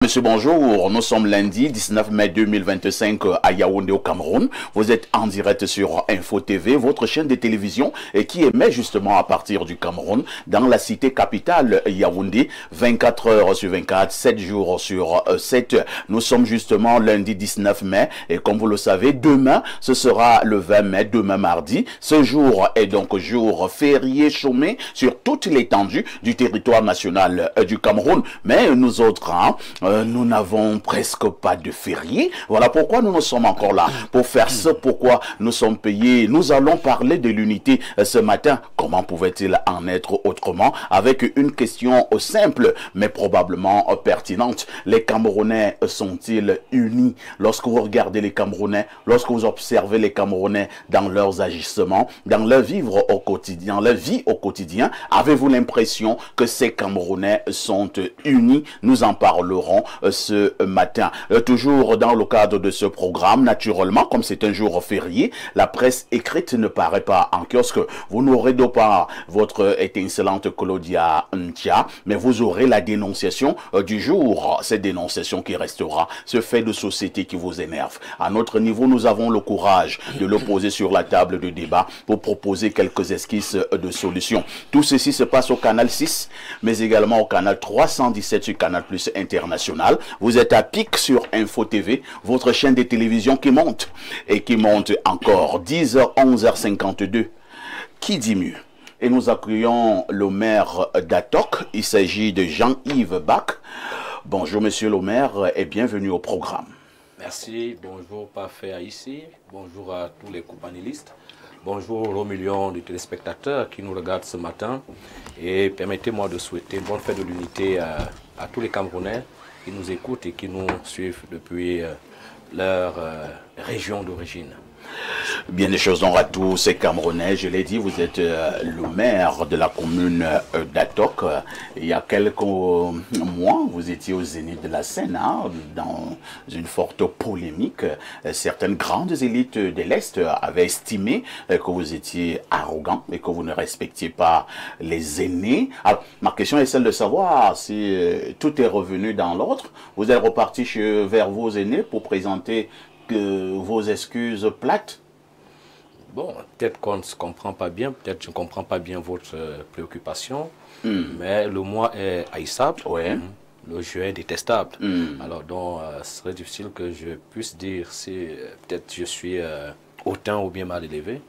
Monsieur, bonjour. Nous sommes lundi 19 mai 2025 à Yaoundé au Cameroun. Vous êtes en direct sur Info TV, votre chaîne de télévision qui émet justement à partir du Cameroun dans la cité capitale Yaoundé, 24 heures sur 24, 7 jours sur 7. Nous sommes justement lundi 19 mai et comme vous le savez, demain ce sera le 20 mai, demain mardi. Ce jour est donc jour férié chômé sur toute l'étendue du territoire national du Cameroun. Mais nous autres, nous n'avons presque pas de férié. Voilà pourquoi nous sommes encore là. Pour faire ce pourquoi nous sommes payés. Nous allons parler de l'unité ce matin. Comment pouvait-il en être autrement? Avec une question simple, mais probablement pertinente. Les Camerounais sont-ils unis? Lorsque vous regardez les Camerounais, lorsque vous observez les Camerounais dans leurs agissements, dans leur vivre au quotidien, leur vie au quotidien, avez-vous l'impression que ces Camerounais sont unis? Nous en parlerons ce matin. Toujours dans le cadre de ce programme, naturellement, comme c'est un jour férié, la presse écrite ne paraît pas en kiosque. Vous n'aurez donc pas votre étincelante Claudia Ntia, mais vous aurez la dénonciation du jour. Cette dénonciation qui restera, ce fait de société qui vous énerve. À notre niveau, nous avons le courage de le poser sur la table de débat pour proposer quelques esquisses de solutions. Tout ceci se passe au canal 6, mais également au canal 317 sur Canal Plus International. Vous êtes à pic sur Info TV, votre chaîne de télévision qui monte et qui monte encore. 10h, 11h52. Qui dit mieux? Et nous accueillons le maire d'Atok. Il s'agit de Jean-Yves Bach. Bonjour monsieur le maire et bienvenue au programme. Merci, bonjour parfait à ici, bonjour à tous les co-panélistes, bonjour aux millions de téléspectateurs qui nous regardent ce matin et permettez-moi de souhaiter une bonne fête de l'unité à tous les Camerounais qui nous écoutent et qui nous suivent depuis leur région d'origine. Bien des choses donc à tous ces Camerounais, je l'ai dit, vous êtes le maire de la commune d'Atok. Il y a quelques mois, vous étiez au zénith de la scène, dans une forte polémique. Certaines grandes élites de l'Est avaient estimé que vous étiez arrogant et que vous ne respectiez pas les aînés. Alors, ma question est celle de savoir si tout est revenu dans l'ordre. Vous êtes reparti vers vos aînés pour présenter vos excuses plates? Bon, peut-être qu'on ne se comprend pas bien, peut-être que je ne comprends pas bien votre préoccupation, mais le moi est haïssable, le jeu est détestable. Alors donc, ce serait difficile que je puisse dire si peut-être je suis hautain ou bien mal élevé,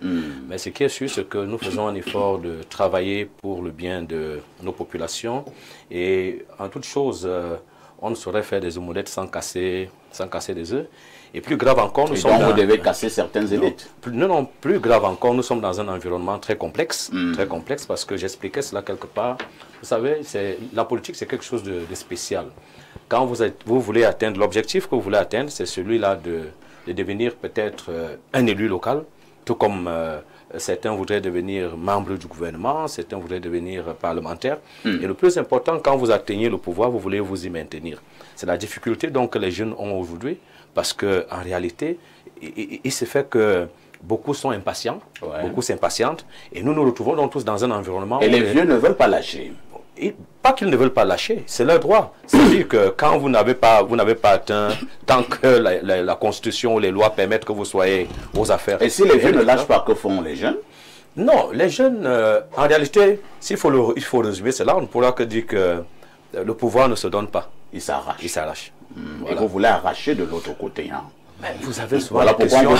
mais ce qui est sûr, c'est que nous faisons un effort de travailler pour le bien de nos populations et en toute chose, on ne saurait faire des omelettes sans casser des œufs. Et plus grave encore, nous sommes... Donc vous devez casser certaines élites. Non, plus grave encore, nous sommes dans un environnement très complexe parce que j'expliquais cela quelque part. Vous savez, la politique, c'est quelque chose de spécial. Quand vous voulez atteindre l'objectif que vous voulez atteindre, c'est celui-là de devenir peut-être un élu local, tout comme certains voudraient devenir membres du gouvernement, certains voudraient devenir parlementaires. Et le plus important, quand vous atteignez le pouvoir, vous voulez vous y maintenir. C'est la difficulté donc, que les jeunes ont aujourd'hui, parce qu'en réalité, il se fait que beaucoup sont impatients, beaucoup s'impatientent, et nous nous retrouvons donc tous dans un environnement... Et les vieux ne veulent pas lâcher. Pas qu'ils ne veulent pas lâcher, c'est leur droit. C'est-à-dire que quand vous n'avez pas atteint, tant que la Constitution ou les lois permettent que vous soyez aux affaires... Et si les vieux ne lâchent pas, que font les jeunes? Non, les jeunes, en réalité, il faut résumer cela, on ne pourra que dire que le pouvoir ne se donne pas. Il s'arrache. Il s'arrache. Et vous voulez arracher de l'autre côté. Mais vous avez souvent des questions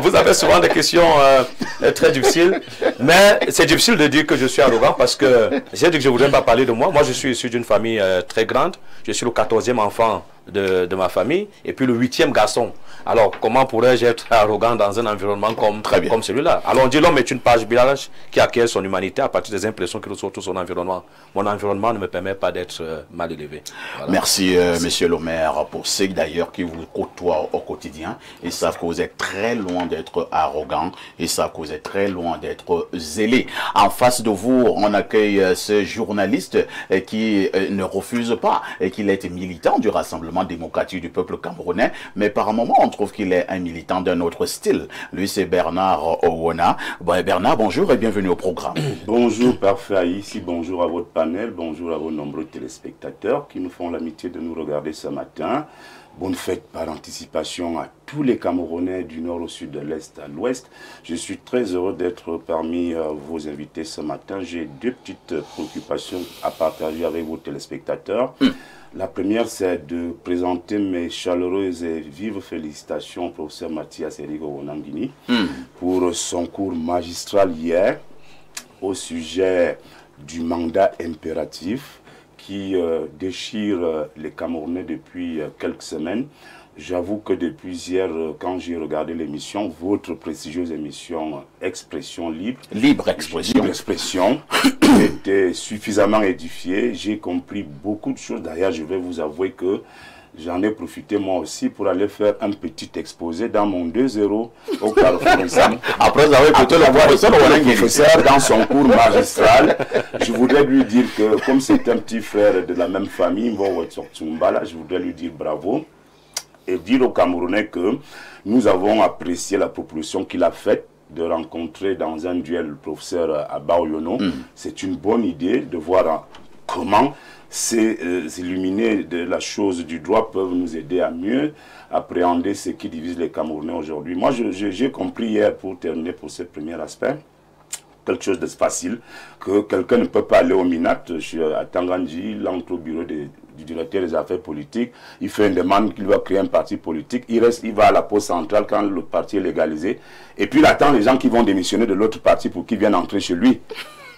vous avez souvent des questions très difficiles. Mais c'est difficile de dire que je suis arrogant parce que j'ai dit que je ne voudrais pas parler de moi. Moi, je suis issu d'une famille très grande. Je suis le 14e enfant de ma famille et puis le 8e garçon. Alors, comment pourrais-je être arrogant dans un environnement comme celui-là? Alors, on dit l'homme est une page blanche qui acquiert son humanité à partir des impressions qu'il reçoit de son environnement. Mon environnement ne me permet pas d'être mal élevé. Voilà. Merci, monsieur le maire, pour ceux d'ailleurs qui vous côtoient au quotidien. Ils savent que vous êtes très loin d'être arrogant. Ils savent que vous êtes très loin d'être zélé. En face de vous, on accueille ce journaliste qui ne refuse pas et qu'il est militant du Rassemblement Rassemblement démocratique du peuple camerounais, mais par moment, on trouve qu'il est un militant d'un autre style. Lui, c'est Bernard Owona. Bon, Bernard, bonjour et bienvenue au programme. Bonjour, parfait Aïssi, bonjour à votre panel, bonjour à vos nombreux téléspectateurs qui nous font l'amitié de nous regarder ce matin. Bonne fête par anticipation à tous les Camerounais du nord au sud, de l'est à l'ouest. Je suis très heureux d'être parmi vos invités ce matin. J'ai deux petites préoccupations à partager avec vos téléspectateurs. La première, c'est de présenter mes chaleureuses et vives félicitations au professeur Mathias Erigo Wonangini pour son cours magistral hier au sujet du mandat impératif qui déchire les Camerounais depuis quelques semaines. J'avoue que depuis hier, quand j'ai regardé l'émission, votre prestigieuse émission Expression Libre, Libre Expression, j'étais suffisamment édifié, j'ai compris beaucoup de choses. D'ailleurs, je vais vous avouer que j'en ai profité moi aussi pour aller faire un petit exposé dans mon 2-0 au Carrefour. Après avoir écouté le professeur dans son cours magistral, je voudrais lui dire que comme c'est un petit frère de la même famille, je voudrais lui dire bravo et dire aux Camerounais que nous avons apprécié la proposition qu'il a faite de rencontrer dans un duel le professeur Abba Oyono. C'est une bonne idée de voir comment ces illuminés de la chose du droit peuvent nous aider à mieux appréhender ce qui divise les Camerounais aujourd'hui. Moi, j'ai compris hier, pour terminer pour ce premier aspect, quelque chose de facile, que quelqu'un ne peut pas aller au Minat, je suis à Tangandji, il entre au bureau du directeur des affaires politiques, il fait une demande qu'il va créer un parti politique, il va à la poste centrale quand le parti est légalisé, et puis il attend les gens qui vont démissionner de l'autre parti pour qu'ils viennent entrer chez lui.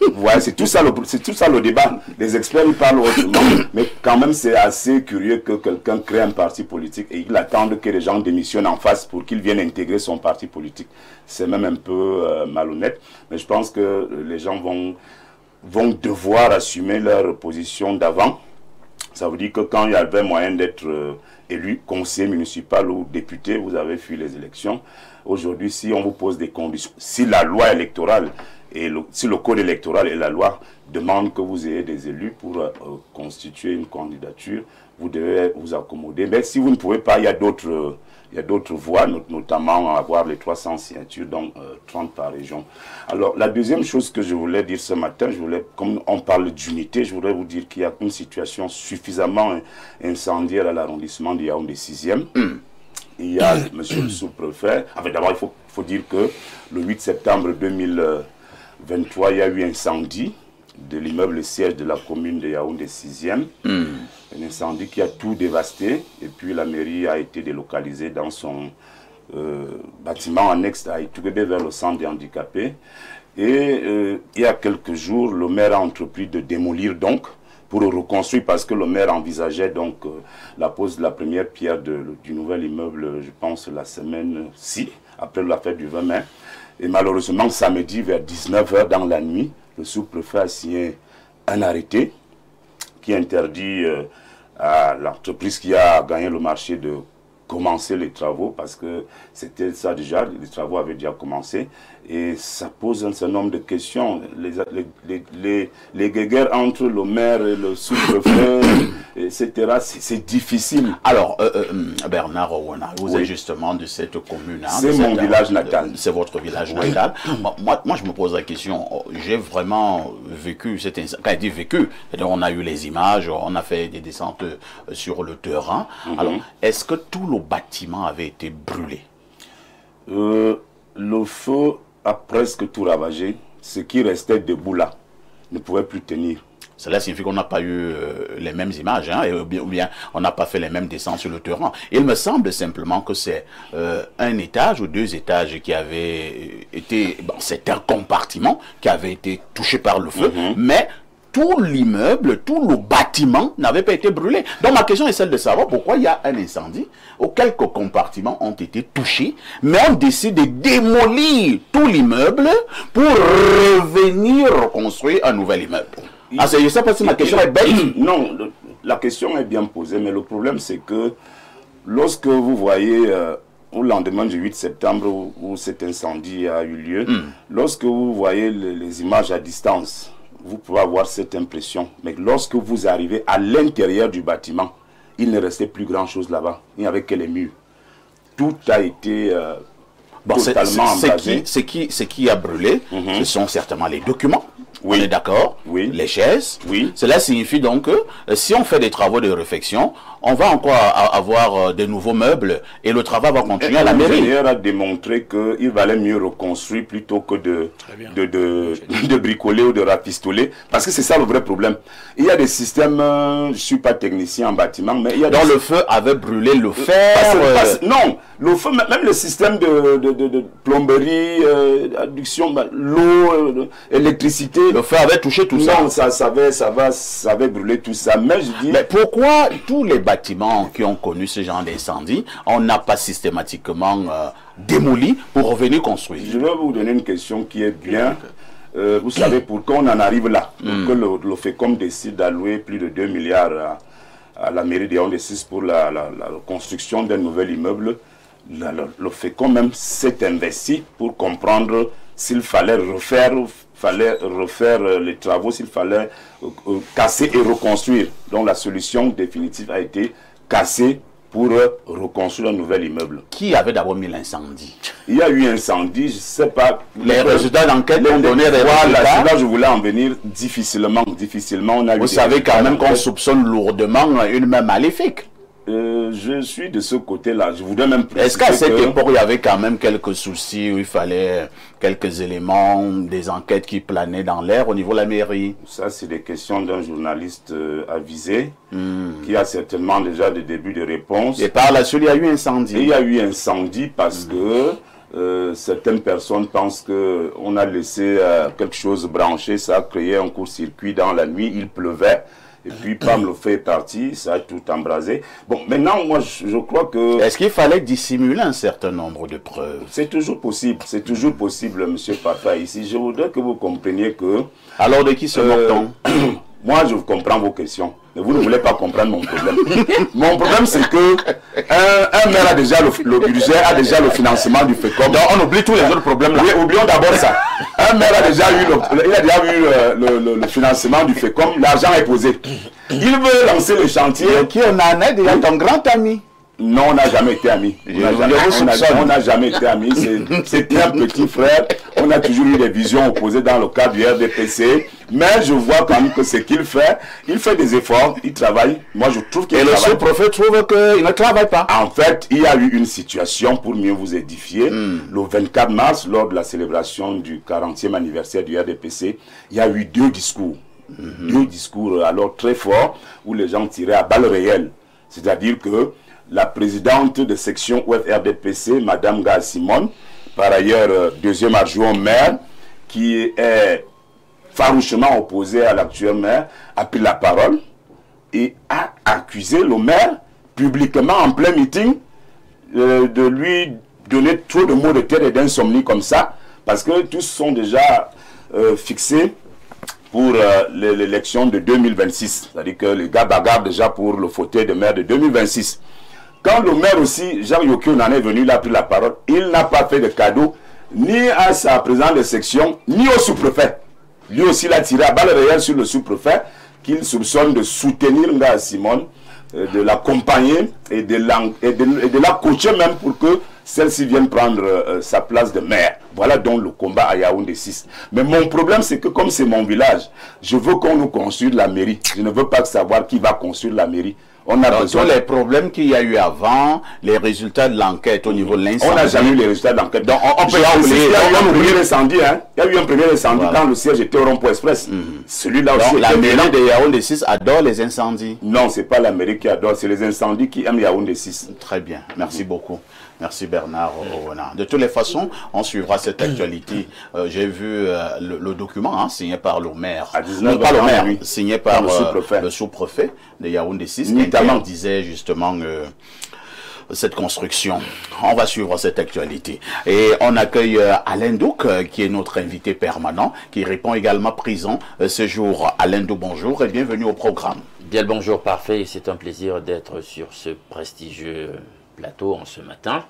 Vous voyez, c'est tout ça le débat. Les experts ils parlent autrement, mais quand même c'est assez curieux que quelqu'un crée un parti politique et il attend que les gens démissionnent en face pour qu'ils viennent intégrer son parti politique. C'est même un peu malhonnête, mais je pense que les gens vont devoir assumer leur position d'avant. Ça veut dire que quand il y avait moyen d'être élu conseiller municipal ou député, vous avez fui les élections. Aujourd'hui, si on vous pose des conditions, si la loi électorale et si le code électoral et la loi demandent que vous ayez des élus pour constituer une candidature, vous devez vous accommoder. Mais si vous ne pouvez pas, il y a d'autres voies, notamment avoir les 300 signatures, donc 30 par région. Alors, la deuxième chose que je voulais dire ce matin, comme on parle d'unité, je voudrais vous dire qu'il y a une situation suffisamment incendiaire à l'arrondissement de Yaoundé 6e. Il y a monsieur le sous-préfet. Enfin, d'abord, il faut dire que le 8 septembre 2023, il y a eu un incendie de l'immeuble siège de la commune de Yaoundé 6e. Un incendie qui a tout dévasté. Et puis la mairie a été délocalisée dans son bâtiment annexe à Itoubébé vers le centre des handicapés. Et il y a quelques jours, le maire a entrepris de démolir donc pour reconstruire, parce que le maire envisageait donc la pose de la première pierre du nouvel immeuble, je pense, la semaine-ci, après la fête du 20 mai. Et malheureusement, samedi, vers 19 h dans la nuit, le sous-préfet a signé un arrêté qui interdit à l'entreprise qui a gagné le marché de commencer les travaux, parce que c'était ça déjà, les travaux avaient déjà commencé, et ça pose un certain nombre de questions. Les guéguerres entre le maire et le sous-préfet, etc., c'est difficile. Alors, Bernard Owona, vous êtes justement de cette commune. Hein, c'est mon village natal. C'est votre village natal. Moi, je me pose la question, j'ai vraiment vécu cet instant. Quand je dis vécu, on a eu les images, on a fait des descentes sur le terrain. Alors, est-ce que tout le bâtiment avait été brûlé? Le feu a presque tout ravagé. Ce qui restait debout là ne pouvait plus tenir. Cela signifie qu'on n'a pas eu les mêmes images, hein, ou bien on n'a pas fait les mêmes descentes sur le terrain. Il me semble simplement que c'est un étage ou deux étages qui avaient été... Bon, c'est un compartiment qui avait été touché par le feu, mais tout l'immeuble, tout le bâtiment n'avait pas été brûlé. Donc ma question est celle de savoir pourquoi il y a un incendie où quelques compartiments ont été touchés, mais on décide de démolir tout l'immeuble pour revenir reconstruire un nouvel immeuble. Ah, je ne sais pas si ma question est belle. Non, la question est bien posée, mais le problème c'est que lorsque vous voyez au lendemain du 8 septembre où cet incendie a eu lieu, lorsque vous voyez les images à distance, vous pouvez avoir cette impression. Mais lorsque vous arrivez à l'intérieur du bâtiment, il ne restait plus grand-chose là-bas. Il n'y avait que les murs. Tout a été totalement embrasé. Ce qui a brûlé, ce sont certainement les documents. Oui. On est d'accord? Oui. Les chaises. Oui. Cela signifie donc que si on fait des travaux de réfection, on va encore avoir de nouveaux meubles et le travail va continuer à la mairie. L'ingénieur a démontré qu'il valait mieux reconstruire plutôt que de bricoler ou de rafistoler, parce que c'est ça le vrai problème. Il y a des systèmes, je ne suis pas technicien en bâtiment, mais il y a donc le feu avait brûlé le fer. Non, le feu, même le système de plomberie, adduction, l'eau, électricité. Le feu avait touché tout ça. Non, ça avait brûlé tout ça. Mais je dis. Mais pourquoi tous les bâtiments qui ont connu ce genre d'incendie, on n'a pas systématiquement démoli pour revenir construire? Je vais vous donner une question qui est bien. Vous savez pourquoi on en arrive là? Pour que le FECOM décide d'allouer plus de 2 milliards à la mairie de Yaoundé 6 pour la construction d'un nouvel immeuble. Le FECOM même s'est investi pour comprendre s'il fallait refaire les travaux, s'il fallait casser et reconstruire. Donc la solution définitive a été casser pour reconstruire un nouvel immeuble. Qui avait d'abord mis l'incendie? Il y a eu incendie, je ne sais pas. Les résultats d'enquête ont donné des résultats. Là, je voulais en venir difficilement. Vous savez quand même qu'on soupçonne lourdement une main maléfique. Je suis de ce côté-là. Je voudrais même préciser. Est-ce qu'à cette époque, il y avait quand même quelques soucis où il fallait quelques éléments, des enquêtes qui planaient dans l'air au niveau de la mairie? Ça, c'est des questions d'un journaliste avisé qui a certainement déjà des débuts de réponse. Et par la suite, il y a eu incendie. Et il y a eu incendie parce que certaines personnes pensent qu'on a laissé quelque chose branché, ça a créé un court-circuit dans la nuit, il pleuvait. Et puis, pam, le feu est parti, ça a tout embrasé. Bon, maintenant, moi, je crois que... Est-ce qu'il fallait dissimuler un certain nombre de preuves? C'est toujours possible, monsieur Parfait. Ici, je voudrais que vous compreniez que... Alors, de qui se moque-t-on? Moi, je comprends vos questions. Mais vous ne voulez pas comprendre mon problème. Mon problème, c'est que un maire a déjà le budget, a déjà le financement du FECOM. Donc, on oublie tous les autres problèmes là. Oui, oublions d'abord ça. Un maire a déjà eu le financement du FECOM, l'argent est posé. Il veut lancer le chantier. Qui en a déjà ton grand ami? Non, on n'a jamais été amis. On n'a jamais été amis. C'était un petit frère. On a toujours eu des visions opposées dans le cadre du RDPC. Mais je vois quand même que ce qu'il fait, il fait des efforts, il travaille. Moi, je trouve qu'il travaille. Et le sous-préfet trouve qu'il ne travaille pas. En fait, il y a eu une situation, pour mieux vous édifier. Le 24 mars, lors de la célébration du 40e anniversaire du RDPC, il y a eu deux discours. Deux discours alors très forts où les gens tiraient à balles réelles. C'est-à-dire que la présidente de section ouest RDPC, Madame Gaëlle Simone, par ailleurs deuxième adjoint maire, qui est farouchement opposée à l'actuel maire, a pris la parole et a accusé le maire publiquement en plein meeting de lui donner trop de maux de tête et d'insomnie comme ça, parce que tous sont déjà fixés pour l'élection de 2026. C'est-à-dire que les gars bagarrent déjà pour le fauteuil de maire de 2026. Quand le maire aussi, Jacques Yokio, en est venu, il a pris la parole, il n'a pas fait de cadeau ni à sa présidente de section, ni au sous-préfet. Lui aussi, il a tiré à balles réelles sur le sous-préfet, qu'il soupçonne de soutenir Nga Simone, de l'accompagner et de la coacher même pour que celle-ci vienne prendre sa place de maire. Voilà donc le combat à Yaoundé 6. Mais mon problème, c'est que comme c'est mon village, je veux qu'on nous construise la mairie. Je ne veux pas savoir qui va construire la mairie. On a besoin. Les problèmes qu'il y a eu avant, les résultats de l'enquête au niveau de l'incendie. On n'a jamais eu les résultats de l'enquête. Donc on peut oublier. Il y a eu un premier incendie. Hein. Il y a eu un premier incendie quand le siège était au Rond-Point Express. Celui-là aussi. La mairie de Yaoundé 6 adore les incendies. Non, ce n'est pas la mairie qui adore, c'est les incendies qui aiment Yaoundé 6. Très bien. Merci beaucoup. Merci Bernard. De toutes les façons, on suivra cette actualité. J'ai vu le document signé par le maire. Non, pas le maire, signé par le sous-préfet de Yaoundé 6. Notamment disait justement cette construction. On va suivre cette actualité. Et on accueille Alain Douk, qui est notre invité permanent, qui répond également présent ce jour. Alain Douk, bonjour et bienvenue au programme. Bien le bonjour, parfait. C'est un plaisir d'être sur ce prestigieux plateau en ce matin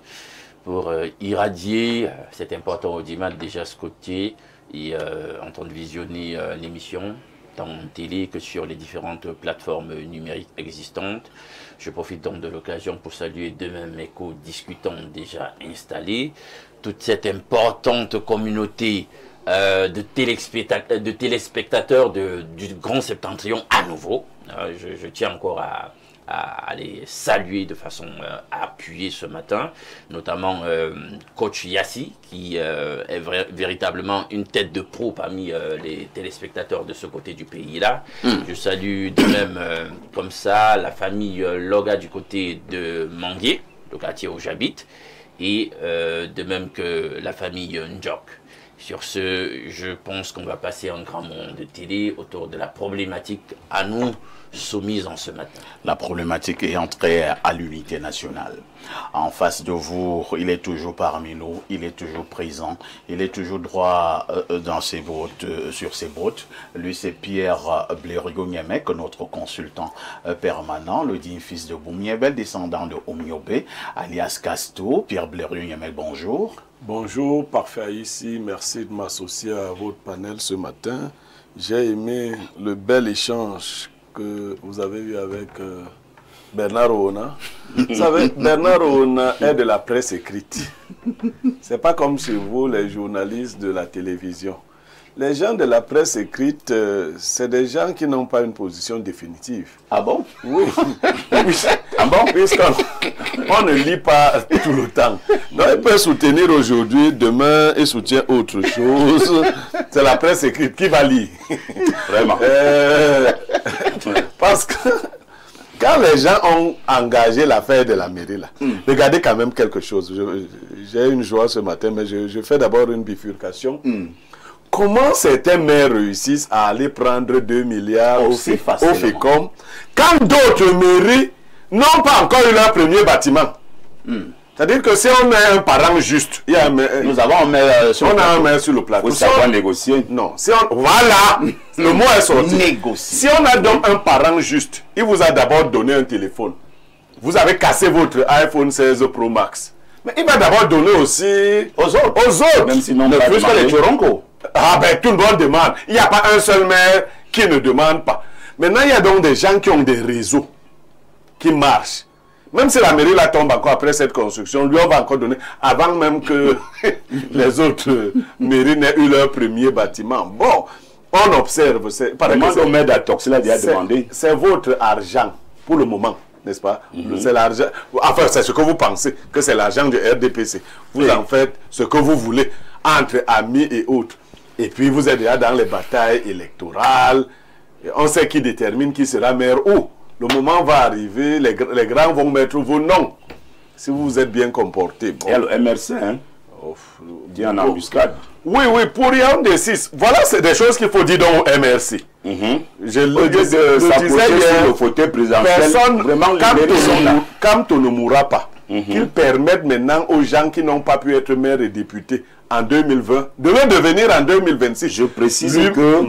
pour irradier cet important audimat déjà scotché et en train de visionner l'émission tant en télé que sur les différentes plateformes numériques existantes. Je profite donc de l'occasion pour saluer demain mes co-discutants déjà installés, toute cette importante communauté de téléspectateurs du Grand Septentrion à nouveau. Je tiens encore à les saluer de façon appuyée ce matin, notamment coach Yassi, qui est véritablement une tête de pro parmi les téléspectateurs de ce côté du pays-là. Je salue de même comme ça la famille Loga du côté de Manguier, le quartier où j'habite, et de même que la famille Njok. Sur ce, je pense qu'on va passer un grand moment de télé autour de la problématique à nous soumise en ce matin. La problématique est entrée à l'unité nationale. En face de vous, il est toujours parmi nous, il est toujours présent, il est toujours droit dans ses bottes, sur ses bottes. Lui, c'est Pierre Blériot-Niemek, notre consultant permanent, le digne fils de Boumiebel, descendant de Omiobe, alias Casto. Pierre Blériot-Niemek, bonjour. Bonjour, parfait ici. Merci de m'associer à votre panel ce matin. J'ai aimé le bel échange que vous avez eu avec Bernard Oona. Vous savez, Bernard Oona est de la presse écrite. C'est pas comme chez vous, les journalistes de la télévision. Les gens de la presse écrite, c'est des gens qui n'ont pas une position définitive. Ah bon? Oui. Ah bon? Puisqu'on ne lit pas tout le temps. Donc, il peut soutenir aujourd'hui, demain, il soutient autre chose. C'est la presse écrite qui va lire. Vraiment. Parce que quand les gens ont engagé l'affaire de la mairie, là, regardez quand même quelque chose. J'ai une joie ce matin, mais je fais d'abord une bifurcation. Comment certains maires réussissent à aller prendre 2 milliards au FECOM quand d'autres mairies n'ont pas encore eu leur premier bâtiment? C'est-à-dire que si on a un parent juste, il y a nous avons un maire sur, un maire sur le plateau. Vous savez négocier? Non. Si on, voilà, le mot est sorti. Négocier. Si on a donc un parent juste, il vous a d'abord donné un téléphone. Vous avez cassé votre iPhone 16 Pro Max. Mais il va d'abord donner aussi aux autres. Même sinon, ne plus que les Toronko. Ah ben tout le monde demande. Il n'y a pas un seul maire qui ne demande pas. Maintenant, il y a donc des gens qui ont des réseaux qui marchent. Même si la mairie la tombe encore après cette construction, lui on va encore donner avant même que les autres mairies n'aient eu leur premier bâtiment. Bon, on observe. C'est votre argent pour le moment, n'est-ce pas? C'est l'argent. Enfin, c'est ce que vous pensez que c'est l'argent du RDPC. Vous en faites ce que vous voulez entre amis et autres. Et puis vous êtes déjà dans les batailles électorales. On sait qui détermine qui sera maire où. Le moment va arriver, les grands vont mettre vos noms. Si vous vous êtes bien comporté. Bon. Et le MRC, hein? Dit en embuscade. Oui, pour Yaoun des 6. Voilà, c'est des choses qu'il faut dire dans au MRC. Je le disais hier, le fauteuil présidentiel. Personne, vraiment, quand on ne mourra pas, qu'ils permettent maintenant aux gens qui n'ont pas pu être maires et députés en 2020 de le devenir en 2026. Je précise que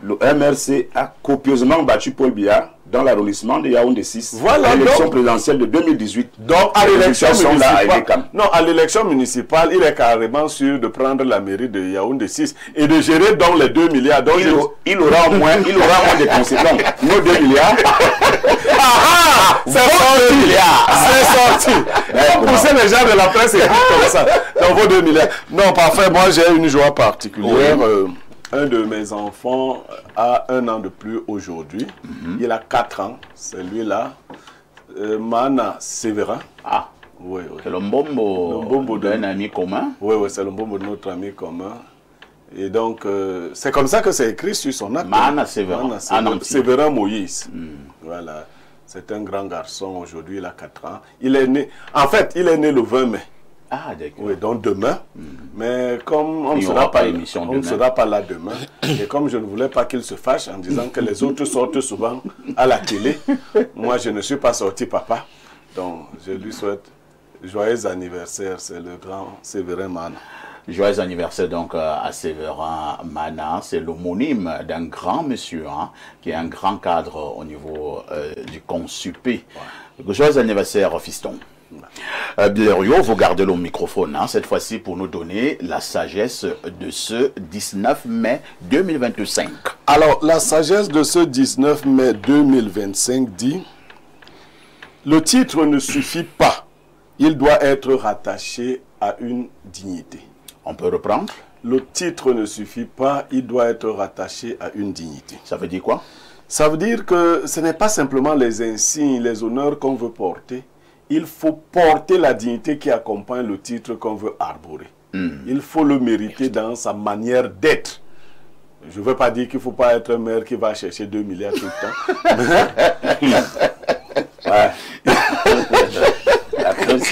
le MRC a copieusement battu Paul Biya dans l'arrondissement de Yaoundé 6. Voilà, l'élection présidentielle de 2018. Donc, à l'élection municipale, à l'élection municipale, il est carrément sûr de prendre la mairie de Yaoundé 6 et de gérer dans les 2 milliards. Donc, il aura au moins des conséquences. Nos 2 milliards. C'est sorti. C'est sorti. Pour pousser les gens de la presse et comme ça. Dans vos 2 milliards. Non, parfait. Moi, j'ai une joie particulière. Un de mes enfants a 1 an de plus aujourd'hui. Il a 4 ans. C'est lui-là. Mana Sévérin. Ah, oui. C'est le mbombo d'un ami commun. Oui, c'est le mbombo de notre ami commun. Et donc, c'est comme ça que c'est écrit sur son acte. Mana Sévérin. Sévérin Moïse. Voilà. C'est un grand garçon aujourd'hui. Il a 4 ans. Il est né. En fait, il est né le 20 mai. Ah, d'accord. Oui, donc demain. Mais comme on ne sera pas là demain, et comme je ne voulais pas qu'il se fâche en disant que les autres sortent souvent à la télé, moi je ne suis pas sorti papa. Donc je lui souhaite joyeux anniversaire, c'est le grand Sévérin Mana. Joyeux anniversaire donc à Sévérin Mana, c'est l'homonyme d'un grand monsieur, hein, qui est un grand cadre au niveau du Consupé. Joyeux anniversaire, fiston. Blériot, vous gardez le microphone, hein, cette fois-ci pour nous donner la sagesse de ce 19 mai 2025. Alors, la sagesse de ce 19 mai 2025 dit, le titre ne suffit pas, il doit être rattaché à une dignité. On peut reprendre? Le titre ne suffit pas, il doit être rattaché à une dignité. Ça veut dire quoi? Ça veut dire que ce n'est pas simplement les insignes, les honneurs qu'on veut porter. Il faut porter la dignité qui accompagne le titre qu'on veut arborer. Il faut le mériter dans sa manière d'être. Je ne veux pas dire qu'il ne faut pas être un maire qui va chercher 2 milliards tout le temps. Ouais.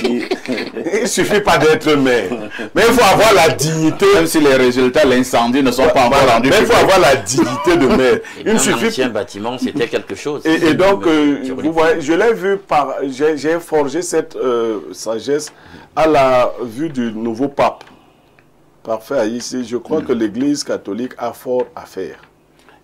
Il ne suffit pas d'être maire. Mais il faut avoir la dignité. Même si les résultats, l'incendie ne sont pas encore rendus. Mais il faut avoir la dignité de maire. Il ne suffit pas. Bâtiment, c'était quelque chose. Et donc, vous voyez, je l'ai vu par. J'ai forgé cette sagesse à la vue du nouveau pape. Parfait, ici, je crois que l'Église catholique a fort à faire.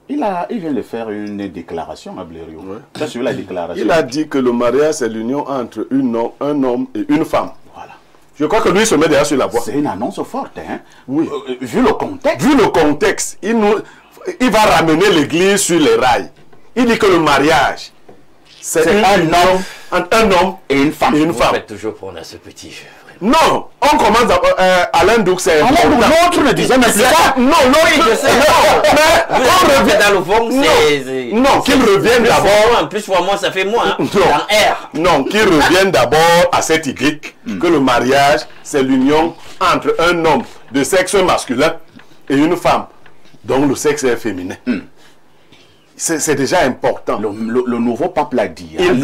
Il vient de faire une déclaration à Blériot. Ouais. Ça, c'est la déclaration. Il a dit que le mariage, c'est l'union entre un homme et une femme. Voilà. Je crois que lui se met déjà sur la voie. C'est une annonce forte, hein? Oui. Vu le contexte. Vu le contexte, il va ramener l'Église sur les rails. Il dit que le mariage, c'est un homme et une femme. Vous faites toujours prendre à ce petit jeu. Non, on commence à Alain Douk, c'est l'autre ne disait mais c'est ça. Non, je sais. Mais on revient dans le fond, c'est... Non, qu'il revienne d'abord. Plus fois moins, ça fait moins. Hein, dans R. Non, qu'il revienne d'abord à cette idée que le mariage, c'est l'union entre un homme de sexe masculin et une femme dont le sexe est féminin. C'est déjà important. Le nouveau pape l'a dit. Il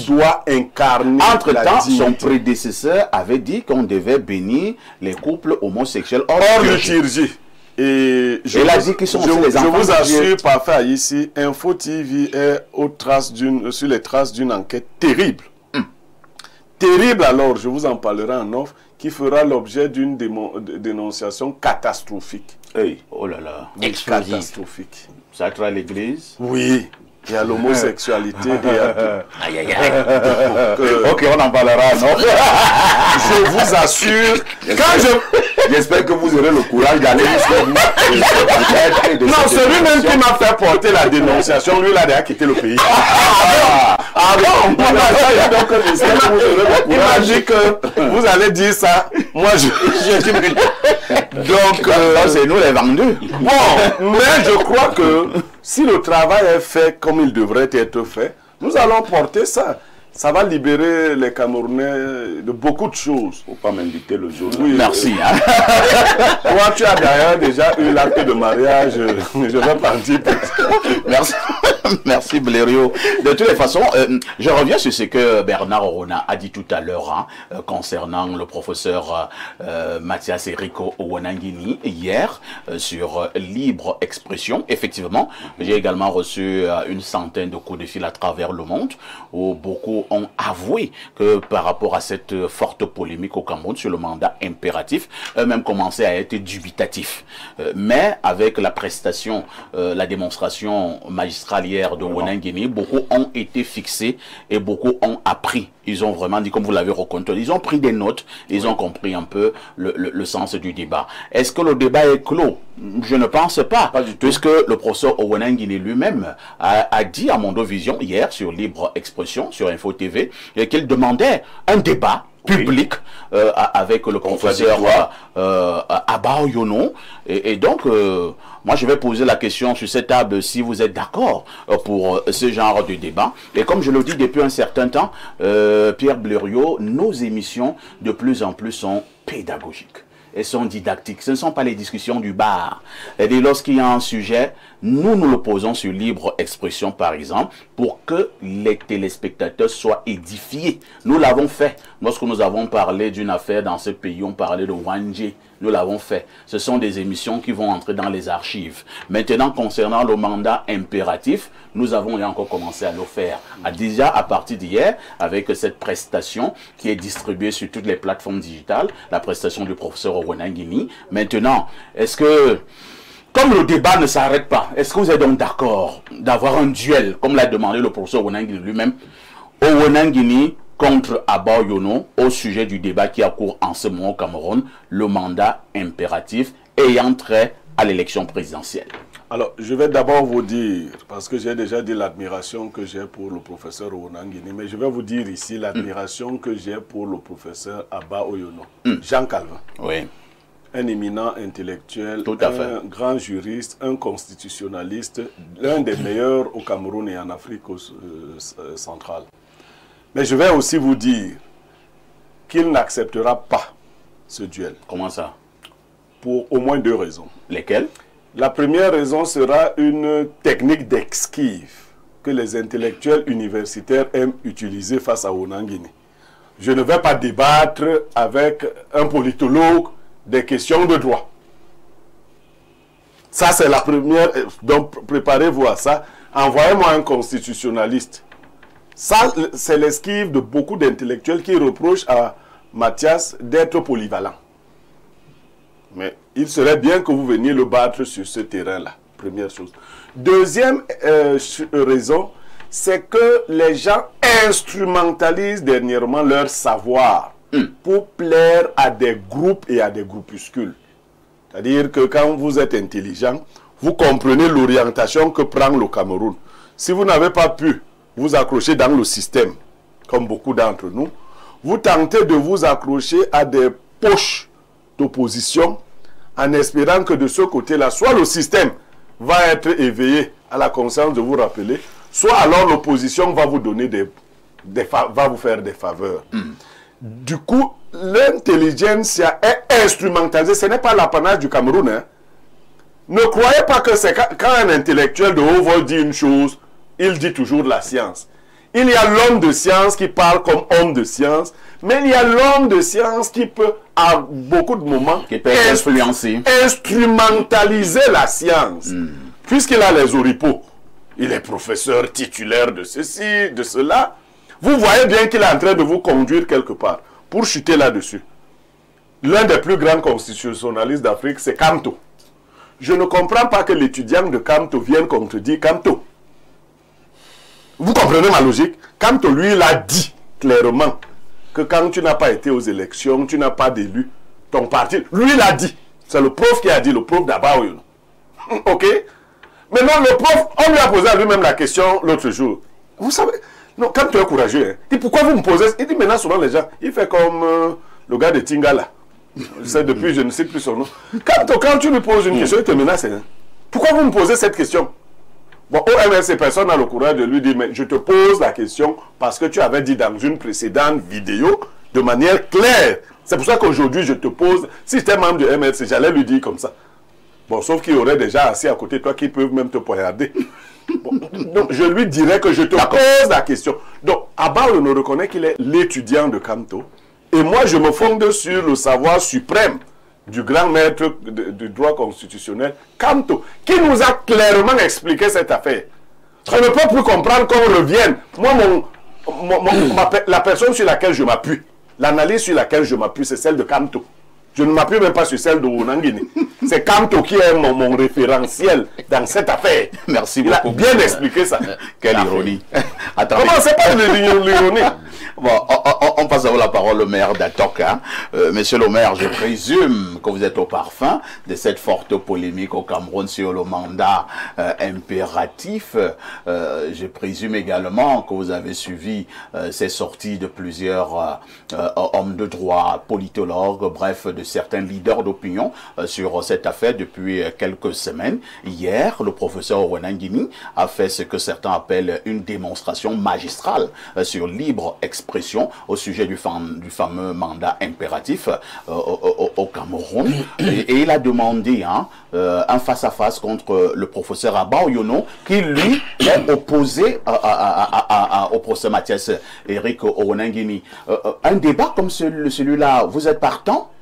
doit incarner. Entre-temps, son prédécesseur avait dit qu'on devait bénir les couples homosexuels hors liturgie. Et il a dit qu'ils sont les enfants. Je vous assure, parfait, ici, Info TV est sur les traces d'une enquête terrible. Terrible, alors, je vous en parlerai en offre, qui fera l'objet d'une dénonciation catastrophique. Hey. Oh là là. Catastrophique. Ça sera l'église? Oui. Il y a l'homosexualité et aïe, aïe, aïe. Ok, on en parlera, non? Je vous assure, j'espère que vous aurez le courage d'aller jusqu'au bout. Non, celui-même qui m'a fait porter la dénonciation, lui, il a déjà quitté le pays. Il m'a dit que vous allez dire ça. Moi, donc, c'est nous les vendus. Bon, mais je crois que si le travail est fait comme il devrait être fait, nous allons porter ça. Ça va libérer les Camerounais de beaucoup de choses. Il ne faut pas m'inviter le jour. Oui, merci. Hein. Toi, tu as d'ailleurs déjà eu l'acte de mariage. Je vais partir. Merci. Merci Blériot. De toutes les façons, je reviens sur ce que Bernard Orona a dit tout à l'heure concernant le professeur Mathias Eriko Ouanangini hier sur libre expression. Effectivement, j'ai également reçu une centaine de coups de fil à travers le monde où beaucoup ont avoué que par rapport à cette forte polémique au Cameroun sur le mandat impératif, eux-mêmes commençaient à être dubitatifs. Mais avec la prestation, la démonstration magistrale de Ouanangini, beaucoup ont été fixés et beaucoup ont appris. Ils ont vraiment dit, comme vous l'avez reconnu, ils ont pris des notes, ils ont compris un peu le sens du débat. Est-ce que le débat est clos? Je ne pense pas, puisque le professeur Ouanangini lui-même a dit à Mondovision hier sur Libre Expression, sur Info TV, qu'il demandait un débat public avec le professeur Abba Yono. Et donc, moi, je vais poser la question sur cette table si vous êtes d'accord pour ce genre de débat. Et comme je le dis depuis un certain temps, Pierre Blériot, nos émissions de plus en plus sont pédagogiques. Elles sont didactiques. Ce ne sont pas les discussions du bar. Et lorsqu'il y a un sujet, nous le posons sur Libre Expression, par exemple, pour que les téléspectateurs soient édifiés. Nous l'avons fait. Lorsque nous avons parlé d'une affaire dans ce pays, on parlait de Wanje. Nous l'avons fait. Ce sont des émissions qui vont entrer dans les archives. Maintenant, concernant le mandat impératif, nous avons encore commencé à le faire. Déjà à partir d'hier, avec cette prestation qui est distribuée sur toutes les plateformes digitales, la prestation du professeur Ouanangini. Maintenant, est-ce que, comme le débat ne s'arrête pas, est-ce que vous êtes donc d'accord d'avoir un duel, comme l'a demandé le professeur Ouanangini lui-même, Ouanangini contre Abba Oyono au sujet du débat qui a cours en ce moment au Cameroun, le mandat impératif ayant trait à l'élection présidentielle. Alors, je vais d'abord vous dire, parce que j'ai déjà dit l'admiration que j'ai pour le professeur Onangini, mais je vais vous dire ici l'admiration que j'ai pour le professeur Abba Oyono, Jean Calvin. Oui. Un éminent intellectuel, Tout à fait. un grand juriste, un constitutionnaliste, l'un des meilleurs au Cameroun et en Afrique centrale. Mais je vais aussi vous dire qu'il n'acceptera pas ce duel. Comment ça? Pour au moins 2 raisons. Lesquelles? La première raison sera une technique d'esquive que les intellectuels universitaires aiment utiliser face à Onangini. Je ne vais pas débattre avec un politologue des questions de droit. Ça, c'est la première. Donc, préparez-vous à ça. Envoyez-moi un constitutionnaliste. Ça, c'est l'esquive de beaucoup d'intellectuels qui reprochent à Mathias d'être polyvalent. Mais il serait bien que vous veniez le battre sur ce terrain-là. Première chose. Deuxième raison, c'est que les gens instrumentalisent dernièrement leur savoir pour plaire à des groupes et à des groupuscules. C'est-à-dire que quand vous êtes intelligent, vous comprenez l'orientation que prend le Cameroun. Si vous n'avez pas pu vous accrocher dans le système, comme beaucoup d'entre nous, vous tentez de vous accrocher à des poches d'opposition en espérant que de ce côté-là, soit le système va être éveillé à la conscience de vous rappeler, soit alors l'opposition va vous donner va vous faire des faveurs. Du coup, l'intelligentsia est instrumentalisée. Ce n'est pas l'apanage du Cameroun. Hein. Ne croyez pas que c'est quand un intellectuel de haut vol dit une chose, il dit toujours la science. Il y a l'homme de science qui parle comme homme de science, mais il y a l'homme de science qui peut, à beaucoup de moments, Qui peut influencer. instrumentaliser la science. Puisqu'il a les oripeaux, il est professeur titulaire de ceci, de cela. Vous voyez bien qu'il est en train de vous conduire quelque part pour chuter là-dessus. L'un des plus grands constitutionnalistes d'Afrique, c'est Kamto. Je ne comprends pas que l'étudiant de Kamto vienne contredire Kamto. Vous comprenez ma logique? Kamto, lui, il a dit clairement que quand tu n'as pas été aux élections, tu n'as pas d'élu, ton parti, lui, il a dit. C'est le prof qui a dit, le prof d'Abba Oyono. Ok? Maintenant, le prof, on lui a posé à lui-même la question l'autre jour. Vous savez, non, quand tu es courageux, hein, il dit pourquoi vous me posez. Il dit maintenant souvent les gens, il fait comme le gars de Tingala. C'est depuis, je ne sais plus son nom. Quand tu lui poses une question, il te menace. Hein. Pourquoi vous me posez cette question? Bon, au MRC, personne n'a le courage de lui dire, mais je te pose la question parce que tu avais dit dans une précédente vidéo de manière claire. C'est pour ça qu'aujourd'hui, je te pose, si j'étais membre de MRC, j'allais lui dire comme ça. Bon, sauf qu'il y aurait déjà assis à côté de toi qui peuvent même te poignarder. Bon, donc, je lui dirais que je te pose la question. Donc, Abba Oyono reconnaît qu'il est l'étudiant de Kamto. Et moi, je me fonde sur le savoir suprême du grand maître du droit constitutionnel, Kamto, qui nous a clairement expliqué cette affaire. Je ne peux plus comprendre qu'on revienne. Moi, la personne sur laquelle je m'appuie, l'analyse sur laquelle je m'appuie, c'est celle de Kamto. Je ne m'appuie même pas sur celle de Onangini. C'est Kamto qui est mon référentiel dans cette affaire. Merci beaucoup. beaucoup. Il a bien expliqué ça. Quelle ironie. Attendez. Comment c'est pas l'ironie? Bon, on passe à vous la parole au maire d'Atoka. Monsieur le maire, je présume que vous êtes au parfum de cette forte polémique au Cameroun sur le mandat impératif. Je présume également que vous avez suivi ces sorties de plusieurs hommes de droit, politologues, bref, de certains leaders d'opinion sur cette affaire depuis quelques semaines. Hier, le professeur Onangini a fait ce que certains appellent une démonstration magistrale sur libre expression au sujet du fameux mandat impératif au Cameroun. Et il a demandé un face-à-face contre le professeur Abba Oyono, qui lui est opposé au professeur Mathias Eric Onangini. Un débat comme celui-là, vous êtes partant?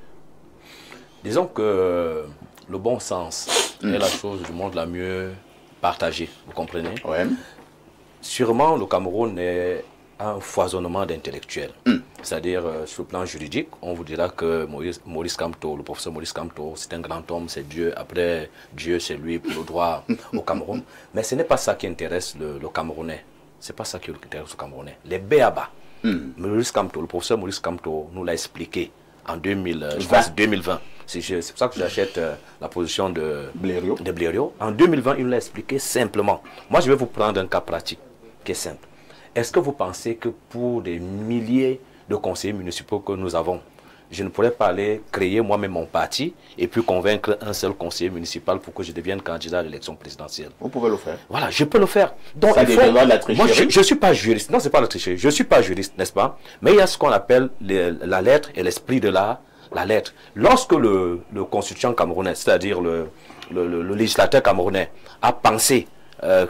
Disons que le bon sens est la chose du monde la mieux partagée, vous comprenez? Ouais. Sûrement, le Cameroun est un foisonnement d'intellectuels. C'est-à-dire, sur le plan juridique, on vous dira que Maurice Kamto, le professeur Maurice Kamto, c'est un grand homme, c'est Dieu. Après Dieu, c'est lui pour le droit au Cameroun. Mais ce n'est pas ça qui intéresse le Camerounais. Ce n'est pas ça qui intéresse le Camerounais. Les béaba, Le professeur Maurice Kamto nous l'a expliqué en 2020. C'est pour ça que j'achète la position de Blériot. En 2020, il nous l'a expliqué simplement. Moi, je vais vous prendre un cas pratique qui est simple. Est-ce que vous pensez que pour des milliers de conseillers municipaux que nous avons, je ne pourrais pas aller créer moi-même mon parti et puis convaincre un seul conseiller municipal pour que je devienne candidat à l'élection présidentielle? Vous pouvez le faire. Voilà, je peux le faire. Donc, ça déviendra la tricherie. Moi, je ne suis pas juriste. Non, ce n'est pas la tricherie. Je ne suis pas juriste, n'est-ce pas? Mais il y a ce qu'on appelle la lettre et l'esprit de la lettre. Lorsque le constituant camerounais, c'est-à-dire le législateur camerounais, a pensé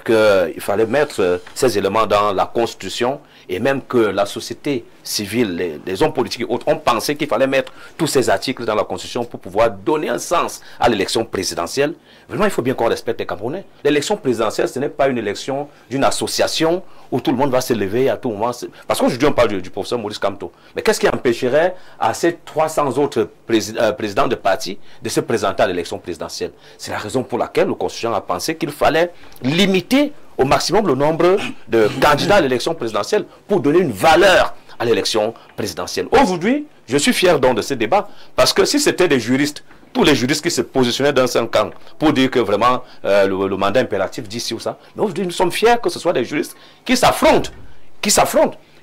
qu'il fallait mettre ces éléments dans la Constitution, et même que la société civile, les hommes politiques et autres ont pensé qu'il fallait mettre tous ces articles dans la Constitution pour pouvoir donner un sens à l'élection présidentielle. Vraiment, il faut bien qu'on respecte les Camerounais. L'élection présidentielle, ce n'est pas une élection d'une association où tout le monde va se lever à tout moment. Parce qu'aujourd'hui, on parle du professeur Maurice Kamto. Mais qu'est-ce qui empêcherait à ces 300 autres présidents de partis de se présenter à l'élection présidentielle? C'est la raison pour laquelle le Constitution a pensé qu'il fallait limiter au maximum le nombre de candidats à l'élection présidentielle pour donner une valeur à l'élection présidentielle. Aujourd'hui, je suis fier donc de ce débat parce que si c'était des juristes, tous les juristes qui se positionnaient dans un camp pour dire que vraiment le mandat impératif dit ci ou ça, mais aujourd'hui nous sommes fiers que ce soit des juristes qui s'affrontent.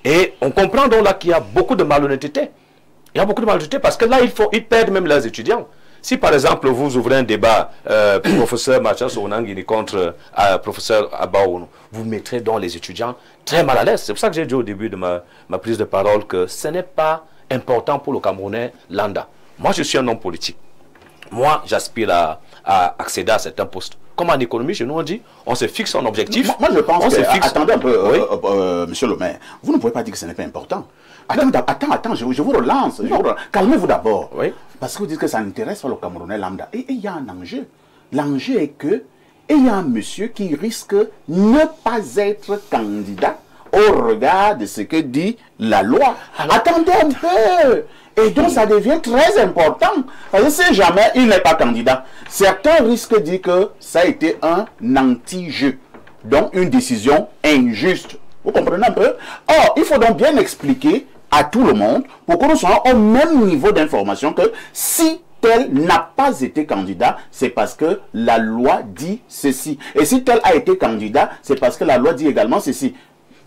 Et on comprend donc là qu'il y a beaucoup de malhonnêteté. Il y a beaucoup de malhonnêteté parce que là, ils perdent même leurs étudiants. Si par exemple vous ouvrez un débat, professeur Mathias Onangini contre professeur Abaounou, vous mettrez donc les étudiants très mal à l'aise. C'est pour ça que j'ai dit au début de ma prise de parole que ce n'est pas important pour le Camerounais lambda. Moi, je suis un homme politique. Moi, j'aspire à accéder à certains postes. Comme en économie, chez nous, on dit, on se fixe un objectif. Moi, je pense que... Attendez un peu, oui? Monsieur le maire. Vous ne pouvez pas dire que ce n'est pas important. Attends, je vous relance. Calmez-vous d'abord. Oui. Parce que vous dites que ça n'intéresse pas le Camerounais lambda. Et il y a un enjeu. L'enjeu est que il y a un monsieur qui risque ne pas être candidat au regard de ce que dit la loi. Attendez un peu. Et donc ça devient très important. Parce que si jamais il n'est pas candidat, certains risquent de dire que ça a été un anti-jeu. Donc une décision injuste. Vous comprenez un peu? Or, il faut donc bien expliquer à tout le monde pour que nous soyons au même niveau d'information que si tel n'a pas été candidat, c'est parce que la loi dit ceci. Et si tel a été candidat, c'est parce que la loi dit également ceci.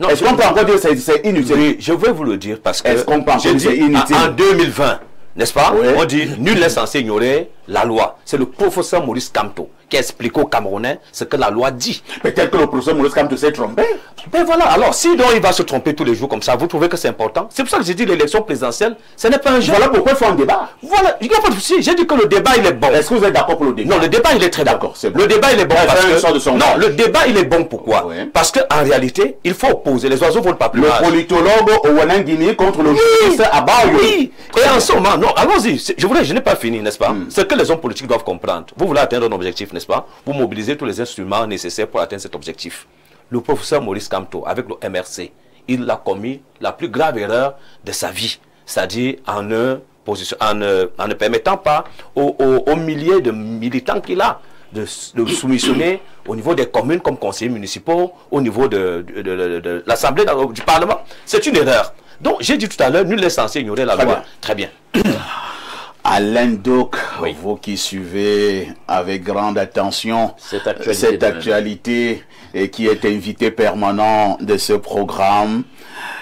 Est-ce qu'on peut encore dire que c'est inutile? Oui, je vais vous le dire parce que est-ce qu'on peut encore dire que c'est inutile? En 2020, n'est-ce pas? Oui. On dit nul n'est censé ignorer la loi. C'est le professeur Maurice Kamto qui explique aux Camerounais ce que la loi dit. Peut-être que le professeur Maurice Kamto s'est trompé. Ben voilà, alors si donc il va se tromper tous les jours comme ça, vous trouvez que c'est important? C'est pour ça que j'ai dit l'élection présidentielle, ce n'est pas un jeu. Voilà pourquoi il faut un débat. Voilà, il n'y a pas de souci. J'ai dit que le débat il est bon. Est-ce que vous êtes d'accord pour le débat? Non, le débat il est très d'accord. Bon. Le débat il est bon parce que... Non, le débat il est bon pourquoi? Oui. Parce qu'en réalité, il faut opposer. Les oiseaux volent pas plus le mal. politologue Onangini contre le juriste Abaounou. Oui. Et en ce moment, non, allons-y. Je n'ai pas fini, n'est-ce pas? Ce que les hommes politiques doivent comprendre. Vous voulez atteindre un objectif, n'est-ce pas? Vous mobilisez tous les instruments nécessaires pour atteindre cet objectif. Le professeur Maurice Kamto, avec le MRC, il a commis la plus grave erreur de sa vie. C'est-à-dire en ne permettant pas aux milliers de militants qu'il a de soumissionner au niveau des communes comme conseillers municipaux, au niveau de l'Assemblée, du Parlement. C'est une erreur. Donc, j'ai dit tout à l'heure, nul n'est censé ignorer la loi. Très bien. Alain Doc, Oui. vous qui suivez avec grande attention Cette actualité et qui est invité permanent de ce programme,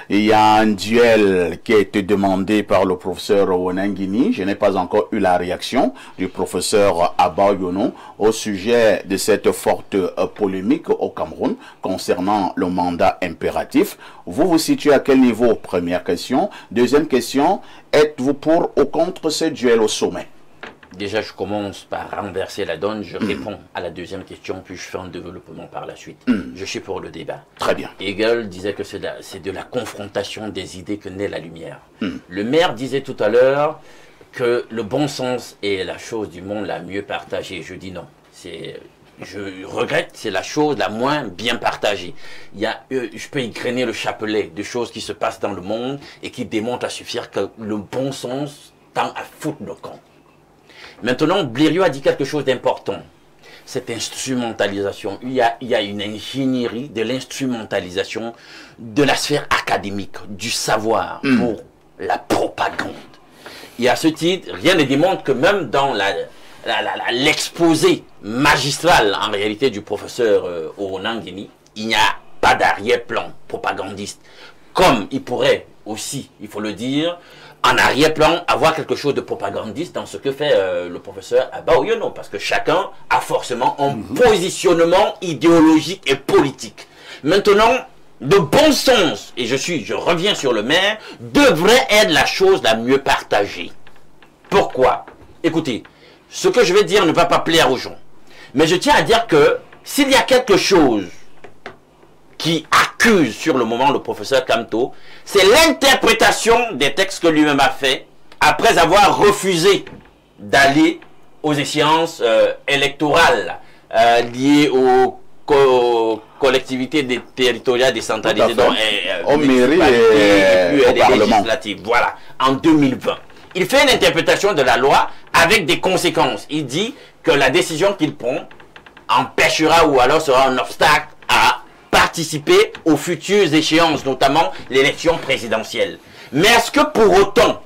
il y a un duel qui a été demandé par le professeur Onangini. Je n'ai pas encore eu la réaction du professeur Abaounou au sujet de cette forte polémique au Cameroun concernant le mandat impératif. Vous vous situez à quel niveau? Première question. Deuxième question, êtes-vous pour ou contre ce duel au sommet? Déjà, je commence par renverser la donne. Je réponds à la deuxième question, puis je fais un développement par la suite. Je suis pour le débat. Très bien. Hegel disait que c'est de la confrontation des idées que naît la lumière. Le maire disait tout à l'heure que le bon sens est la chose du monde la mieux partagée. Je dis non. Je regrette, c'est la chose la moins bien partagée. Je peux égrener le chapelet de choses qui se passent dans le monde et qui démontrent à suffire que le bon sens tend à foutre le camp. Maintenant, Blériot a dit quelque chose d'important. cette instrumentalisation. Il y a une ingénierie de l'instrumentalisation de la sphère académique, du savoir pour la propagande. Et à ce titre, rien ne démontre que même dans l'exposé magistral, en réalité, du professeur Oronangini, il n'y a pas d'arrière-plan propagandiste. Comme il pourrait aussi, il faut le dire, en arrière-plan, avoir quelque chose de propagandiste dans ce que fait le professeur Abba Oyono, parce que chacun a forcément un positionnement idéologique et politique. Maintenant, de bon sens, et je reviens sur le maire, devrait être la chose la mieux partagée. Pourquoi? Écoutez, ce que je vais dire ne va pas plaire aux gens, mais je tiens à dire que s'il y a quelque chose qui accuse sur le moment le professeur Kamto, c'est l'interprétation des textes que lui-même a fait après avoir refusé d'aller aux échéances électorales liées aux collectivités territoriales décentralisées, aux mairies et au Parlement. Voilà, en 2020. Il fait une interprétation de la loi avec des conséquences. Il dit que la décision qu'il prend empêchera ou alors sera un obstacle à participer aux futures échéances, notamment l'élection présidentielle. Mais est-ce que pour autant,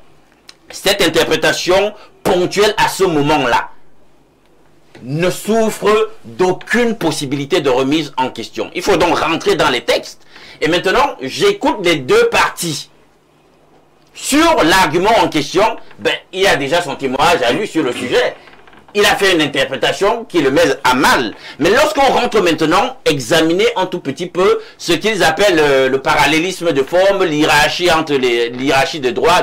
cette interprétation ponctuelle à ce moment-là ne souffre d'aucune possibilité de remise en question? Il faut donc rentrer dans les textes. Et maintenant, j'écoute les deux parties. Sur l'argument en question, il y a déjà son témoignage à lui sur le sujet. Il a fait une interprétation qui le met à mal. Mais lorsqu'on rentre maintenant, examiner un tout petit peu ce qu'ils appellent le parallélisme de forme, l'hierarchie entre l'hierarchie de droit,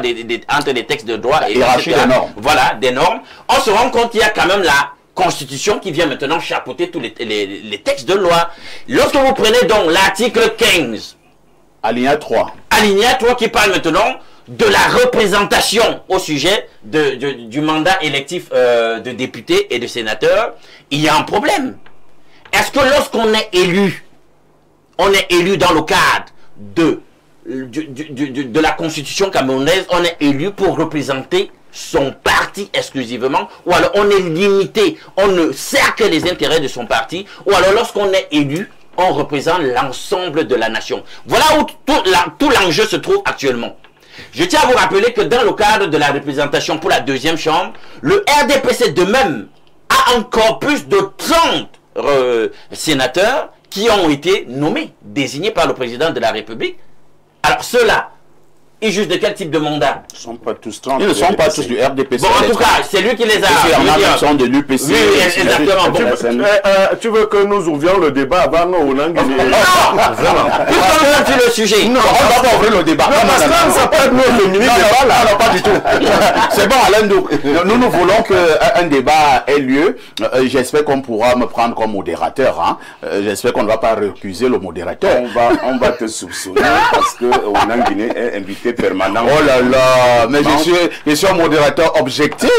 entre les textes de droit et l'hierarchie des normes. Voilà, des normes. On se rend compte qu'il y a quand même la Constitution qui vient maintenant chapeauter tous les textes de loi. Lorsque vous prenez donc l'article 15, alinéa 3. Alinéa 3 qui parle maintenant de la représentation au sujet du mandat électif de députés et de sénateurs, il y a un problème. Est-ce que lorsqu'on est élu, on est élu dans le cadre de la Constitution camerounaise, on est élu pour représenter son parti exclusivement, ou alors on est limité, on ne sert que les intérêts de son parti, ou alors lorsqu'on est élu, on représente l'ensemble de la nation. Voilà où tout l'enjeu se trouve actuellement. Je tiens à vous rappeler que dans le cadre de la représentation pour la deuxième chambre, le RDPC de même a encore plus de 30 sénateurs qui ont été nommés, désignés par le président de la République. Alors ceux-là, ils jugent de quel type de mandat? Ils ne sont pas tous 30. Ils ne sont pas tous du RDPC. Bon, en tout cas, c'est lui qui les a. Ils sont de l'UPC. Oui, exactement. Bon, tu veux que nous ouvrions le débat avant Onangini? Non, vraiment. Puisqu'on a le sujet. Non, on va pas ouvrir le débat. Non, parce que ça peut être le mini-débat là. Non, pas du tout. C'est bon, Alain Douk. Nous voulons qu'un débat ait lieu. J'espère qu'on pourra me prendre comme modérateur. Hein. J'espère qu'on ne va pas recuser le modérateur. On va te soupçonner parce que Onangini est invité permanent. Oh là là, mais je suis un modérateur objectif.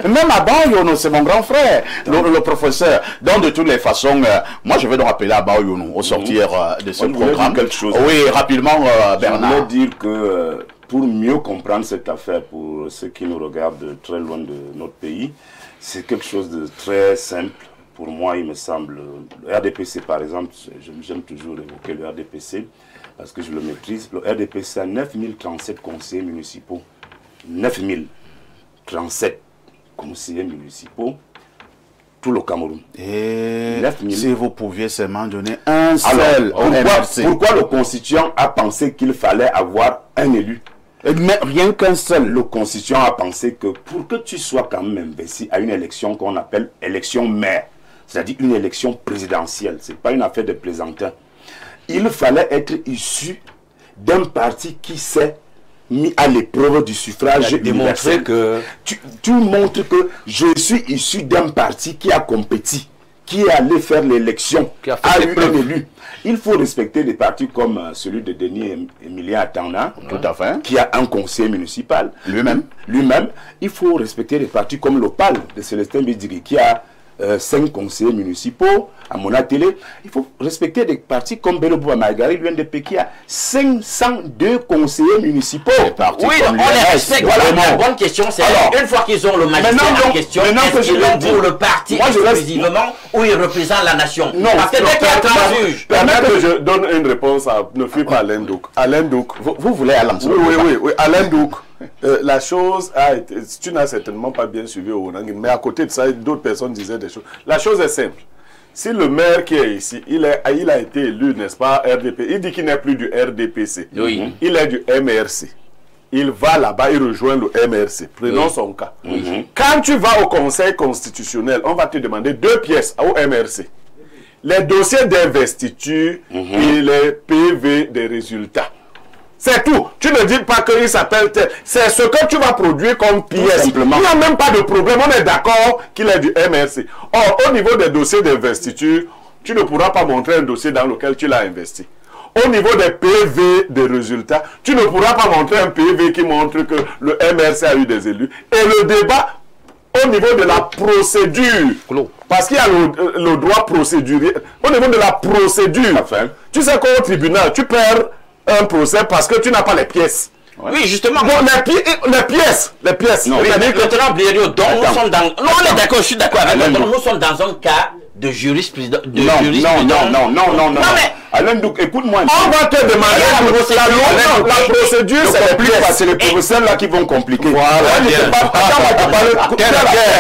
Même Abba Oyono, c'est mon grand frère, le professeur. Donc de toutes les façons, moi je vais donc appeler Abba Oyono au sortir de ce programme. Quelque chose. Oui, rapidement, Bernard. Je voulais dire que pour mieux comprendre cette affaire, pour ceux qui nous regardent de très loin de notre pays, c'est quelque chose de très simple. Pour moi, il me semble, le RDPC par exemple, j'aime toujours évoquer le RDPC, parce que je le maîtrise. Le RDPC a 9037 conseillers municipaux. 9037 conseillers municipaux. Tout le Cameroun. Et si vous pouviez seulement donner un seul. Alors, pourquoi le constituant a pensé qu'il fallait avoir un élu? Mais rien qu'un seul. Le constituant a pensé que pour que tu sois quand même investi à une élection qu'on appelle élection maire, c'est-à-dire une élection présidentielle, ce n'est pas une affaire de plaisantin, il fallait être issu d'un parti qui s'est mis à l'épreuve du suffrage universel. Que tu montres que je suis issu d'un parti qui a compétit, qui est allé faire l'élection, a eu un élu. Il faut respecter des partis comme celui de Denis Emilien Atana, tout à fait, qui a un conseiller municipal. Lui-même. Il faut respecter des partis comme l'Opal de Célestin Bidjiri, qui a 5 conseillers municipaux à Mona Télé. Il faut respecter des partis comme Bello Bouba Margari, l'UNDP qui a 502 conseillers municipaux. Oui, on les respecte. Voilà, la bonne question, c'est une fois qu'ils ont le magistère en question, est-ce qu'ils l'ont pour le parti exclusivement ou ils représentent la nation? Non, parce que dès qu'il y a un juge... Permettez que je donne une réponse à... Ne fuis pas Alain Douk. Alain Douk. Vous voulez Alain Douk? Oui. Alain Douk. La chose a été... Tu n'as certainement pas bien suivi au Onangin, mais à côté de ça, d'autres personnes disaient des choses. La chose est simple. Si le maire qui est ici, il a été élu, n'est-ce pas, RDP, il dit qu'il n'est plus du RDPC. Oui. Il est du MRC. Il va là-bas, il rejoint le MRC. Prenons son cas. Quand tu vas au Conseil constitutionnel, on va te demander 2 pièces au MRC. Les dossiers d'investiture et les PV des résultats. C'est tout. Tu ne dis pas qu'il s'appelle tel. C'est ce que tu vas produire comme pièce. Il n'y a même pas de problème. On est d'accord qu'il est du MRC. Or, au niveau des dossiers d'investiture, tu ne pourras pas montrer un dossier dans lequel tu l'as investi. Au niveau des PV des résultats, tu ne pourras pas montrer un PV qui montre que le MRC a eu des élus. Et le débat au niveau de la procédure, parce qu'il y a le droit procédurier, au niveau de la procédure, tu sais qu'au tribunal, tu perds un procès parce que tu n'as pas les pièces. Oui, justement. Bon, les pièces. Non, oui, maintenant, Blériot, donc nous sommes dans... Non, on est d'accord, je suis d'accord avec vous. Nous sommes dans un cas de jurisprudence. Non, mais... Alain Douk, écoute-moi. On va te demander la procédure, c'est les professeurs là qui vont compliquer.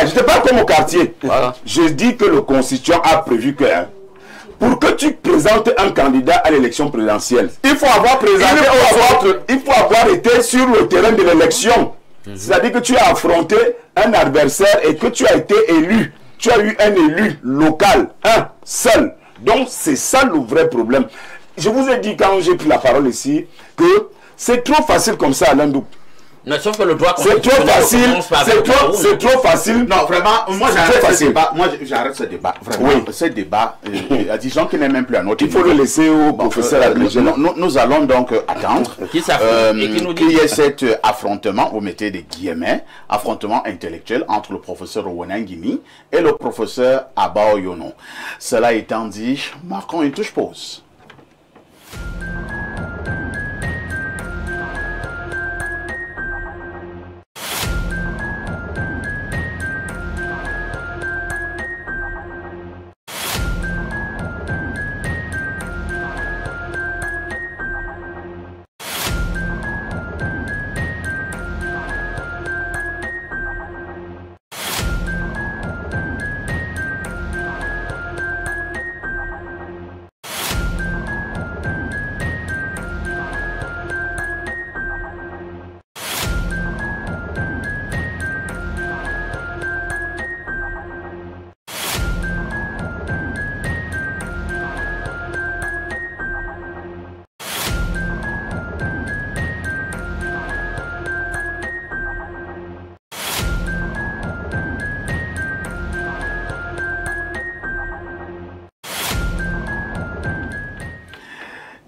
Je te parle comme au quartier. Je dis que le constituant a prévu que... Pour que tu présentes un candidat à l'élection présidentielle, il faut avoir été sur le terrain de l'élection. C'est-à-dire que tu as affronté un adversaire et que tu as été élu. Tu as eu un élu local, un seul. Donc c'est ça le vrai problème. Je vous ai dit quand j'ai pris la parole ici que c'est trop facile comme ça, Alain Douk. Non, sauf que le droit c'est trop facile, c'est trop facile. Non, vraiment, moi j'arrête ce débat. Moi j'arrête ce débat. Vraiment, ce débat, disons qu'il n'est même plus à notre niveau. Il faut le laisser au professeur. Nous allons donc attendre qu'il y ait cet affrontement, vous mettez des guillemets, affrontement intellectuel entre le professeur Ouenangini et le professeur Abao Yono. Cela étant dit, marquons une touche pause.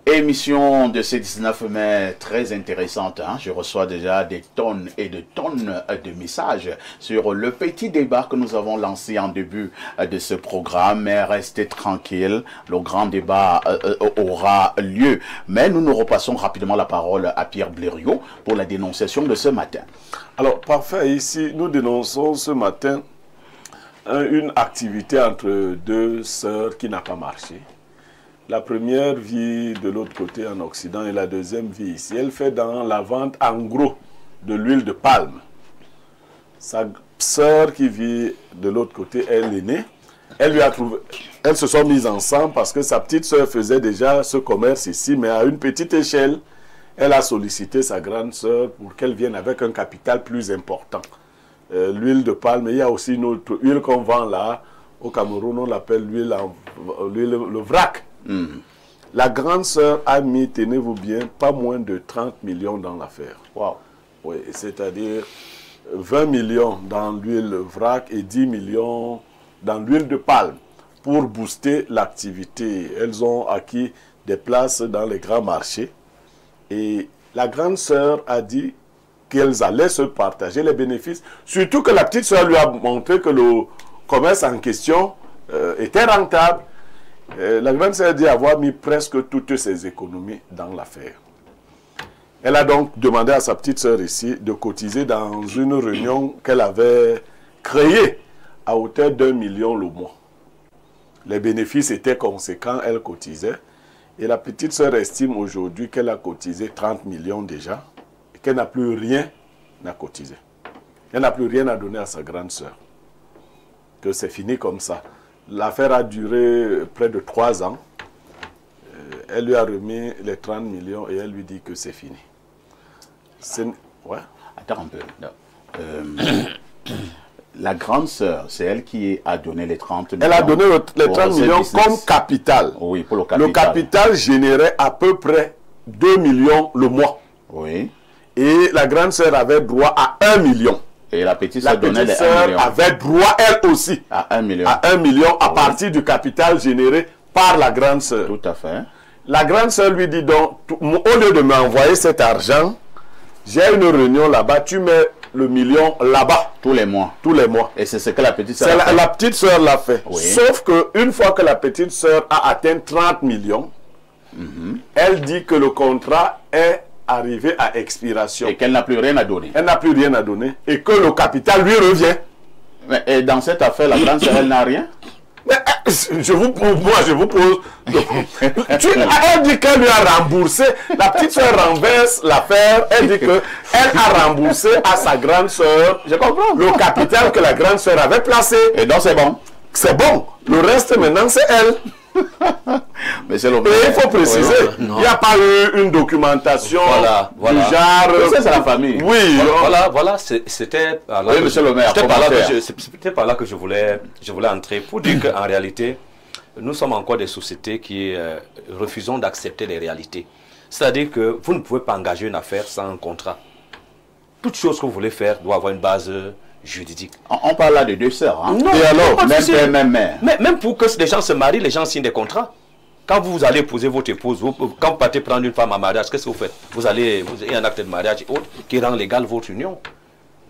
Émission de ce 19 mai très intéressante. Je reçois déjà des tonnes et de tonnes de messages sur le petit débat que nous avons lancé en début de ce programme. Mais restez tranquille, le grand débat aura lieu. Mais nous repassons rapidement la parole à Pierre Blériot pour la dénonciation de ce matin. Alors, parfait. Ici, nous dénonçons ce matin une activité entre deux sœurs qui n'a pas marché. La première vit de l'autre côté en Occident et la deuxième vit ici. Elle fait dans la vente en gros de l'huile de palme. Sa sœur qui vit de l'autre côté, elle est née. Elles se sont mises ensemble parce que sa petite sœur faisait déjà ce commerce ici, mais à une petite échelle. Elle a sollicité sa grande sœur pour qu'elle vienne avec un capital plus important. L'huile de palme, il y a aussi une autre huile qu'on vend là. Au Cameroun, on l'appelle le vrac. La grande sœur a mis, tenez-vous bien, pas moins de 30 millions dans l'affaire. Wow. Oui, c'est-à-dire 20 millions dans l'huile vrac et 10 millions dans l'huile de palme pour booster l'activité. Elles ont acquis des places dans les grands marchés. Et la grande sœur a dit qu'elles allaient se partager les bénéfices. Surtout que la petite sœur lui a montré que commerce en question était rentable. La grande sœur dit avoir mis presque toutes ses économies dans l'affaire. Elle a donc demandé à sa petite sœur ici de cotiser dans une réunion qu'elle avait créée à hauteur d'1 million le mois. Les bénéfices étaient conséquents, elle cotisait. Et la petite sœur estime aujourd'hui qu'elle a cotisé 30 millions déjà et qu'elle n'a plus rien à cotiser. Elle n'a plus rien à donner à sa grande sœur. Que c'est fini comme ça. L'affaire a duré près de 3 ans. Elle lui a remis les 30 millions et elle lui dit que c'est fini. Ouais. Attends un peu. La grande sœur, c'est elle qui a donné les 30 millions. Elle a donné les 30 millions comme capital. Oui, pour le capital. Le capital générait à peu près 2 millions le mois. Oui. Et la grande sœur avait droit à 1 million. Et la petite sœur donnait les 1 million. Avait droit, elle aussi, à 1 million. À 1 million à partir du capital généré par la grande sœur. Tout à fait. La grande sœur lui dit donc, au lieu de m'envoyer cet argent, j'ai une réunion là-bas, tu mets le million là-bas. Tous les mois. Tous les mois. Et c'est ce que la petite sœur a fait. La petite sœur l'a fait. Oui. Sauf qu'une fois que la petite sœur a atteint 30 millions, elle dit que le contrat est arrivé à expiration. Et qu'elle n'a plus rien à donner. Elle n'a plus rien à donner. Et que le capital lui revient. Mais, et dans cette affaire, la grande sœur, elle n'a rien? Mais, je vous pose. Elle dit qu'elle lui a remboursé. La petite soeur renverse l'affaire. Elle dit qu'elle a remboursé à sa grande soeur. Je comprends. Le capital que la grande soeur avait placé. Et donc c'est bon. C'est bon. Le reste maintenant c'est elle. Mais c'est le... Et il faut préciser, il n'y a pas eu une documentation du genre... C'est la famille. Oui. Voilà, c'était par là, oui, monsieur le maire, c'était par là que je voulais entrer pour dire qu'en réalité, nous sommes encore des sociétés qui refusons d'accepter les réalités. C'est-à-dire que vous ne pouvez pas engager une affaire sans un contrat. Toute chose que vous voulez faire doit avoir une base juridique. On parle là de 2 sœurs. Hein? Non, et alors, même père, même mère. Mais même pour que les gens se marient, les gens signent des contrats. Quand vous allez épouser votre épouse, quand vous partez prendre une femme en mariage, qu'est-ce que vous faites? Vous avez un acte de mariage et autres qui rend légal votre union.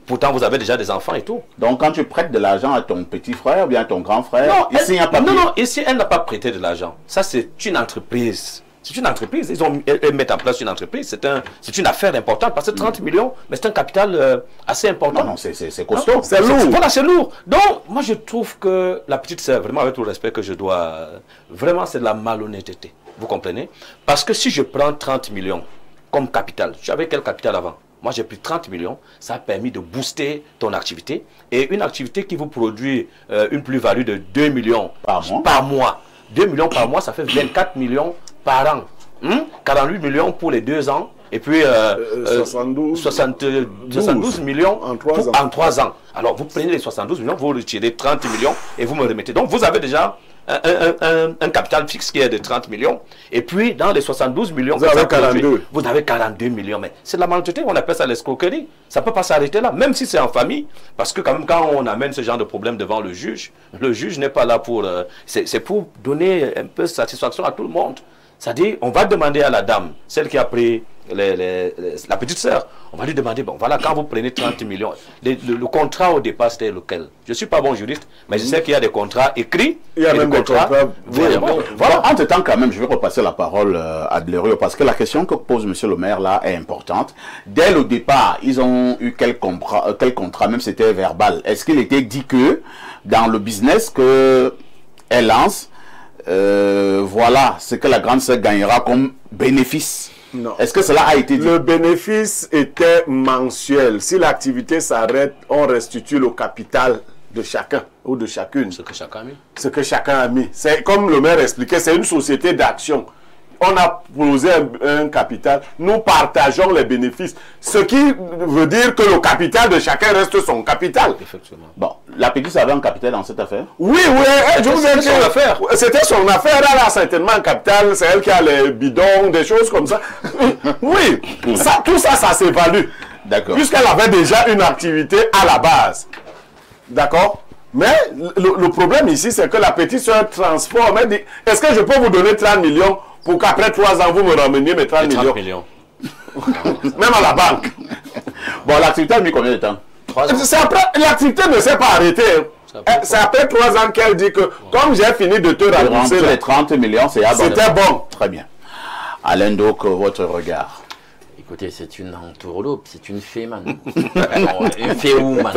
Pourtant, vous avez déjà des enfants et tout. Donc, quand tu prêtes de l'argent à ton petit frère ou bien à ton grand frère, ici, il n'y a pas... Non, ici, elle n'a pas prêté de l'argent. Ça, c'est une entreprise. C'est une entreprise. Ils mettent en place une entreprise. C'est une affaire importante parce que 30 millions, mais c'est un capital assez important. Non, c'est costaud. C'est lourd. Voilà, c'est lourd. Donc, moi, je trouve que la petite sœur, vraiment, avec tout le respect que je dois, vraiment, c'est de la malhonnêteté. Vous comprenez? Parce que si je prends 30 millions comme capital, j'avais quel capital avant? Moi, j'ai pris 30 millions. Ça a permis de booster ton activité. Et une activité qui vous produit une plus-value de 2 millions par mois. 2 millions par mois, ça fait 24 millions par an. 48 millions pour les 2 ans. Et puis 72 millions en 3 ans. Alors, vous prenez les 72 millions, vous retirez 30 millions et vous me remettez. Donc, vous avez déjà un capital fixe qui est de 30 millions. Et puis, dans les 72 millions, vous avez 42. Vous avez 42 millions. Mais c'est de la malhonnêteté, on appelle ça l'escroquerie. Ça ne peut pas s'arrêter là, même si c'est en famille. Parce que quand même, quand on amène ce genre de problème devant le juge n'est pas là pour... c'est pour donner un peu de satisfaction à tout le monde. C'est-à-dire, on va demander à la dame, celle qui a pris la petite sœur, on va lui demander, bon voilà, quand vous prenez 30 millions, le contrat au départ, c'était lequel? Je ne suis pas bon juriste, mais je sais qu'il y a des contrats écrits. Il y a même des contrats. Voilà. Entre-temps, quand même, je vais repasser la parole à Blériot, parce que la question que pose monsieur le maire là est importante. Dès le départ, ils ont eu quel contrat, même c'était verbal. Est-ce qu'il était dit que dans le business qu'elle lance, voilà ce que la grande sœur gagnera comme bénéfice? Non. Est-ce que cela a été dit? Le bénéfice était mensuel. Si l'activité s'arrête, on restitue le capital de chacun ou de chacune. Ce que chacun a mis. Ce que chacun a mis. C'est comme le maire expliquait, c'est une société d'action. On a posé un capital, nous partageons les bénéfices. Ce qui veut dire que le capital de chacun reste son capital. Effectivement. Bon, la petite avait un capital dans cette affaire? Oui, je vous ai dit. C'était son affaire, elle a certainement un capital, c'est elle qui a les bidons, des choses comme ça. Oui, tout ça s'évalue. D'accord. Puisqu'elle avait déjà une activité à la base. D'accord? Mais le problème ici, c'est que la petite soeur transforme. Elle dit, est-ce que je peux vous donner 30 millions pour qu'après 3 ans, vous me rameniez mes 30 millions. Même à la banque. Bon, l'activité a mis combien de temps? 3 ans. L'activité ne s'est pas arrêtée. C'est après 3 ans qu'elle dit que, comme j'ai fini de te rembourser les 30 millions, c'est c'était bon. Très bien. Alain Doc, votre regard? Écoutez, c'est une entourloupe, c'est une féman. Une féwoman.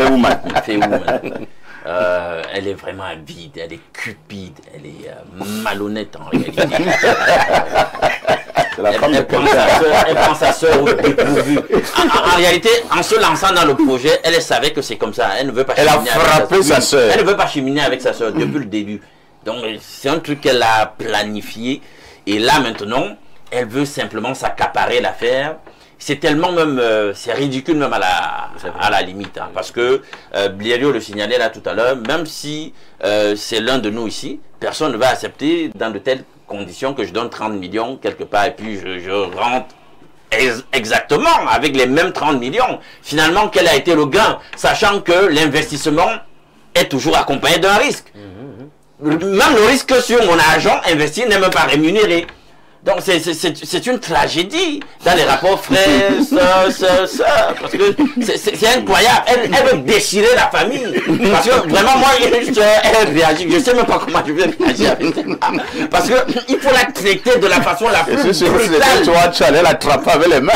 Elle est vraiment vide, elle est cupide, elle est malhonnête en réalité. Elle prend sa soeur au dépourvu. En réalité, en se lançant dans le projet, elle savait que c'est comme ça. Elle ne veut pas cheminer avec sa soeur. Elle ne veut pas cheminer avec sa soeur depuis le début. Donc, c'est un truc qu'elle a planifié. Et là, maintenant, elle veut simplement s'accaparer l'affaire. C'est tellement même, c'est ridicule même à la limite. Hein, parce que Blériot le signalait là tout à l'heure, même si c'est l'un de nous ici, personne ne va accepter dans de telles conditions que je donne 30 millions quelque part et puis je rentre exactement avec les mêmes 30 millions. Finalement, quel a été le gain? Sachant que l'investissement est toujours accompagné d'un risque. Même le risque sur mon argent investi n'est même pas rémunéré. Donc c'est une tragédie dans les rapports frères, sœurs, parce que c'est incroyable. Elle veut déchirer la famille. Parce que vraiment, moi, elle réagit. Je ne sais même pas comment je vais réagir avec elle. Parce qu'il faut la traiter de la façon la plus brutale. Tu allais l'attraper avec les mains.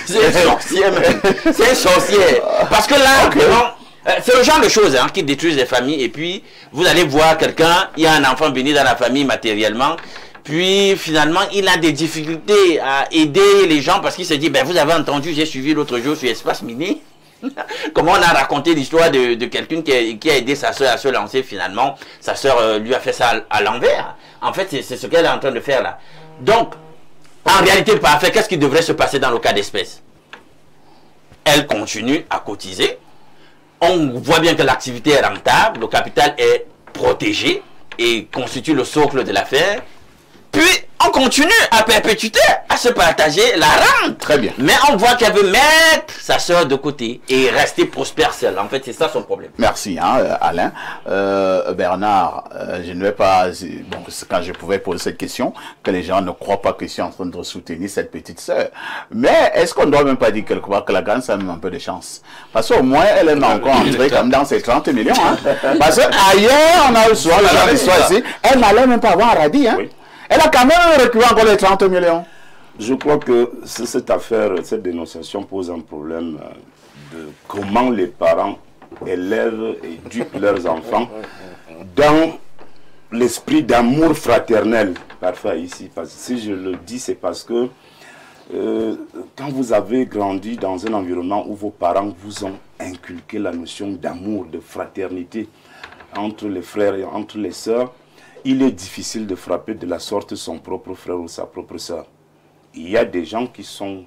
C'est un sorcier, c'est un sorcier. Parce que là, vraiment, c'est le genre de choses hein, qui détruisent les familles. Et puis, vous allez voir quelqu'un, il y a un enfant béni dans la famille matériellement. Puis, finalement, il a des difficultés à aider les gens parce qu'il se dit, ben, vous avez entendu, j'ai suivi l'autre jour sur Espace Mini. Comment on a raconté l'histoire de quelqu'un qui a aidé sa soeur à se lancer finalement. Sa soeur lui a fait ça à l'envers. En fait, c'est ce qu'elle est en train de faire là. Donc, en réalité, parfait, qu'est-ce qui devrait se passer dans le cas d'espèce? Elle continue à cotiser. On voit bien que l'activité est rentable, le capital est protégé et constitue le socle de l'affaire. Puis, on continue à perpétuité, à se partager la rente. Très bien. Mais on voit qu'elle veut mettre sa soeur de côté et rester prospère seule. En fait, c'est ça son problème. Merci, hein, Alain. Bernard, je ne vais pas... Bon, quand je pouvais poser cette question, que les gens ne croient pas que je suis en train de soutenir cette petite sœur. Mais est-ce qu'on ne doit même pas dire quelque part que la grande sœur a même un peu de chance? Parce qu'au moins, elle est encore entrée comme dans ses 30 millions. Hein. Parce qu'ailleurs, on a eu souvent la grande histoire ici, elle n'allait même pas avoir un radis. Hein. Oui. Elle a quand même reculé encore les 30 millions. Je crois que cette affaire, cette dénonciation pose un problème de comment les parents élèvent et éduquent leurs enfants dans l'esprit d'amour fraternel. Parfois ici, parce que si je le dis, c'est parce que quand vous avez grandi dans un environnement où vos parents vous ont inculqué la notion d'amour, de fraternité entre les frères et entre les sœurs, il est difficile de frapper de la sorte son propre frère ou sa propre sœur. Il y a des gens qui sont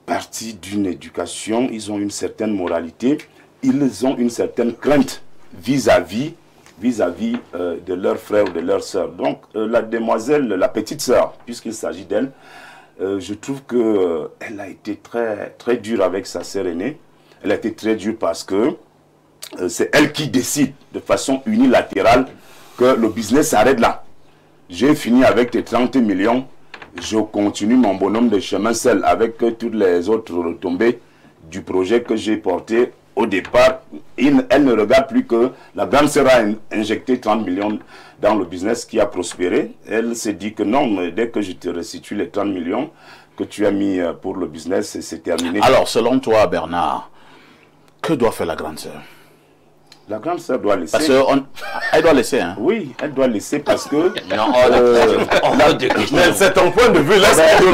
partis d'une éducation, ils ont une certaine moralité, ils ont une certaine crainte vis-à-vis de leur frère ou de leur sœur. Donc la demoiselle, la petite sœur, puisqu'il s'agit d'elle, je trouve qu'elle a été très, très dure avec sa sœur aînée. Elle a été très dure parce que c'est elle qui décide de façon unilatérale que le business s'arrête là. J'ai fini avec tes 30 millions, je continue mon bonhomme de chemin seul avec toutes les autres retombées du projet que j'ai porté au départ. Elle ne regarde plus que la grande sœur a injecté 30 millions dans le business qui a prospéré. Elle s'est dit que non, mais dès que je te restitue les 30 millions que tu as mis pour le business, c'est terminé. Alors, selon toi, Bernard, que doit faire la grande sœur? La grande sœur doit laisser. Parce qu'elle doit laisser, hein? Oui, elle doit laisser parce que... Non, c'est ton point de vue, là, c'est le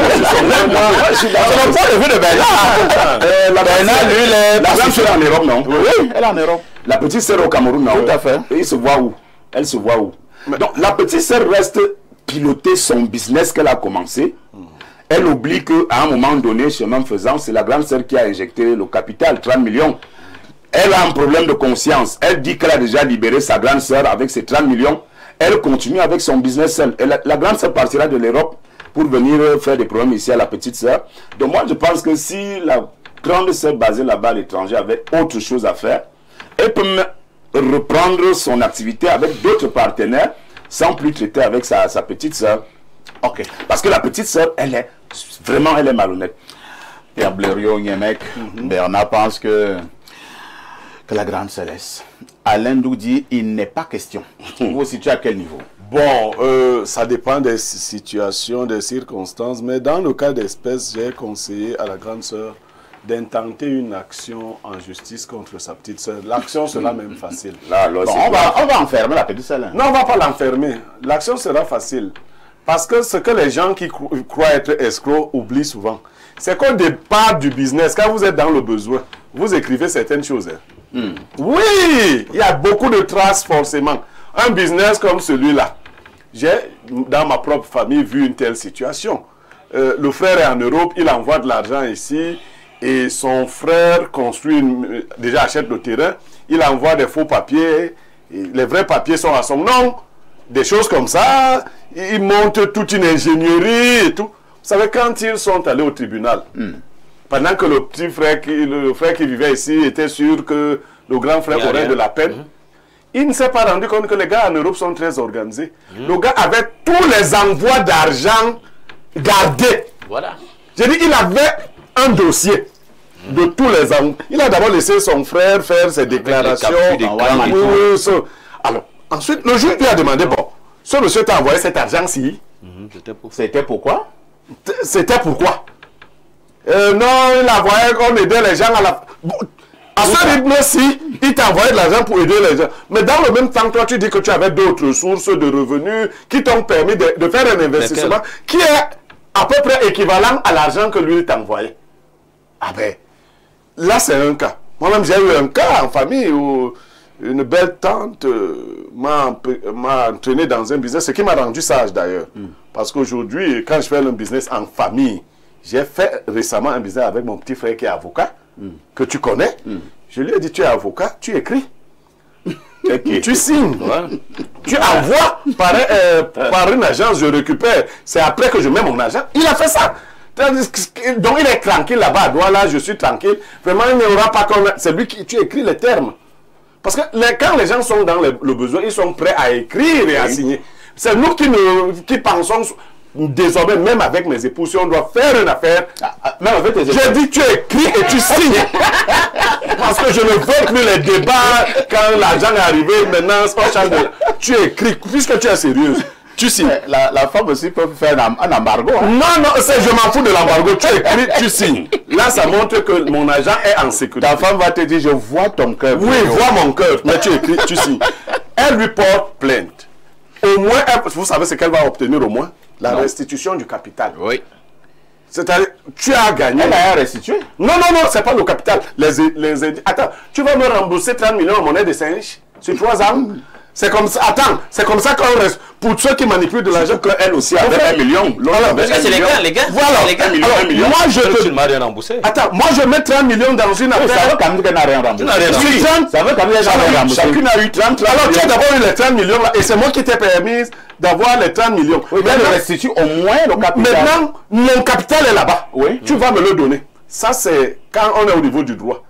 point de vue de Bernard. Bernard, lui, la grande sœur en Europe, non? Oui, elle est en Europe. La petite sœur au Cameroun, non? Tout à fait. Et il se voit où? Elle se voit où? Donc, la petite sœur reste piloter son business qu'elle a commencé. Elle oublie qu'à un moment donné, chemin faisant, c'est la grande sœur qui a injecté le capital, 30 millions. Elle a un problème de conscience. Elle dit qu'elle a déjà libéré sa grande sœur avec ses 30 millions. Elle continue avec son business seule. Et la grande sœur partira de l'Europe pour venir faire des problèmes ici à la petite sœur. Donc moi, je pense que si la grande sœur basée là-bas à l'étranger avait autre chose à faire, elle peut reprendre son activité avec d'autres partenaires sans plus traiter avec sa petite sœur. Ok. Parce que la petite sœur, elle est malhonnête. Pierre Blériot, Niemek, Bernard pense que que la grande se laisse. Alain Ndou dit il n'est pas question. Vous vous situez à quel niveau? Bon, ça dépend des situations, des circonstances, mais dans le cas d'espèce, j'ai conseillé à la grande sœur d'intenter une action en justice contre sa petite sœur. L'action sera même facile. Là, alors, Bon, on va enfermer la petite sœur. Non, on ne va pas l'enfermer. L'action sera facile. Parce que ce que les gens qui croient être escrocs oublient souvent, c'est qu'au départ du business, quand vous êtes dans le besoin, vous écrivez certaines choses. Hein. Oui, il y a beaucoup de traces forcément. Un business comme celui-là, j'ai dans ma propre famille vu une telle situation. Le frère est en Europe, il envoie de l'argent ici et son frère construit, déjà achète le terrain, il envoie des faux papiers, et les vrais papiers sont à son nom, des choses comme ça, il monte toute une ingénierie et tout. Vous savez, quand ils sont allés au tribunal, pendant que le petit frère, le frère qui vivait ici était sûr que le grand frère aurait de la peine, il ne s'est pas rendu compte que les gars en Europe sont très organisés. Le gars avait tous les envois d'argent gardés. Voilà. J'ai dit, il avait un dossier de tous les envois. Il a d'abord laissé son frère faire ses déclarations. Alors, ensuite, le juge lui a demandé, bon, ce monsieur t'a envoyé cet argent-ci. C'était pourquoi? C'était pourquoi? Non, il a envoyé qu'on aidait les gens à la... Bon, à ce rythme-ci, il t'a envoyé de l'argent pour aider les gens. Mais dans le même temps, toi, tu dis que tu avais d'autres sources de revenus qui t'ont permis de faire un investissement qui est à peu près équivalent à l'argent que lui t'a envoyé. Ah ben, là, c'est un cas. Moi-même, j'ai eu un cas en famille où une belle tante m'a entraîné dans un business, ce qui m'a rendu sage d'ailleurs. Parce qu'aujourd'hui, quand je fais un business en famille, j'ai fait récemment un business avec mon petit frère qui est avocat, que tu connais. Je lui ai dit, tu es avocat, tu écris. Tu signes. Tu envoies par une agence, je récupère. C'est après que je mets mon argent. Il a fait ça. Donc il est tranquille là-bas à Douala, je suis tranquille. Vraiment, il n'y aura pas comme... C'est lui qui... Tu écris les termes. Parce que quand les gens sont dans le besoin, ils sont prêts à écrire et à signer. C'est nous qui pensons... Désormais, même avec mes épouses, si on doit faire une affaire, même avec tes épouses, j'ai dit tu écris et tu signes. Parce que je ne veux plus les débats quand l'argent est arrivé, maintenant, tu écris, puisque tu es sérieuse, tu signes. La femme aussi peut faire un embargo. Hein? Non, non, je m'en fous de l'embargo, tu écris, tu signes. Là, ça montre que mon agent est en sécurité. Ta femme va te dire, je vois ton cœur. Oui, vois mon cœur, mais tu écris, tu signes. Elle lui porte plainte. Au moins, vous savez ce qu'elle va obtenir au moins? La restitution du capital. Oui. C'est-à-dire, tu as gagné. Elle a restitué. Non, non, non, c'est pas le capital. Attends, tu vas me rembourser 30 millions en monnaie de singe sur 3 ans. C'est comme ça. Attends, c'est comme ça qu'on reste. Pour ceux qui manipulent de l'argent, elle aussi avait 1 million. Parce que c'est les gars. Voilà. Les gars. Alors, moi, je te... m'as rien remboursé. Attends, moi, je mets 30 millions dans une affaire. Ça veut quand même qu'elle n'a rien remboursé. Ça veut quand même qu'elle n'a rien remboursé. Chacune a eu 30. Alors, tu as d'abord eu les 30 millions là, et c'est moi qui t'ai permis d'avoir les 30 millions. Oui, mais elle restitue au moins le capital. Maintenant, mon capital est là-bas. Oui. Tu vas me le donner. Ça, c'est quand on est au niveau du droit.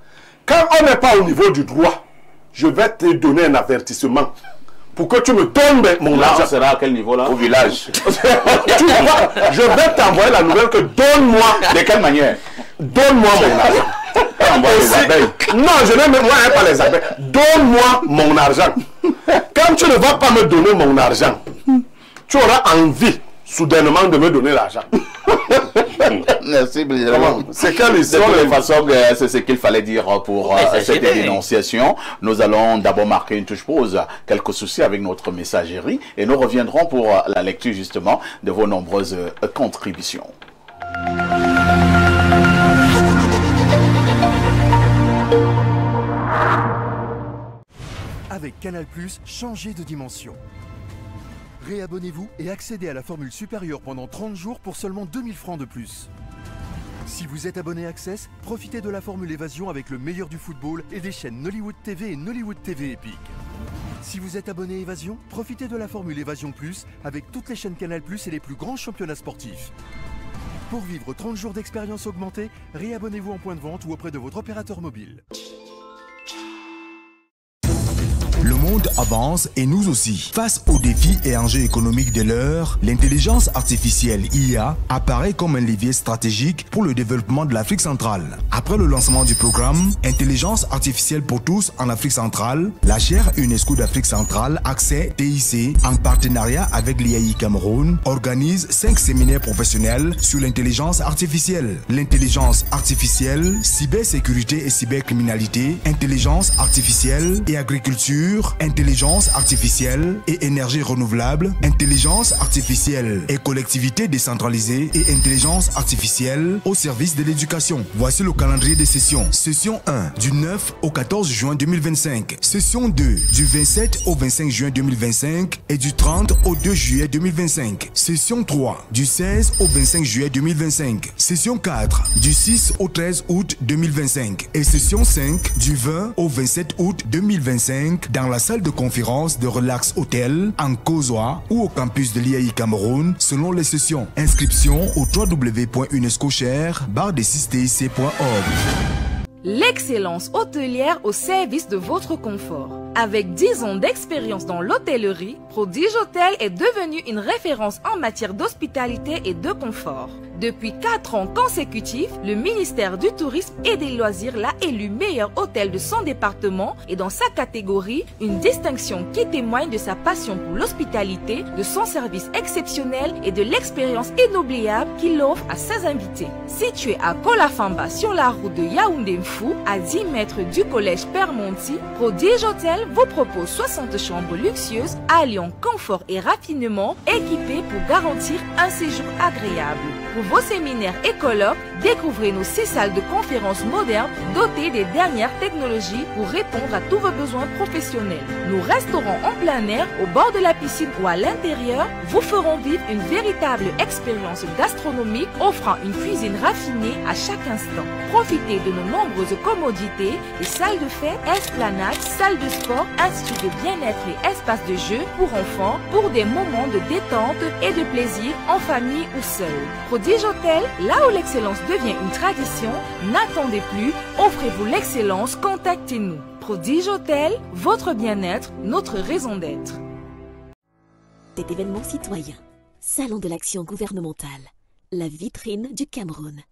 Quand on n'est pas au niveau du droit, je vais te donner un avertissement pour que tu me donnes mon Là, argent. on sera à quel niveau là? Au village. Tu vois, je vais t'envoyer la nouvelle que donne-moi. De quelle manière? Donne-moi mon argent. Les abeilles. Non, je n'aime pas les abeilles. Donne-moi mon argent. Quand tu ne vas pas me donner mon argent, tu auras envie soudainement de me donner l'argent. Merci, c'est quelle de histoire? toute façon, c'est ce qu'il fallait dire pour cette dénonciation. Nous allons d'abord marquer une touche pause, quelques soucis avec notre messagerie, et nous reviendrons pour la lecture justement de vos nombreuses contributions. Avec Canal+, changez de dimension. Réabonnez-vous et accédez à la formule supérieure pendant 30 jours pour seulement 2000 francs de plus. Si vous êtes abonné Access, profitez de la formule évasion avec le meilleur du football et des chaînes Nollywood TV et Nollywood TV Epic. Si vous êtes abonné Évasion, profitez de la formule Évasion Plus avec toutes les chaînes Canal+ et les plus grands championnats sportifs. Pour vivre 30 jours d'expérience augmentée, réabonnez-vous en point de vente ou auprès de votre opérateur mobile. Le monde monde avance et nous aussi. Face aux défis et enjeux économiques de l'heure, l'intelligence artificielle IA apparaît comme un levier stratégique pour le développement de l'Afrique centrale. Après le lancement du programme Intelligence artificielle pour tous en Afrique centrale, la chaire UNESCO d'Afrique centrale, Accès TIC, en partenariat avec l'IAI Cameroun, organise 5 séminaires professionnels sur l'intelligence artificielle. L'intelligence artificielle, cybersécurité et cybercriminalité, intelligence artificielle et agriculture, intelligence artificielle et énergie renouvelable, intelligence artificielle et collectivité décentralisée et intelligence artificielle au service de l'éducation. Voici le calendrier des sessions. Session 1 du 9 au 14 juin 2025. Session 2 du 27 au 25 juin 2025 et du 30 au 2 juillet 2025. Session 3 du 16 au 25 juillet 2025. Session 4 du 6 au 13 août 2025 et session 5 du 20 au 27 août 2025 dans la salle de conférence de Relax Hotel en Kozoa ou au campus de l'IAI Cameroun selon les sessions. Inscription au www.unescoshare/6tic.org. L'excellence hôtelière au service de votre confort. Avec 10 ans d'expérience dans l'hôtellerie, Prodige Hôtel est devenu une référence en matière d'hospitalité et de confort. Depuis 4 ans consécutifs, le ministère du Tourisme et des Loisirs l'a élu meilleur hôtel de son département et dans sa catégorie, une distinction qui témoigne de sa passion pour l'hospitalité, de son service exceptionnel et de l'expérience inoubliable qu'il offre à ses invités. Situé à Kolafamba sur la route de Yaoundé-Mfou, à 10 mètres du collège Père-Monti, Prodige Hôtel vous propose 60 chambres luxueuses alliant confort et raffinement équipées pour garantir un séjour agréable. Pour vos séminaires et colloques, découvrez nos 6 salles de conférences modernes dotées des dernières technologies pour répondre à tous vos besoins professionnels. Nos restaurants en plein air, au bord de la piscine ou à l'intérieur, vous feront vivre une véritable expérience gastronomique offrant une cuisine raffinée à chaque instant. Profitez de nos nombreuses commodités, des salles de fête, esplanades, salles de sport, instituts de bien-être et espaces de jeu pour enfants pour des moments de détente et de plaisir en famille ou seul. Prodige Hôtel, là où l'excellence devient une tradition, n'attendez plus, offrez-vous l'excellence, contactez-nous. Prodige Hôtel, votre bien-être, notre raison d'être. Cet événement citoyen, Salon de l'action gouvernementale, la vitrine du Cameroun.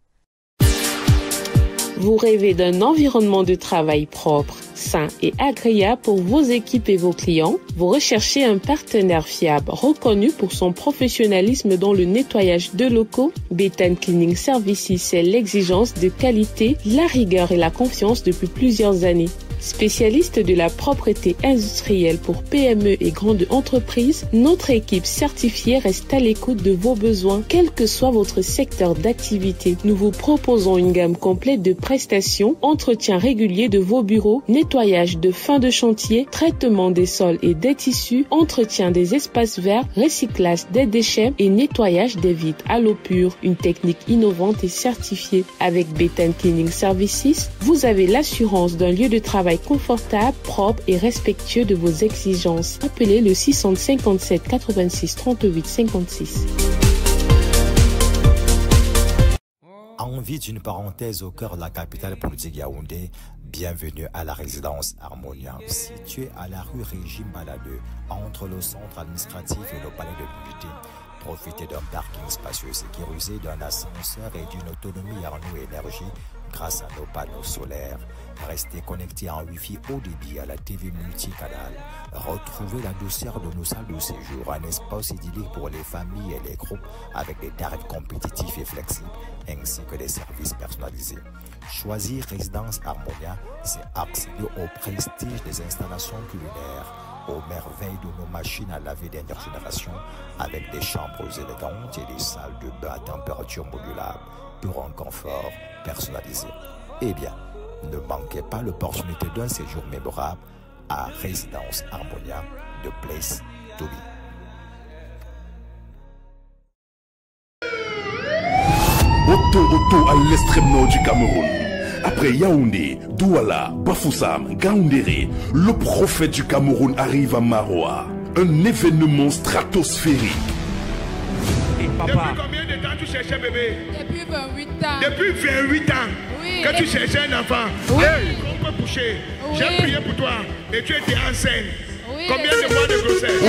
Vous rêvez d'un environnement de travail propre, sain et agréable pour vos équipes et vos clients? Vous recherchez un partenaire fiable, reconnu pour son professionnalisme dans le nettoyage de locaux? Betan Cleaning Services, c'est l'exigence de qualité, la rigueur et la confiance depuis plusieurs années. Spécialiste de la propreté industrielle pour PME et grandes entreprises, notre équipe certifiée reste à l'écoute de vos besoins, quel que soit votre secteur d'activité. Nous vous proposons une gamme complète de prestations, entretien régulier de vos bureaux, nettoyage de fin de chantier, traitement des sols et des tissus, entretien des espaces verts, recyclage des déchets et nettoyage des vitres à l'eau pure. Une technique innovante et certifiée. Avec Betan Cleaning Services, vous avez l'assurance d'un lieu de travail confortable, propre et respectueux de vos exigences. Appelez le 657 86 38 56. Envie d'une parenthèse au cœur de la capitale politique Yaoundé, bienvenue à la résidence Harmonia, située à la rue Régime Baladeux, entre le centre administratif et le palais de l'unité. Profitez d'un parking spacieux sécurisé, d'un ascenseur et d'une autonomie Arnaud Énergie grâce à nos panneaux solaires. Restez connectés en Wi-Fi haut débit à la TV multicanal. Retrouvez la douceur de nos salles de séjour, un espace idyllique pour les familles et les groupes avec des tarifs compétitifs et flexibles, ainsi que des services personnalisés. Choisir Résidence Harmonia, c'est accéder au prestige des installations culinaires, aux merveilles de nos machines à laver dernière génération, avec des chambres élégantes et des salles de bain à température modulable pour un confort personnalisé. Eh bien, ne manquez pas l'opportunité d'un séjour mémorable à Résidence Harmonia, de Place to Be. Auto à l'extrême nord du Cameroun. Après Yaoundé, Douala, Bafoussam, Gaoundéré, le prophète du Cameroun arrive à Maroua. Un événement stratosphérique. Et papa, depuis combien de temps tu cherchais bébé? Depuis 28 ans. Depuis 28 ans. Oui. Que tu cherchais un enfant. Oui. On peut coucher. Oui. J'ai prié pour toi et tu étais enceinte. Oui. Combien de mois de grossesse?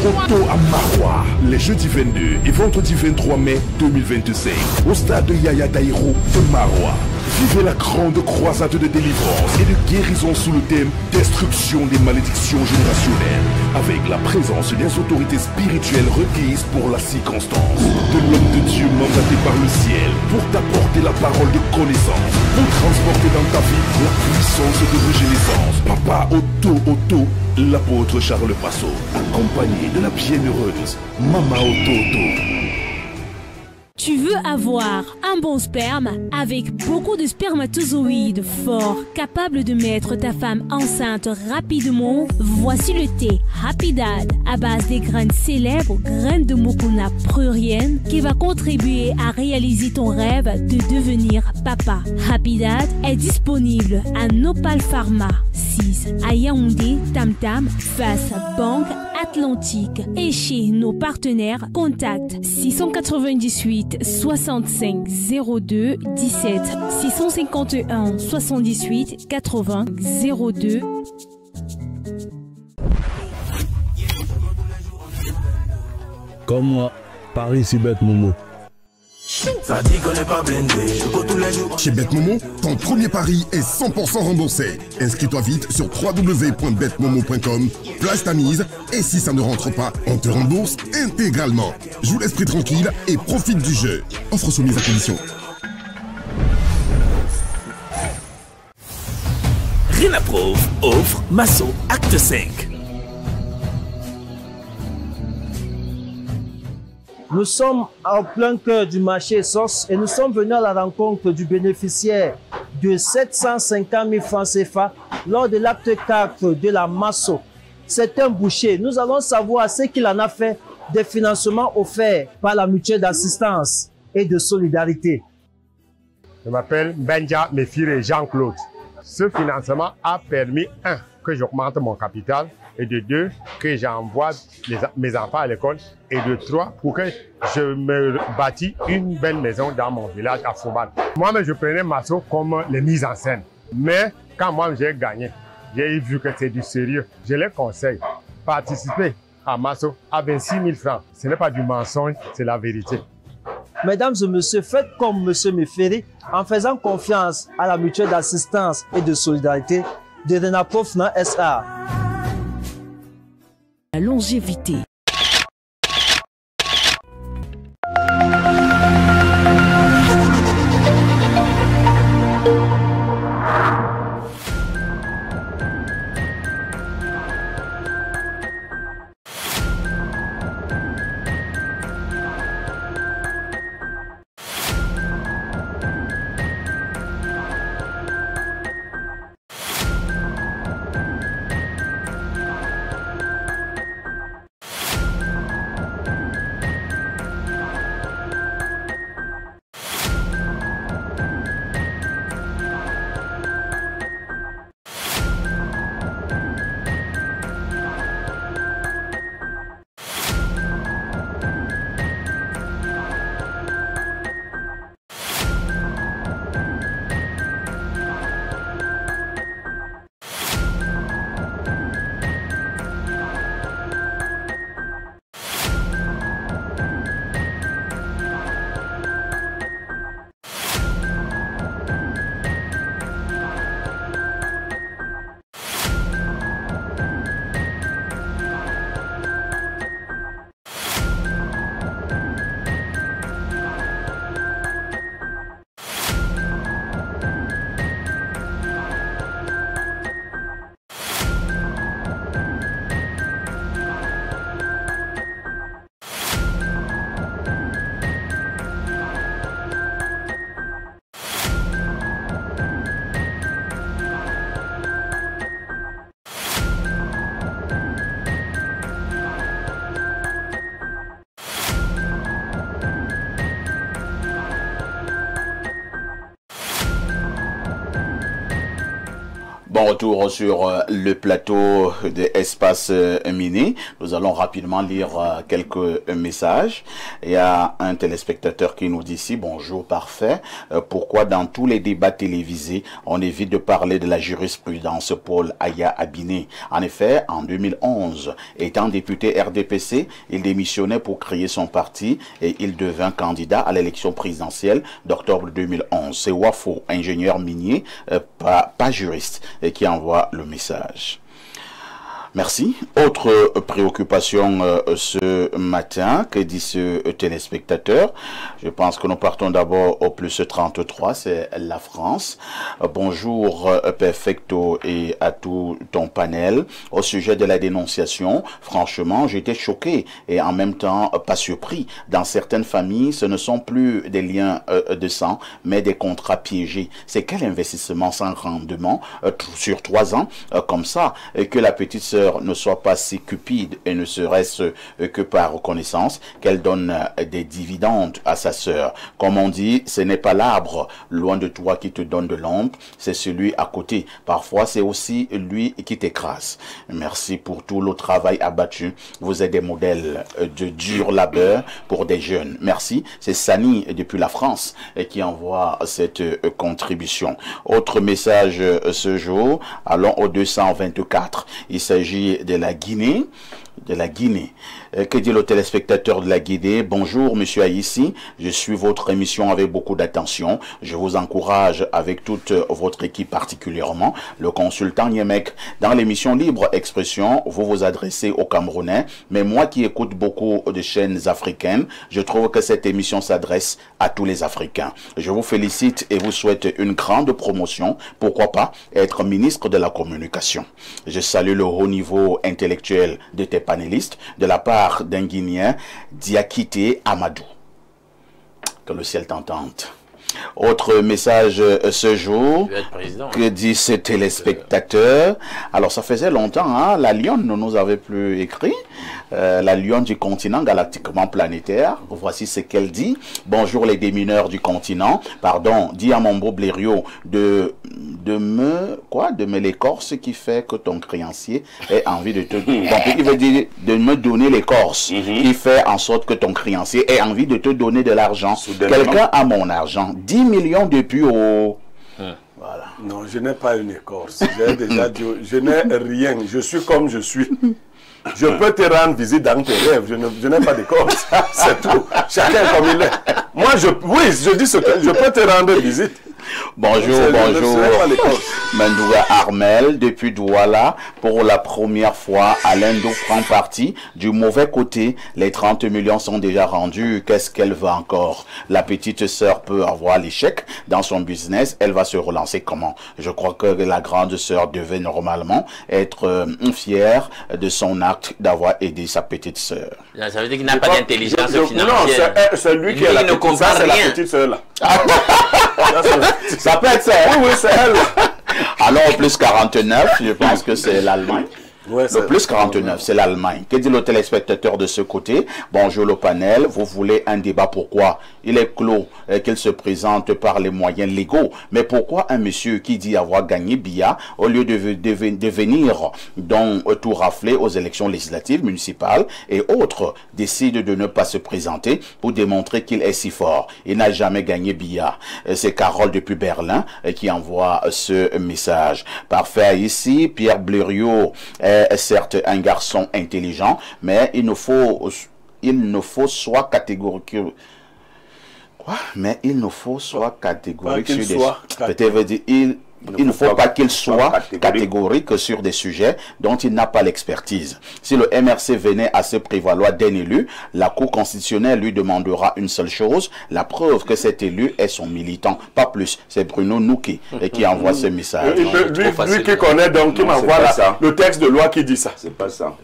Otto à Marois, les jeudis 22 et vendredi 23 mai 2025, au stade de Yaya Daïro de Marois. Vivez la grande croisade de délivrance et de guérison sous le thème Destruction des malédictions générationnelles, avec la présence des autorités spirituelles requises pour la circonstance, de l'homme de Dieu mandaté par le ciel pour t'apporter la parole de connaissance, pour transporter dans ta vie la puissance de régénérescence. Papa Otto, l'apôtre Charles Passot, accompagné de la bienheureuse Mama Otto. Tu veux avoir un bon sperme avec beaucoup de spermatozoïdes forts capables de mettre ta femme enceinte rapidement? Voici le thé Happy Dad à base des graines célèbres graines de Mucuna prurienne qui va contribuer à réaliser ton rêve de devenir papa. Happy Dad est disponible à Nopal Pharma 6 à Yaoundé, Tam Tam, face Banque Atlantique et chez nos partenaires. Contact 698 65 02 17 651 78 80 02. Comme moi, Paris c'est bête Momo. Ça dit qu'on n'est pas blindé, je go tous les jours. Chez BetMomo, ton premier pari est 100% remboursé. Inscris-toi vite sur www.betmomo.com, place ta mise et si ça ne rentre pas, on te rembourse intégralement. Joue l'esprit tranquille et profite du jeu. Offre soumise à condition. Renaprove offre Masso Acte 5. Nous sommes en plein cœur du marché SOS et nous sommes venus à la rencontre du bénéficiaire de 750 000 francs CFA lors de l'acte 4 de la Masso. C'est un boucher. Nous allons savoir ce qu'il en a fait des financements offerts par la mutuelle d'assistance et de solidarité. Je m'appelle Benja Méfiré Jean-Claude. Ce financement a permis, 1, que j'augmente mon capital, et de 2, que j'envoie mes enfants à l'école, et de 3, pour que je me bâtis une belle maison dans mon village à Fouban. Moi-même, je prenais Masso comme les mises en scène. Mais quand moi j'ai gagné, j'ai vu que c'est du sérieux. Je les conseille, participer à Masso à 26 000 francs. Ce n'est pas du mensonge, c'est la vérité. Mesdames et messieurs, faites comme M. Méféré en faisant confiance à la mutuelle d'assistance et de solidarité de Renaprove SA. La longévité. Bon retour sur le plateau de Espace Mini. Nous allons rapidement lire quelques messages. Il y a un téléspectateur qui nous dit ici, bonjour parfait. Pourquoi dans tous les débats télévisés, on évite de parler de la jurisprudence Paul Aya Abiné? En effet, en 2011, étant député RDPC, il démissionnait pour créer son parti et il devint candidat à l'élection présidentielle d'octobre 2011. C'est Wafo, ingénieur minier, pas juriste, et qui envoie le message. Merci. Autre préoccupation ce matin, que dit ce téléspectateur? Je pense que nous partons d'abord au plus 33, c'est la France. Bonjour Perfecto et à tout ton panel. Au sujet de la dénonciation, franchement, j'étais choqué et en même temps pas surpris. Dans certaines familles, ce ne sont plus des liens de sang, mais des contrats piégés. C'est quel investissement sans rendement sur 3 ans comme ça, que la petite sœur ne soit pas si cupide et ne serait-ce que par reconnaissance qu'elle donne des dividendes à sa sœur. Comme on dit, ce n'est pas l'arbre loin de toi qui te donne de l'ombre, c'est celui à côté. Parfois, c'est aussi lui qui t'écrase. Merci pour tout le travail abattu. Vous êtes des modèles de dur labeur pour des jeunes. Merci. C'est Sani depuis la France qui envoie cette contribution. Autre message ce jour, allons au 224. Il s'agit de la Guinée. Que dit le téléspectateur de la Guinée? Bonjour Monsieur Aïssi, je suis votre émission avec beaucoup d'attention. Je vous encourage avec toute votre équipe, particulièrement le consultant Niemek. Dans l'émission Libre Expression, vous vous adressez aux Camerounais, mais moi qui écoute beaucoup de chaînes africaines, je trouve que cette émission s'adresse à tous les Africains. Je vous félicite et vous souhaite une grande promotion. Pourquoi pas être ministre de la Communication. Je salue le haut niveau intellectuel de tes panélistes, de la part d'un Guinéen, Diakité Amadou. Que le ciel t'entende. Autre message ce jour, que dit ce téléspectateur? Alors ça faisait longtemps, hein, la Lionne ne nous avait plus écrit, la Lionne du continent galactiquement planétaire. Voici ce qu'elle dit. Bonjour les démineurs du continent, pardon, dis à mon beau Blériot de me l'écorce qui fait que ton créancier ait envie de te donner. Donc il veut dire de me donner l'écorce qui fait en sorte que ton créancier ait envie de te donner de l'argent. Quelqu'un a mon argent. 10 millions depuis au... Voilà. Non, je n'ai pas une écorce. J'ai déjà dit, je n'ai rien. Je suis comme je suis. Je peux te rendre visite dans tes rêves. Je n'ai pas d'écorce. C'est tout. Chacun comme il est. Moi, oui, je dis ce que je peux te rendre visite. Bonjour, bonjour. Mandouga Armel, depuis Douala, pour la première fois, Alain Dou prend parti du mauvais côté. Les 30 millions sont déjà rendus. Qu'est-ce qu'elle veut encore? La petite sœur peut avoir l'échec dans son business. Elle va se relancer comment? Je crois que la grande sœur devait normalement être fière de son acte d'avoir aidé sa petite sœur. Ça veut dire qu'il n'a pas d'intelligence financière. Non, c'est lui qui est la petite sœur, c'est la petite sœur là. Ça peut être ça. Oui, c'est elle. Alors, au plus 49, je pense que c'est l'Allemagne. Ouais, le plus 49, c'est l'Allemagne. Que dit le téléspectateur de ce côté? Bonjour le panel, vous voulez un débat, pourquoi? Il est clos qu'il se présente par les moyens légaux. Mais pourquoi un monsieur qui dit avoir gagné Biya, au lieu de venir donc tout rafler aux élections législatives, municipales et autres, décide de ne pas se présenter pour démontrer qu'il est si fort? Il n'a jamais gagné Biya. C'est Carole depuis Berlin qui envoie ce message. Parfait ici, Pierre Blériot est certes un garçon intelligent, mais il ne faut soit catégorique. Quoi? Mais il ne faut soit catégorique sur des... Peut-être dire il ne faut pas qu'il soit catégorique sur des sujets dont il n'a pas l'expertise. Si le MRC venait à se prévaloir d'un élu, la Cour constitutionnelle lui demandera une seule chose, la preuve que cet élu est son militant, pas plus. C'est Bruno Nouké qui envoie ce message. Lui qui connaît donc, qui m'envoie le texte de loi qui dit ça. C'est pas ça.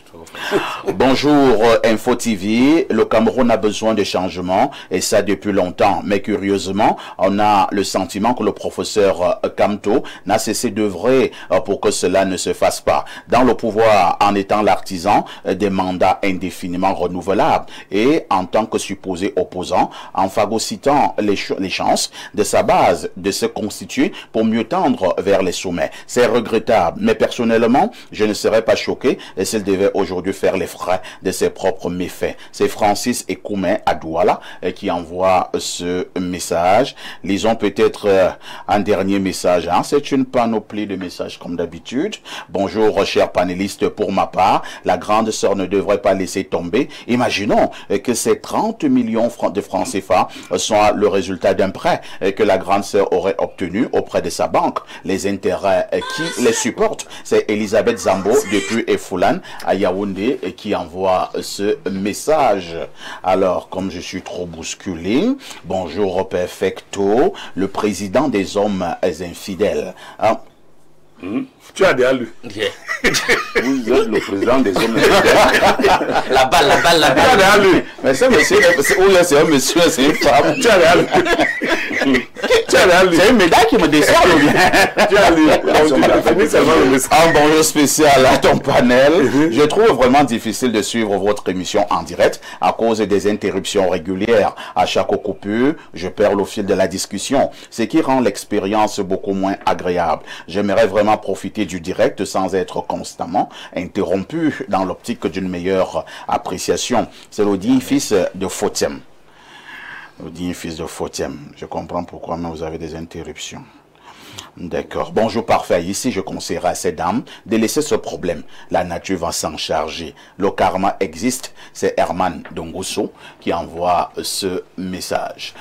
Bonjour Info TV, le Cameroun a besoin de changement et ça depuis longtemps. Mais curieusement, on a le sentiment que le professeur Kamto n'a cessé d'œuvrer pour que cela ne se fasse pas. Dans le pouvoir, en étant l'artisan des mandats indéfiniment renouvelables et en tant que supposé opposant, en phagocytant les chances de sa base de se constituer pour mieux tendre vers les sommets. C'est regrettable, mais personnellement, je ne serais pas choqué s'il devait aujourd'hui faire les frais de ses propres méfaits. C'est Francis Ekoumen à Douala qui envoie ce message. Lisons peut-être un dernier message. Hein. C'est une panoplie de messages comme d'habitude. Bonjour, chers panélistes. Pour ma part, la grande sœur ne devrait pas laisser tomber. Imaginons que ces 30 millions de francs CFA soient le résultat d'un prêt que la grande sœur aurait obtenu auprès de sa banque. Les intérêts qui les supportent, c'est Elisabeth Zambo depuis Efoulan à Yaoundé qui envoie ce message. Alors, comme je suis trop bousculé, bonjour Perfecto, le président des hommes infidèles. Hein? Tu as déjà lu. Yeah. Vous êtes le président des hommes infidèles. La balle. Tu as déjà lu. Mais c'est monsieur, c'est un monsieur, c'est une femme. Tu as déjà lu. C'est une médaille qui me descend ou bien? Tu as lu. Un bonjour spécial à ton panel. Je trouve vraiment difficile de suivre votre émission en direct à cause des interruptions régulières. À chaque coupure, je perds le fil de la discussion, ce qui rend l'expérience beaucoup moins agréable. J'aimerais vraiment profiter du direct sans être constamment interrompu dans l'optique d'une meilleure appréciation. C'est le digne fils de Fotiem. Le digne fils de Fotiem. Je comprends pourquoi mais vous avez des interruptions. D'accord. Bonjour, parfait. Ici, je conseillerais à ces dames de laisser ce problème. La nature va s'en charger. Le karma existe. C'est Herman Dongosso qui envoie ce message.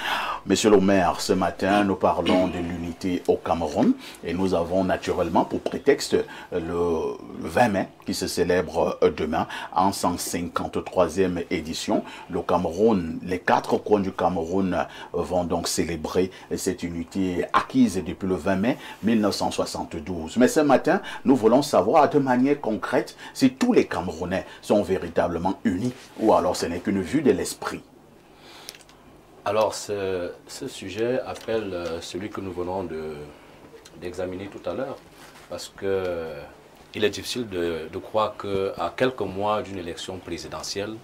Monsieur le maire, ce matin, nous parlons de l'unité au Cameroun et nous avons naturellement pour prétexte le 20 mai qui se célèbre demain en 153e édition. Le Cameroun, les 4 coins du Cameroun vont donc célébrer cette unité acquise depuis le 20 mai 1972. Mais ce matin, nous voulons savoir de manière concrète si tous les Camerounais sont véritablement unis ou alors ce n'est qu'une vue de l'esprit. Alors, ce sujet appelle celui que nous venons d'examiner tout à l'heure, parce que il est difficile de croire qu'à quelques mois d'une élection présidentielle,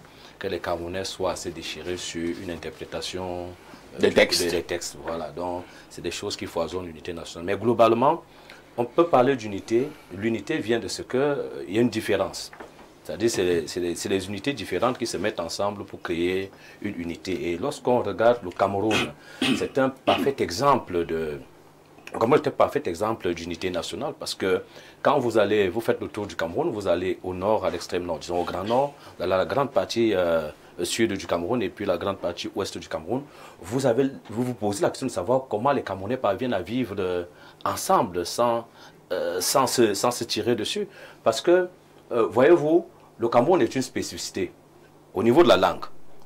que les Camerounais soient assez déchirés sur une interprétation des textes. Voilà, donc c'est des choses qui foisonnent l'unité nationale. Mais globalement, on peut parler d'unité. L'unité vient de ce qu'il y a une différence. C'est-à-dire c'est les unités différentes qui se mettent ensemble pour créer une unité. Et lorsqu'on regarde le Cameroun, c'est un parfait exemple d'unité nationale, parce que quand vous faites le tour du Cameroun, vous allez au nord, à l'extrême nord, disons au grand nord, dans la grande partie sud du Cameroun et puis la grande partie ouest du Cameroun, vous vous posez la question de savoir comment les Camerounais parviennent à vivre ensemble sans se tirer dessus. Parce que, voyez-vous, le Cameroun est une spécificité au niveau de la langue.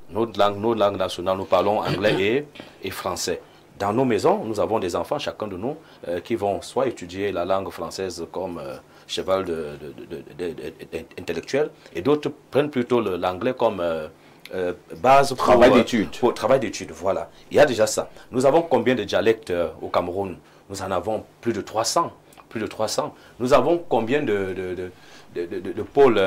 Notre langue nationale, nous parlons anglais et français. Dans nos maisons, nous avons des enfants, chacun de nous, qui vont soit étudier la langue française comme cheval intellectuel, et d'autres prennent plutôt l'anglais comme base pour travail d'études. Voilà, il y a déjà ça. Nous avons combien de dialectes au Cameroun? Nous en avons plus de 300. Nous avons combien de pôles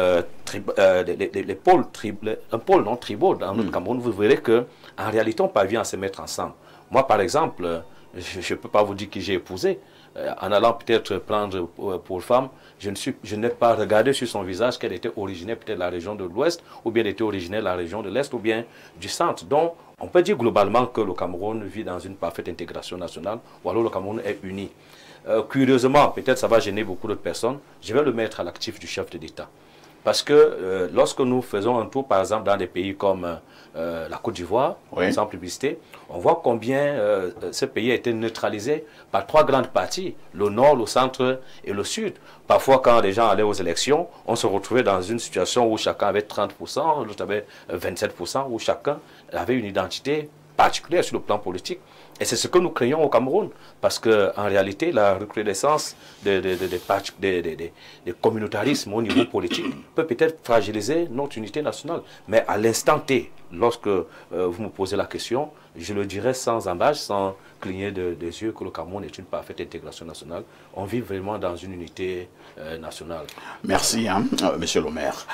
tribaux dans notre Cameroun? Vous verrez que en réalité, on parvient à se mettre ensemble. Moi, par exemple, je ne peux pas vous dire qui j'ai épousé. En allant peut-être prendre pour femme, je n'ai pas regardé sur son visage qu'elle était originaire peut-être de la région de l'Ouest, ou bien elle était originaire de la région de l'Est, ou bien du Centre. Donc, on peut dire globalement que le Cameroun vit dans une parfaite intégration nationale, ou alors le Cameroun est uni. Curieusement, peut-être ça va gêner beaucoup d'autres personnes, je vais le mettre à l'actif du chef de l'État. Parce que lorsque nous faisons un tour, par exemple, dans des pays comme la Côte d'Ivoire, sans publicité, on voit combien ce pays a été neutralisé par 3 grandes parties, le nord, le centre et le sud. Parfois, quand les gens allaient aux élections, on se retrouvait dans une situation où chacun avait 30%, l'autre avait 27%, où chacun avait une identité particulière sur le plan politique. Et c'est ce que nous craignons au Cameroun, parce qu'en réalité, la recrudescence des communautarismes au niveau politique peut peut-être fragiliser notre unité nationale. Mais à l'instant T, lorsque vous me posez la question, je le dirais sans embâche, sans cligner des yeux, que le Cameroun est une parfaite intégration nationale. On vit vraiment dans une unité nationale. Merci, monsieur le maire.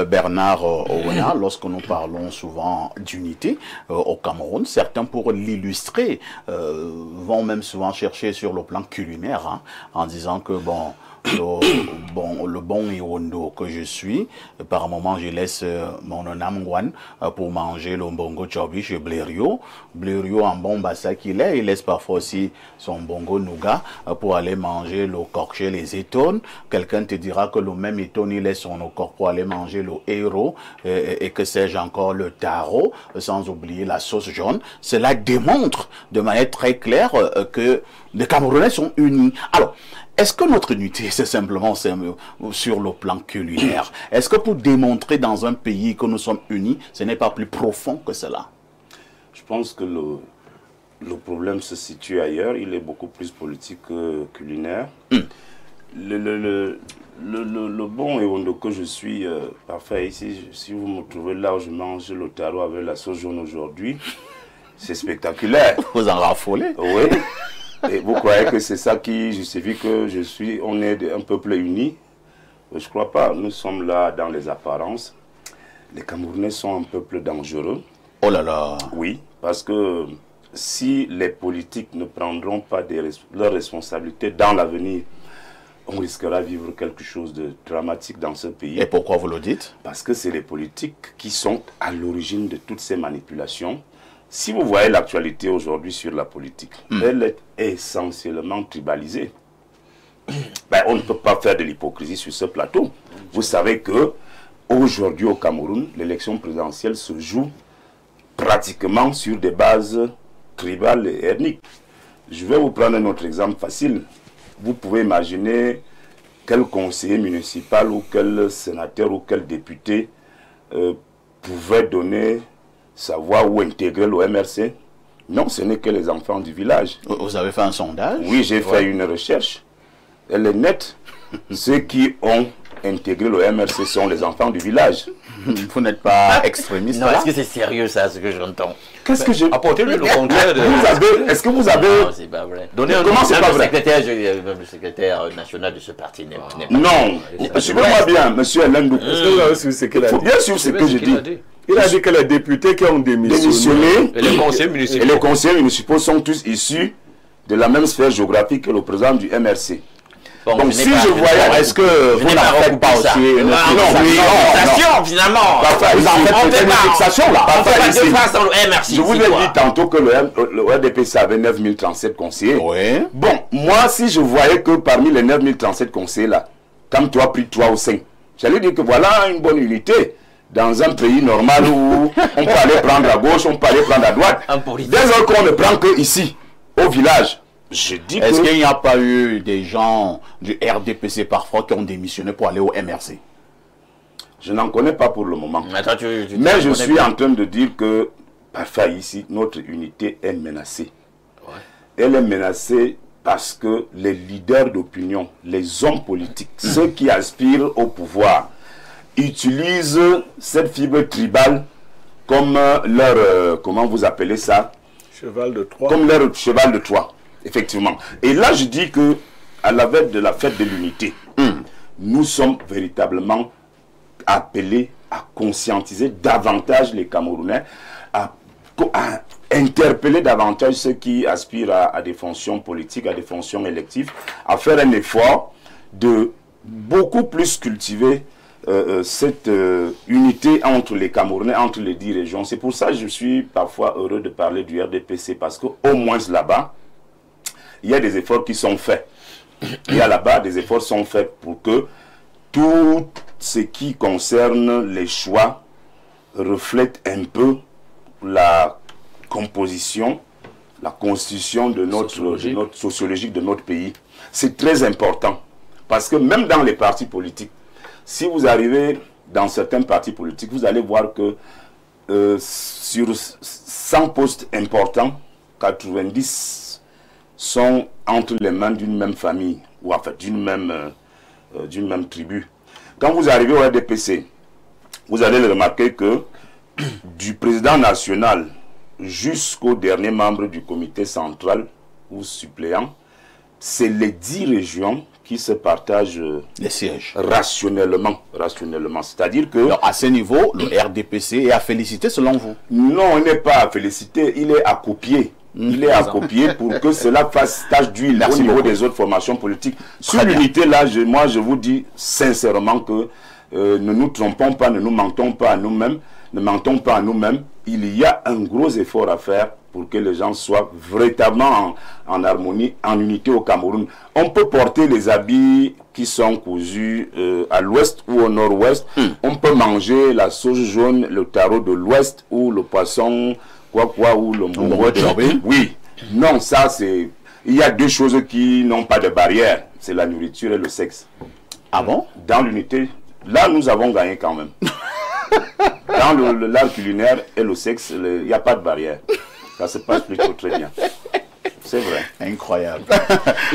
Bernard Ouna, lorsque nous parlons souvent d'unité au Cameroun, certains, pour l'illustrer, vont même souvent chercher sur le plan culinaire, en disant que, bon, le bon Iwondo que je suis, par moment je laisse mon onamgwan pour manger le bongo chobi chez Blériot. Blériot, en bon bassa qu'il est, il laisse parfois aussi son bongo nougat pour aller manger le coq chez les étones. Quelqu'un te dira que le même étone, il laisse son coq pour aller manger le héros et que sais-je encore, le taro, sans oublier la sauce jaune. Cela démontre de manière très claire que les Camerounais sont unis. Alors, est-ce que notre unité, c'est simplement sur le plan culinaire? Est-ce que pour démontrer dans un pays que nous sommes unis, ce n'est pas plus profond que cela? Je pense que le problème se situe ailleurs. Il est beaucoup plus politique que culinaire. Le bon Ewondo que je suis, parfait ici, si vous me trouvez là où je mange le taro avec la sauce jaune aujourd'hui, c'est spectaculaire. Vous en raffolez? Oui. Et vous croyez que c'est ça qui justifie que on est un peuple uni? Je ne crois pas. Nous sommes là dans les apparences. Les Camerounais sont un peuple dangereux. Oh là là. Oui, parce que si les politiques ne prendront pas leurs responsabilités dans l'avenir, on risquera de vivre quelque chose de dramatique dans ce pays. Et pourquoi vous le dites? Parce que c'est les politiques qui sont à l'origine de toutes ces manipulations. Si vous voyez l'actualité aujourd'hui sur la politique, elle est essentiellement tribalisée. Ben, on ne peut pas faire de l'hypocrisie sur ce plateau. Vous savez que aujourd'hui au Cameroun, l'élection présidentielle se joue pratiquement sur des bases tribales et ethniques. Je vais vous prendre un autre exemple facile. Vous pouvez imaginer quel conseiller municipal ou quel sénateur ou quel député pouvait donner sa voix ou intégrer le MRC. Non, ce n'est que les enfants du village. Vous avez fait un sondage? Oui, j'ai fait une recherche. Elle est nette. Ceux qui ont intégré le MRC sont les enfants du village. Vous n'êtes pas extrémiste? Non, est-ce que c'est sérieux ça, ce que j'entends? Qu'est-ce que je... Apportez-lui le contraire de... Est-ce que vous avez... Non, c'est pas vrai. Comment c'est pas vrai? Le secrétaire national de ce parti n'est pas... Non, suivez-moi bien, monsieur Elendou. Est-ce que vous avez suivi ce qu'il a dit? Bien sûr, ce que je dis. Il a dit que les députés qui ont démissionné et les conseillers municipaux sont tous issus de la même sphère géographique que le président du MRC. Bon, donc si je voyais, est-ce que vous n'en faites pas aussi une fixation finalement? Vous en faites une fixation là. Je vous ai dit tantôt que le RDPC avait 9037 conseillers. Oui. Bon, moi si je voyais que parmi les 9037 conseillers là, comme tu as pris 3 ou 5, j'allais dire que voilà une bonne unité. Dans un pays normal où on peut aller prendre à gauche, on peut aller prendre à droite. Dès lors qu'on ne prend que ici, au village, je dis que... Est-ce qu'il n'y a pas eu des gens du RDPC parfois qui ont démissionné pour aller au MRC? Je n'en connais pas pour le moment. Attends, mais je suis en train de dire que, parfois ici, notre unité est menacée. Ouais. Elle est menacée parce que les leaders d'opinion, les hommes politiques, ceux qui aspirent au pouvoir, utilisent cette fibre tribale comme leur, comment vous appelez ça? Cheval de Troie. Comme leur cheval de Troie, effectivement. Et là, je dis que à la veille de la fête de l'unité, nous sommes véritablement appelés à conscientiser davantage les Camerounais, à interpeller davantage ceux qui aspirent à des fonctions politiques, à des fonctions électives, à faire un effort de beaucoup plus cultiver cette unité entre les Camerounais, entre les 10 régions. C'est pour ça que je suis parfois heureux de parler du RDPC, parce qu'au moins là-bas, il y a des efforts qui sont faits. Il y a là-bas des efforts sont faits pour que tout ce qui concerne les choix reflète un peu la composition, la constitution de notre sociologique de notre pays. C'est très important, parce que même dans les partis politiques, si vous arrivez dans certains partis politiques, vous allez voir que sur 100 postes importants, 90 sont entre les mains d'une même famille, ou en fait d'une même tribu. Quand vous arrivez au RDPC, vous allez remarquer que du président national jusqu'au dernier membre du comité central ou suppléant, c'est les 10 régions qui se partagent les sièges rationnellement. C'est-à-dire que... Alors, à ce niveau, le RDPC est à féliciter selon vous? Non, il n'est pas à féliciter, il est à copier. Il est à copier pour que cela fasse tache d'huile au niveau des autres formations politiques. Sur l'unité, là, moi, je vous dis sincèrement que ne nous trompons pas, ne nous mentons pas à nous-mêmes, Il y a un gros effort à faire pour que les gens soient véritablement en harmonie, en unité au Cameroun. On peut porter les habits qui sont cousus à l'ouest ou au nord-ouest. On peut manger la sauce jaune, le taro de l'ouest ou le poisson, ou le mouron de l'Orbe. Oui. Non, ça c'est... Il y a deux choses qui n'ont pas de barrière. C'est la nourriture et le sexe. Ah bon? Dans l'unité, là nous avons gagné quand même. Dans l'art culinaire et le sexe, il n'y a pas de barrière. Ça se passe plutôt très bien. C'est vrai. Incroyable.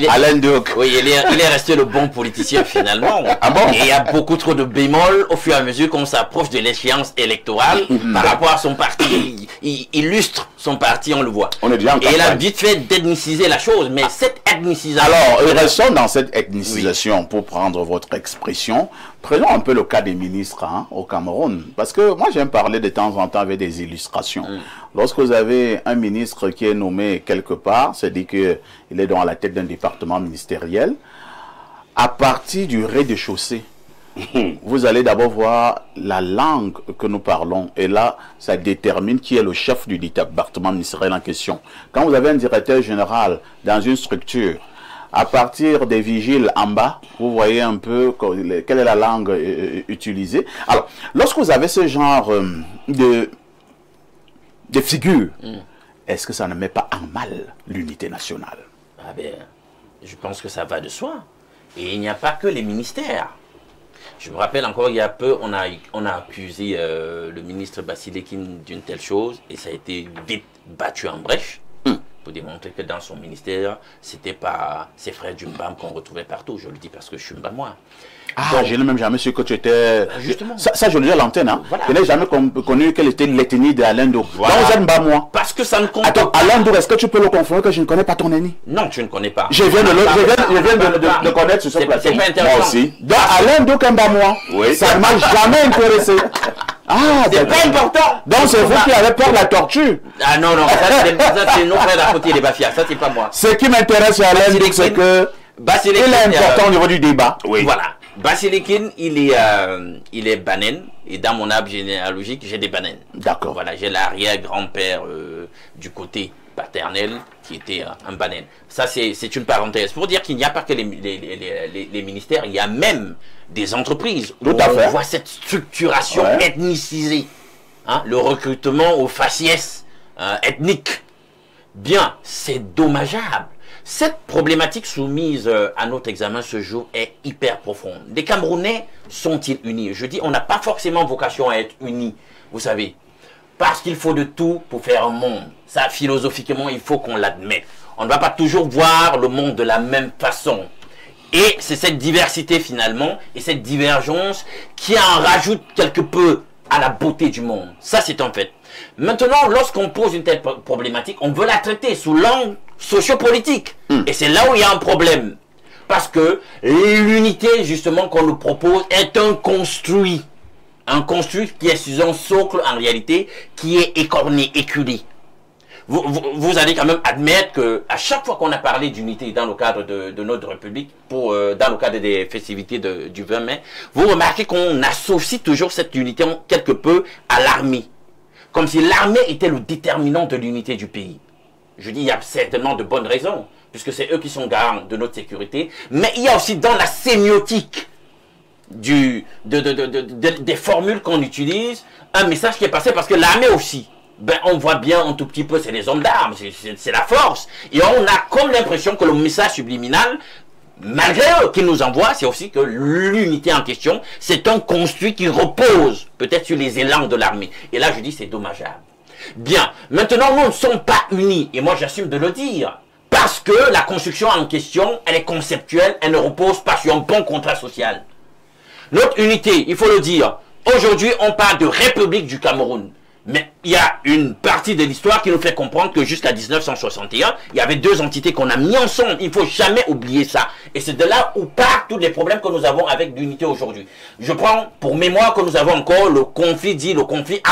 Alain Doc. Oui, il est resté le bon politicien finalement. Ah bon? Et il y a beaucoup trop de bémols au fur et à mesure qu'on s'approche de l'échéance électorale par rapport à son parti. Il illustre son parti, on le voit. On est déjà en et il a vite fait d'ethniciser la chose, mais cette ethnicisation... Alors, restons dans cette ethnicisation, pour prendre votre expression. Prenons un peu le cas des ministres au Cameroun. Parce que moi, j'aime parler de temps en temps avec des illustrations. Lorsque vous avez un ministre qui est nommé quelque part, c'est-à-dire qu'il est dans la tête d'un département ministériel, à partir du rez-de-chaussée, vous allez d'abord voir la langue que nous parlons. Et là, ça détermine qui est le chef du département ministériel en question. Quand vous avez un directeur général dans une structure, à partir des vigiles en bas, vous voyez un peu quelle est la langue utilisée. Alors, lorsque vous avez ce genre de figures, est-ce que ça ne met pas en mal l'unité nationale? Ah ben, je pense que ça va de soi. Et il n'y a pas que les ministères. Je me rappelle encore il y a peu, on a accusé le ministre Basilekin d'une telle chose et ça a été vite battu en brèche pour démontrer que dans son ministère, c'était pas ses frères du Mbam qu'on retrouvait partout. Je le dis parce que je suis Mbamois. Ah, donc, je n'ai même jamais su que tu étais... Justement. Ça je le dis à l'antenne. Hein. Voilà. Je n'ai jamais connu quelle était l'ethnie d'Alain Doc. Voilà. Donc vous êtes Mbamois. Parce que ça ne compte pas. Alain Doc, est-ce que tu peux le confirmer que je ne connais pas ton ethnie? Non, tu ne connais pas. Je viens de connaître sur ce plateau. C'est pas intéressant. Moi aussi. Donc Alain Doc est Mbamois. Oui. Ça ne m'a jamais intéressé. Ah, c'est pas important. Donc c'est vous qui avez peur de la torture. Ah non, non, ça c'est nos frères d'à côté des Bafia, ça c'est pas moi. Ce qui m'intéresse sur Alain Doc, c'est que il est important au niveau du débat. Oui. Voilà. Basilekin, il est Banen, et dans mon arbre généalogique, j'ai des Banen. D'accord. Voilà, j'ai l'arrière-grand-père du côté paternel qui était un Banen. Ça, c'est une parenthèse. Pour dire qu'il n'y a pas que les ministères, il y a même des entreprises où on voit cette structuration ethnicisée. Hein, le recrutement au faciès ethnique. Bien, c'est dommageable. Cette problématique soumise à notre examen ce jour est hyper profonde. Les Camerounais sont-ils unis? Je dis, on n'a pas forcément vocation à être unis, vous savez. Parce qu'il faut de tout pour faire un monde. Ça, philosophiquement, il faut qu'on l'admette. On ne va pas toujours voir le monde de la même façon. Et c'est cette diversité finalement, et cette divergence qui en rajoute quelque peu à la beauté du monde. Ça, c'est un fait. Maintenant, lorsqu'on pose une telle problématique, on veut la traiter sous l'angle sociopolitique. Et c'est là où il y a un problème. Parce que l'unité, justement, qu'on nous propose est un construit. Un construit qui est sur un socle, en réalité, qui est écorné, éculé. Vous allez quand même admettre qu'à chaque fois qu'on a parlé d'unité dans le cadre de notre République, dans le cadre des festivités du 20 mai, vous remarquez qu'on associe toujours cette unité quelque peu à l'armée. Comme si l'armée était le déterminant de l'unité du pays. Je dis, il y a certainement de bonnes raisons, puisque c'est eux qui sont garants de notre sécurité, mais il y a aussi dans la sémiotique des formules qu'on utilise, un message qui est passé, parce que l'armée aussi, ben, on voit bien un tout petit peu, c'est les hommes d'armes, c'est la force, et on a comme l'impression que le message subliminal, malgré eux qui nous envoient, c'est aussi que l'unité en question, c'est un construit qui repose peut-être sur les élans de l'armée. Et là, je dis, c'est dommageable. Bien, maintenant, nous ne sommes pas unis, et moi j'assume de le dire, parce que la construction en question, elle est conceptuelle, elle ne repose pas sur un bon contrat social. Notre unité, il faut le dire, aujourd'hui on parle de République du Cameroun. Mais il y a une partie de l'histoire qui nous fait comprendre que jusqu'à 1961, il y avait deux entités qu'on a mis ensemble. Il ne faut jamais oublier ça. Et c'est de là où partent tous les problèmes que nous avons avec l'unité aujourd'hui. Je prends pour mémoire que nous avons encore le conflit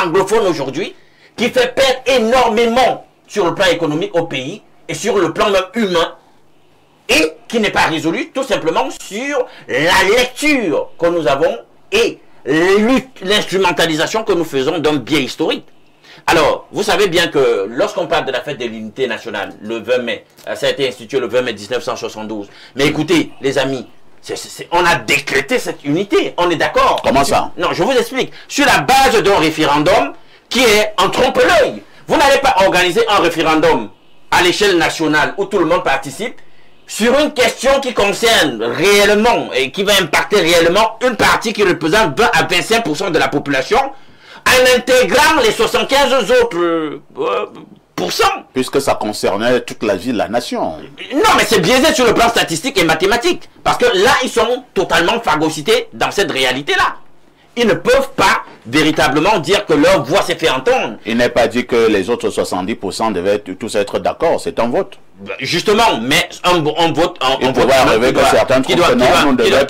anglophone aujourd'hui, qui fait perdre énormément sur le plan économique au pays et sur le plan même humain, et qui n'est pas résolu tout simplement sur la lecture que nous avons et l'instrumentalisation que nous faisons d'un biais historique. Alors, vous savez bien que lorsqu'on parle de la fête de l'unité nationale, le 20 mai, ça a été institué le 20 mai 1972. Mais écoutez, les amis, on a décrété cette unité, on est d'accord? Comment ça? Non, je vous explique. Sur la base d'un référendum qui est en trompe-l'œil. Vous n'allez pas organiser un référendum à l'échelle nationale où tout le monde participe sur une question qui concerne réellement et qui va impacter réellement une partie qui représente 20 à 25% de la population, en intégrant les 75 autres pourcents. Puisque ça concernait toute la vie de la nation. Non, mais c'est biaisé sur le plan statistique et mathématique. Parce que là, ils sont totalement phagocytés dans cette réalité-là. Ils ne peuvent pas véritablement dire que leur voix s'est fait entendre. Il n'est pas dit que les autres 70% devaient tous être d'accord, c'est un vote. Justement, mais un vote... Il pourrait arriver que certains trouvent que non, nous ne devons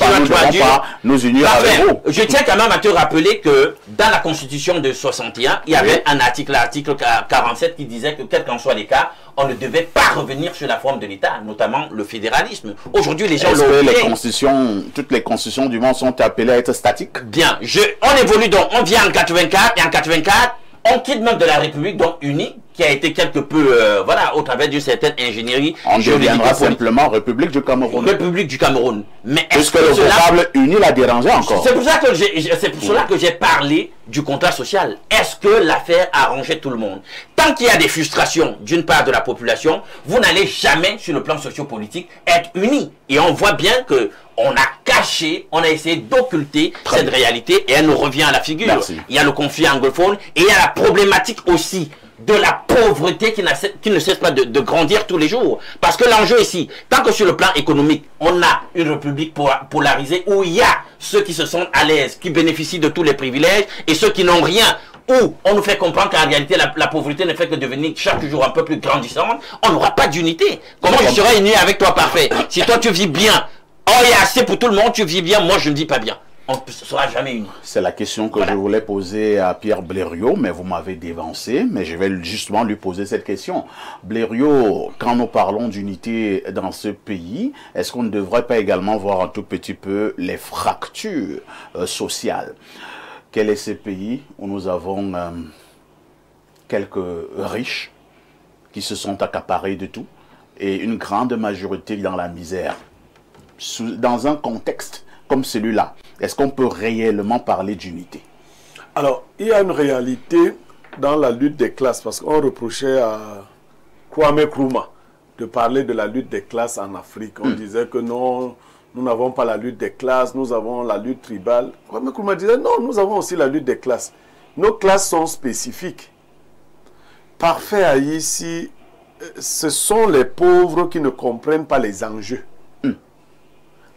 pas nous unir avec vous. Je tiens quand même à te rappeler que dans la Constitution de 61, il y avait un article, l'article 47, qui disait que quel qu'en soit les cas, on ne devait pas revenir sur la forme de l'État, notamment le fédéralisme. Aujourd'hui, les gens l'ont oublié. Toutes les constitutions du monde sont appelées à être statiques? Bien, on évolue donc, on vient en 84, et en 84, on quitte même de la République donc unie, qui a été quelque peu, voilà, au travers d'une certaine ingénierie. On deviendra simplement République du Cameroun. République du Cameroun. Mais est-ce que le vocable uni l'a dérangé encore? C'est pour ça que j'ai parlé du contrat social. Est-ce que l'affaire a arrangé tout le monde? Tant qu'il y a des frustrations d'une part de la population, vous n'allez jamais, sur le plan sociopolitique, être unis. Et on voit bien que on a caché, on a essayé d'occulter cette réalité et elle nous revient à la figure. Merci. Il y a le conflit anglophone et il y a la problématique aussi de la pauvreté qui ne cesse pas de grandir tous les jours. Parce que l'enjeu ici, tant que sur le plan économique, on a une république polarisée où il y a ceux qui se sentent à l'aise, qui bénéficient de tous les privilèges, et ceux qui n'ont rien, où on nous fait comprendre qu'en réalité la pauvreté ne fait que devenir chaque jour un peu plus grandissante, on n'aura pas d'unité. Comment je serai uni avec toi parfait? Si toi tu vis bien, oh il y a assez pour tout le monde, tu vis bien, moi je ne vis pas bien. On ne sera jamais unis. C'est la question que je voulais poser à Pierre Blériot, mais vous m'avez dévancé, mais je vais justement lui poser cette question. Blériot, quand nous parlons d'unité dans ce pays, est-ce qu'on ne devrait pas également voir un tout petit peu les fractures sociales? Quel est ce pays où nous avons quelques riches qui se sont accaparés de tout et une grande majorité dans la misère? Dans un contexte comme celui-là, est-ce qu'on peut réellement parler d'unité? Alors, il y a une réalité dans la lutte des classes, parce qu'on reprochait à Kwame Nkrumah de parler de la lutte des classes en Afrique. On disait que non, nous n'avons pas la lutte des classes, nous avons la lutte tribale. Kwame Nkrumah disait non, nous avons aussi la lutte des classes. Nos classes sont spécifiques. Parfait à ici, ce sont les pauvres qui ne comprennent pas les enjeux.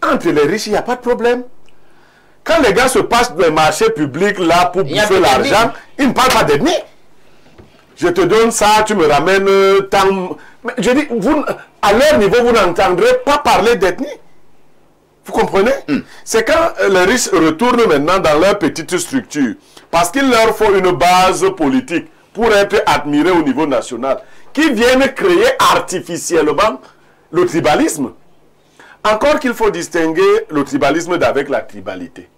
Entre les riches, il n'y a pas de problème. Quand les gars se passent des marchés publics là pour bouffer l'argent, ils ne parlent pas d'ethnie. Je te donne ça, tu me ramènes tant. Mais je dis, vous, à leur niveau, vous n'entendrez pas parler d'ethnie. Vous comprenez? C'est quand les riches retournent maintenant dans leur petite structure, parce qu'il leur faut une base politique pour être admirés au niveau national, qui viennent créer artificiellement le tribalisme. Encore qu'il faut distinguer le tribalisme d'avec la tribalité.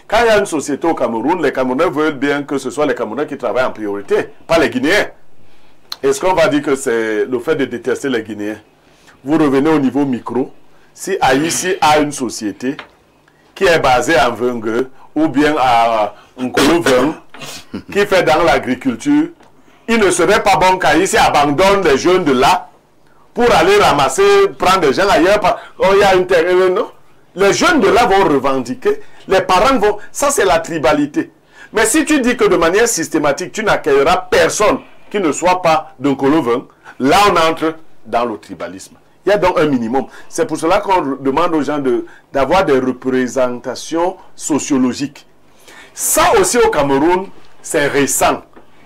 Quand il y a une société au Cameroun, les Camerounais veulent bien que ce soit les Camerounais qui travaillent en priorité, pas les Guinéens. Est-ce qu'on va dire que c'est le fait de détester les Guinéens? Vous revenez au niveau micro. Si Haïti a une société qui est basée à Vengue ou bien à Nkolo-Veng, qui fait dans l'agriculture, il ne serait pas bon qu'Haïti abandonne les jeunes de là pour aller ramasser, prendre des gens ailleurs. Oh, il y a une terre. Non. Les jeunes de là vont revendiquer. Les parents vont... Ça, c'est la tribalité. Mais si tu dis que de manière systématique, tu n'accueilleras personne qui ne soit pas d'un Nkolo-Veng, là, on entre dans le tribalisme. Il y a donc un minimum. C'est pour cela qu'on demande aux gens d'avoir des représentations sociologiques. Ça aussi, au Cameroun, c'est récent.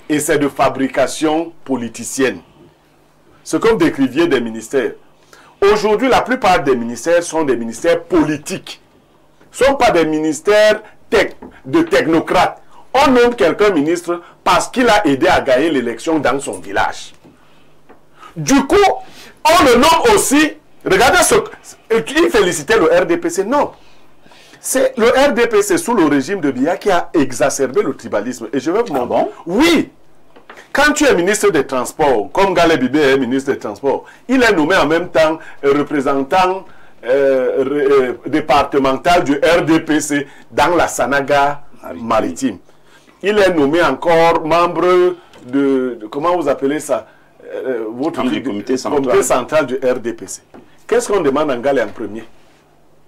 et c'est de fabrication politicienne. Ce que vous décriviez des ministères. Aujourd'hui, la plupart des ministères sont des ministères politiques. Ce ne sont pas des ministères de technocrates. On nomme quelqu'un ministre parce qu'il a aidé à gagner l'élection dans son village. Du coup, on le nomme aussi. Regardez ce. Il félicitait le RDPC. Non. C'est le RDPC sous le régime de Biya qui a exacerbé le tribalisme. Et je vais vous montrer. Oui. Quand tu es ministre des Transports, comme Galé Bibé est ministre des Transports, il est nommé en même temps représentant départemental du RDPC dans la Sanaga maritime. Il est nommé encore membre de comment vous appelez ça, votre comité central du RDPC. Qu'est-ce qu'on demande en Galé en premier?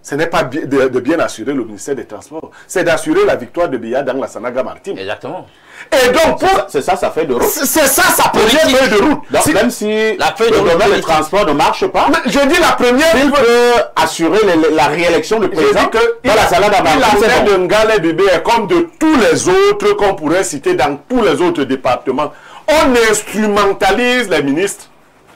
Ce n'est pas de bien assurer le ministère des Transports, c'est d'assurer la victoire de Biya dans la Sanaga maritime. Exactement. Et donc, c'est ça, sa feuille de route. C'est ça, sa première feuille de route. Donc, même si la feuille de le domaine des transports ne marche pas, mais je dis la première. Il peut assurer la réélection du président dans la Salada maritime. La feuille de Ngale Bibé est comme de tous les autres qu'on pourrait citer dans tous les autres départements. On instrumentalise les ministres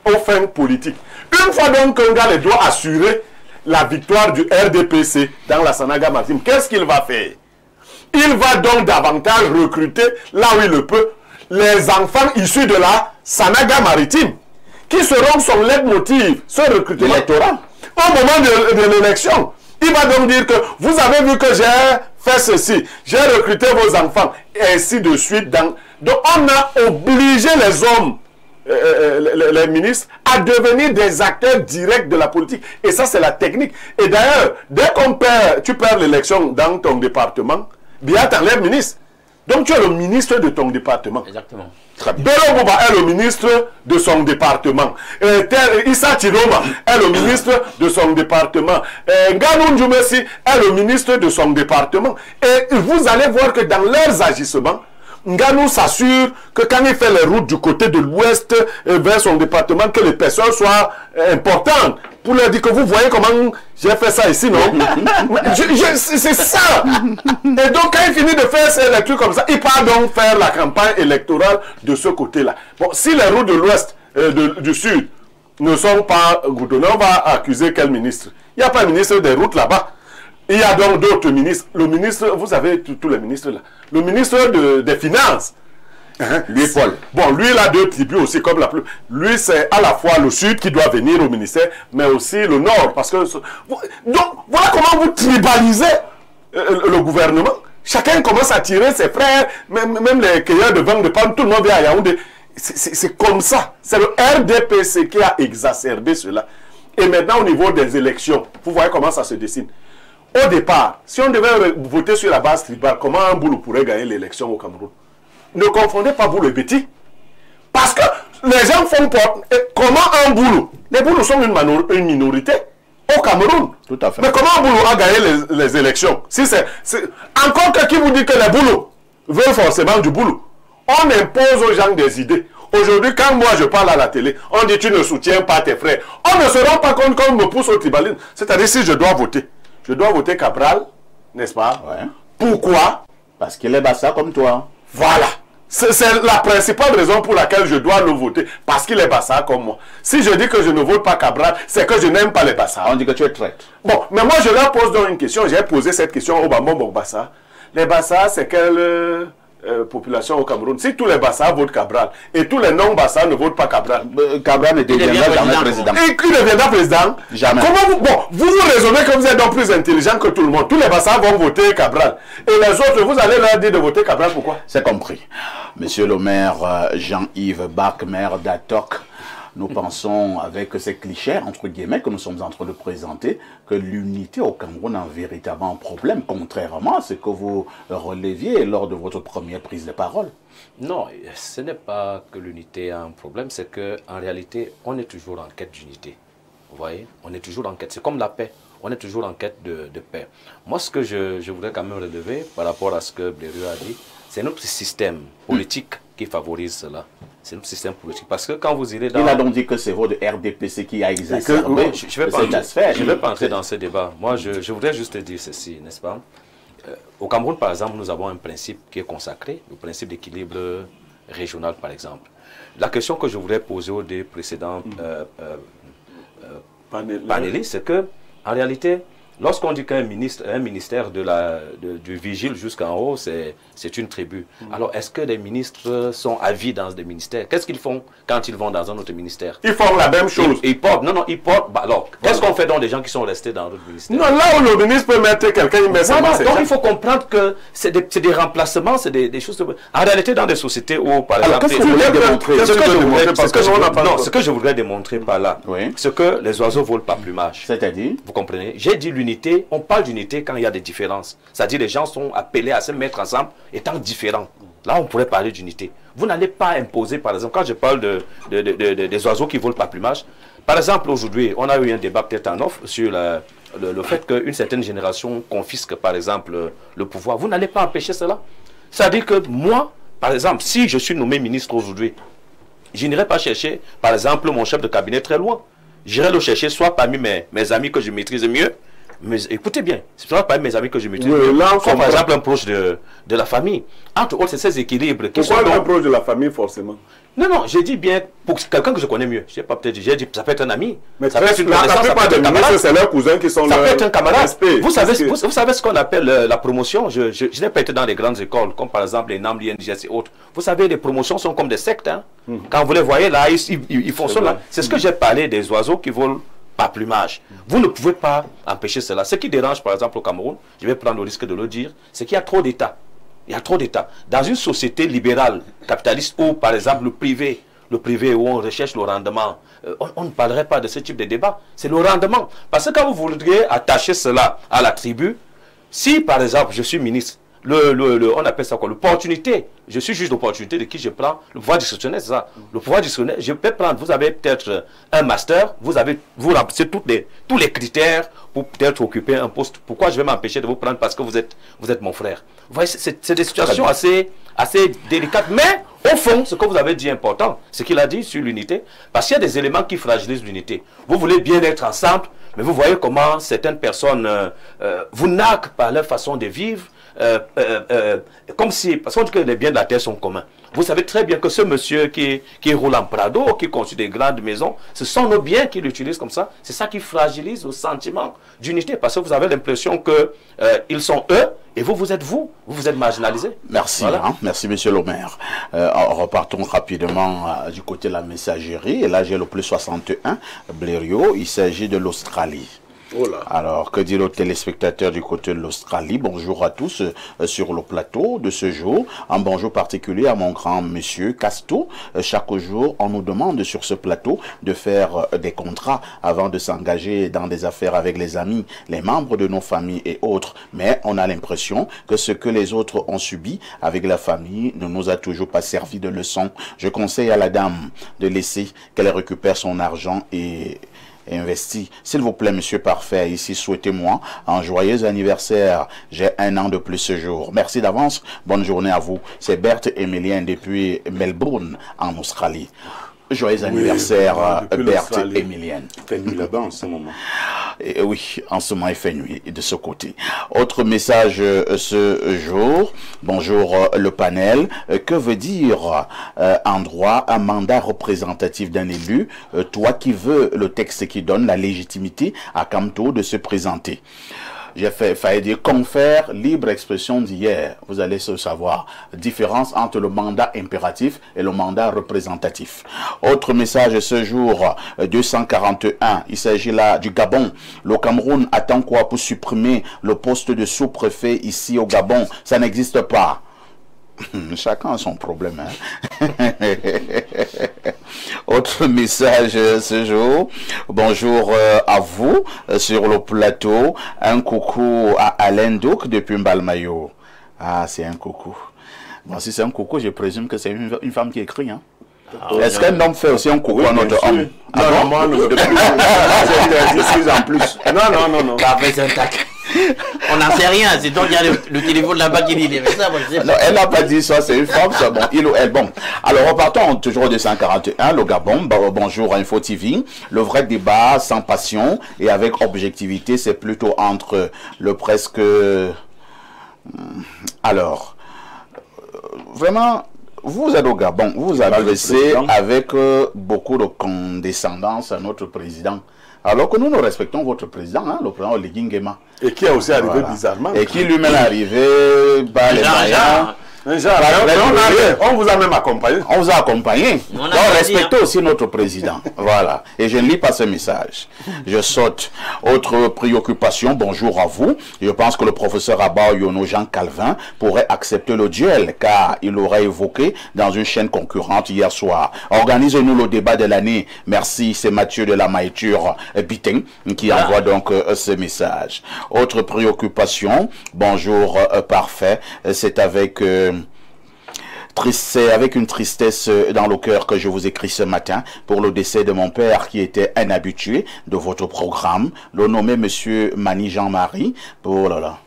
aux fins politiques. Une fois donc que Ngale doit assurer la victoire du RDPC dans la Sanaga maritime, qu'est-ce qu'il va faire? Il va donc davantage recruter, là où il le peut, les enfants issus de la Sanaga maritime, qui seront son leitmotiv, ce recrutement électoral. Au moment de l'élection, il va donc dire que vous avez vu que j'ai fait ceci, j'ai recruté vos enfants, et ainsi de suite. Donc on a obligé les hommes, les ministres, à devenir des acteurs directs de la politique. Et ça, c'est la technique. Et d'ailleurs, dès qu'on perd, tu perds l'élection dans ton département, Biya t'enlève ministre. Donc tu es le ministre de ton département. Exactement. Bello Bouba est le ministre de son département. Issa Tiroma est le ministre de son département. Nganou Ndjoumessi est le ministre de son département. Et vous allez voir que dans leurs agissements, Nganou s'assure que quand il fait les routes du côté de l'ouest vers son département, que les personnes soient importantes. Pour leur dire que vous voyez comment j'ai fait ça ici, non? C'est ça. Et donc, quand il finit de faire ces trucs comme ça, il part donc faire la campagne électorale de ce côté-là. Bon, si les routes de l'ouest, du sud, ne sont pas goudronnées, on va accuser quel ministre? Il n'y a pas de ministre des routes là-bas. Il y a donc d'autres ministres. Le ministre, vous avez tous les ministres là. Le ministre des Finances. Lui, Paul. Bon, lui, il a deux tribus aussi, comme la plus. Lui, c'est à la fois le sud qui doit venir au ministère, mais aussi le nord. Parce que. Donc, voilà comment vous tribalisez le gouvernement. Chacun commence à tirer ses frères, même les cueilleurs de vin de palme, tout le monde vient à Yaoundé. C'est comme ça. C'est le RDPC qui a exacerbé cela. Et maintenant, au niveau des élections, vous voyez comment ça se dessine. Au départ, si on devait voter sur la base tribale, comment un boulot pourrait gagner l'élection au Cameroun? Ne confondez pas Boulou et Petit. Parce que les gens font peur. Comment un boulot? Les boulots sont une minorité au Cameroun. Tout à fait. Mais comment un boulot a gagné les élections? Si c'est encore que qui vous dit que les boulots veulent forcément du boulot. On impose aux gens des idées. Aujourd'hui, quand moi je parle à la télé, on dit tu ne soutiens pas tes frères. On ne se rend pas compte qu'on me pousse au tribalisme. C'est-à-dire si je dois voter Cabral, n'est-ce pas? Ouais. Pourquoi? Parce qu'il est bassa comme toi. Voilà. C'est la principale raison pour laquelle je dois le voter. Parce qu'il est bassa comme moi. Si je dis que je ne vote pas Cabral, c'est que je n'aime pas les bassas. On dit que tu es traître. Bon, mais moi je leur pose donc une question. J'ai posé cette question au Bambon Bassa. Les bassas, c'est quelle population au Cameroun? Si tous les bassas votent Cabral et tous les non-bassas ne votent pas Cabral, Cabral ne deviendra jamais président. Et qui deviendra président? Jamais. Comment vous raisonnez que vous êtes donc plus intelligent que tout le monde. Tous les bassas vont voter Cabral. Et les autres, vous allez leur dire de voter Cabral, pourquoi? C'est compris. Monsieur le maire Jean-Yves Bach, maire d'Atok, nous pensons, avec ces clichés, entre guillemets, que nous sommes en train de présenter, que l'unité au Cameroun a véritablement un problème, contrairement à ce que vous releviez lors de votre première prise de parole. Non, ce n'est pas que l'unité a un problème, c'est qu'en réalité, on est toujours en quête d'unité. Vous voyez, on est toujours en quête. C'est comme la paix. On est toujours en quête de paix. Moi, ce que je voudrais quand même relever par rapport à ce que Blériot a dit, c'est notre système politique qui favorise cela. C'est notre système politique. Parce que quand vous irez dans... Il a donc dit que c'est votre RDPC qui a exacerbé je ne vais pas entrer dans ce débat. Moi, je voudrais juste dire ceci, n'est-ce pas? Au Cameroun, par exemple, nous avons un principe qui est consacré, le principe d'équilibre régionales, par exemple. La question que je voudrais poser aux deux précédents panélistes, c'est que, en réalité, lorsqu'on dit qu'un ministère du vigile jusqu'en haut, c'est une tribu. Alors, est-ce que les ministres sont à vie dans des ministères? Qu'est-ce qu'ils font quand ils vont dans un autre ministère? Ils font la même chose. Ils portent. Bah alors, qu'est-ce qu'on fait dans des gens qui sont restés dans d'autres ministères? Non, là où le ministre peut mettre quelqu'un, il met ça. Donc, il faut comprendre que c'est des remplacements, c'est des choses... En réalité, dans des sociétés où, par exemple... Qu'est-ce que vous voulez démontrer? Ce que je voudrais démontrer par là, c'est que les oiseaux volent par plumage. C'est-à-dire? Vous comprenez? J'ai dit l'unité. On parle d'unité quand il y a des différences. C'est-à-dire les gens sont appelés à se mettre ensemble étant différents. Là, on pourrait parler d'unité. Vous n'allez pas imposer, par exemple, quand je parle des oiseaux qui volent par plumage, par exemple, aujourd'hui, on a eu un débat peut-être en off sur le fait qu'une certaine génération confisque, par exemple, le pouvoir. Vous n'allez pas empêcher cela. C'est-à-dire que moi, par exemple, si je suis nommé ministre aujourd'hui, je n'irai pas chercher, par exemple, mon chef de cabinet très loin. J'irai le chercher soit parmi mes amis que je maîtrise mieux. Mais écoutez bien, ce ne sont pas mes amis que je maîtrise. Comme par exemple un proche de la famille. Entre autres, c'est ces équilibres. Pourquoi un proche de la famille, forcément? Non, j'ai dit bien pour quelqu'un que je connais mieux. Je sais pas, peut-être, j'ai dit, ça peut être un ami. Mais ça peut être une connaissance, ça peut être un camarade. C'est leurs cousins qui sont là. Ça peut être un camarade. Vous savez ce qu'on appelle la promotion. Je n'ai pas été dans les grandes écoles, comme par exemple les NAM, l'INGS et autres. Vous savez, les promotions sont comme des sectes. Hein. Quand vous les voyez là, ils font cela. C'est ce que j'ai parlé des oiseaux qui volent par plumage. Vous ne pouvez pas empêcher cela. Ce qui dérange, par exemple, au Cameroun, je vais prendre le risque de le dire, c'est qu'il y a trop d'États. Il y a trop d'États. Dans une société libérale, capitaliste, où, par exemple, le privé où on recherche le rendement, on ne parlerait pas de ce type de débat. C'est le rendement. Parce que quand vous voudriez attacher cela à la tribu, si, par exemple, je suis ministre, on appelle ça quoi? L'opportunité. Je suis juge d'opportunité de qui je prends le pouvoir discrétionnaire, c'est ça. Le pouvoir discrétionnaire, je peux prendre, vous avez peut-être un master, vous remplissez tous les critères pour peut-être occuper un poste. Pourquoi je vais m'empêcher de vous prendre parce que vous êtes mon frère? Vous voyez, c'est des situations assez délicates. Mais, au fond, ce que vous avez dit est important, ce qu'il a dit sur l'unité, parce qu'il y a des éléments qui fragilisent l'unité. Vous voulez bien être ensemble, mais vous voyez comment certaines personnes vous narquent par leur façon de vivre, comme si, parce qu'on dit que les biens de la terre sont communs. Vous savez très bien que ce monsieur qui roule en Prado, qui construit des grandes maisons, ce sont nos biens qu'il utilise comme ça. C'est ça qui fragilise le sentiment d'unité, parce que vous avez l'impression que ils sont eux, et vous êtes vous êtes marginalisés. Merci, voilà. Merci monsieur le maire. Repartons rapidement du côté de la messagerie, et là j'ai le plus 61, Blériot, il s'agit de l'Australie. Oh là. Alors, que dire aux téléspectateurs du côté de l'Australie? Bonjour à tous sur le plateau de ce jour. Un bonjour particulier à mon grand monsieur Casto. Chaque jour, on nous demande sur ce plateau de faire des contrats avant de s'engager dans des affaires avec les amis, les membres de nos familles et autres. Mais on a l'impression que ce que les autres ont subi avec la famille ne nous a toujours pas servi de leçon. Je conseille à la dame de laisser qu'elle récupère son argent et investi. S'il vous plaît, monsieur Parfait, ici, souhaitez-moi un joyeux anniversaire. J'ai 1 an de plus ce jour. Merci d'avance. Bonne journée à vous. C'est Berthe Emilien depuis Melbourne, en Australie. Joyeux anniversaire, Berthe Emilienne. Il fait nuit là-bas en ce moment. Et oui, en ce moment, il fait nuit de ce côté. Autre message ce jour. Bonjour le panel. Que veut dire en droit un mandat représentatif d'un élu? Toi qui veux le texte qui donne la légitimité à Kamto de se présenter. J'ai failli dire confère libre expression d'hier. Vous allez savoir. Différence entre le mandat impératif et le mandat représentatif. Autre message ce jour, 241. Il s'agit là du Gabon. Le Cameroun attend quoi pour supprimer le poste de sous-préfet ici au Gabon? Ça n'existe pas. Chacun a son problème. Hein? Autre message ce jour. Bonjour à vous sur le plateau. Un coucou à Alain Douk depuis Mbalmayo. Ah, c'est un coucou. Bon, si c'est un coucou, je présume que c'est une femme qui écrit. Hein? Est-ce qu'un homme fait aussi un coucou à notre homme? Non, moi, je suis en plus. Non. On n'en sait rien, c'est donc il y a le téléphone là-bas qui dit ça, moi, je sais pas. Non, elle n'a pas dit ça, c'est une femme, ça, bon, il ou elle, bon. Alors, repartons toujours de 141, le Gabon, bonjour Info TV. Le vrai débat sans passion et avec objectivité, c'est plutôt entre le presque... Alors, vraiment... vous êtes au Gabon, vous vous adressez avec beaucoup de condescendance à notre président. Alors que nous respectons votre président, hein, le président Oligui Nguema. Et qui est aussi arrivé bizarrement. Et qui lui-même est arrivé par les moyens. On vous a même accompagné. On vous a accompagné. Donc respectez aussi notre président. Voilà. Et je ne lis pas ce message. Je saute. Autre préoccupation, bonjour à vous. Je pense que le professeur Abba Yono Jean Calvin pourrait accepter le duel car il aurait évoqué dans une chaîne concurrente hier soir. Organisez-nous le débat de l'année. Merci, c'est Mathieu de la Maïture Biting qui envoie donc ce message. Autre préoccupation, bonjour parfait. C'est avec... C'est avec une tristesse dans le cœur que je vous écris ce matin pour le décès de mon père qui était un habitué de votre programme, le nommé Monsieur Mani Jean-Marie. Oh là là,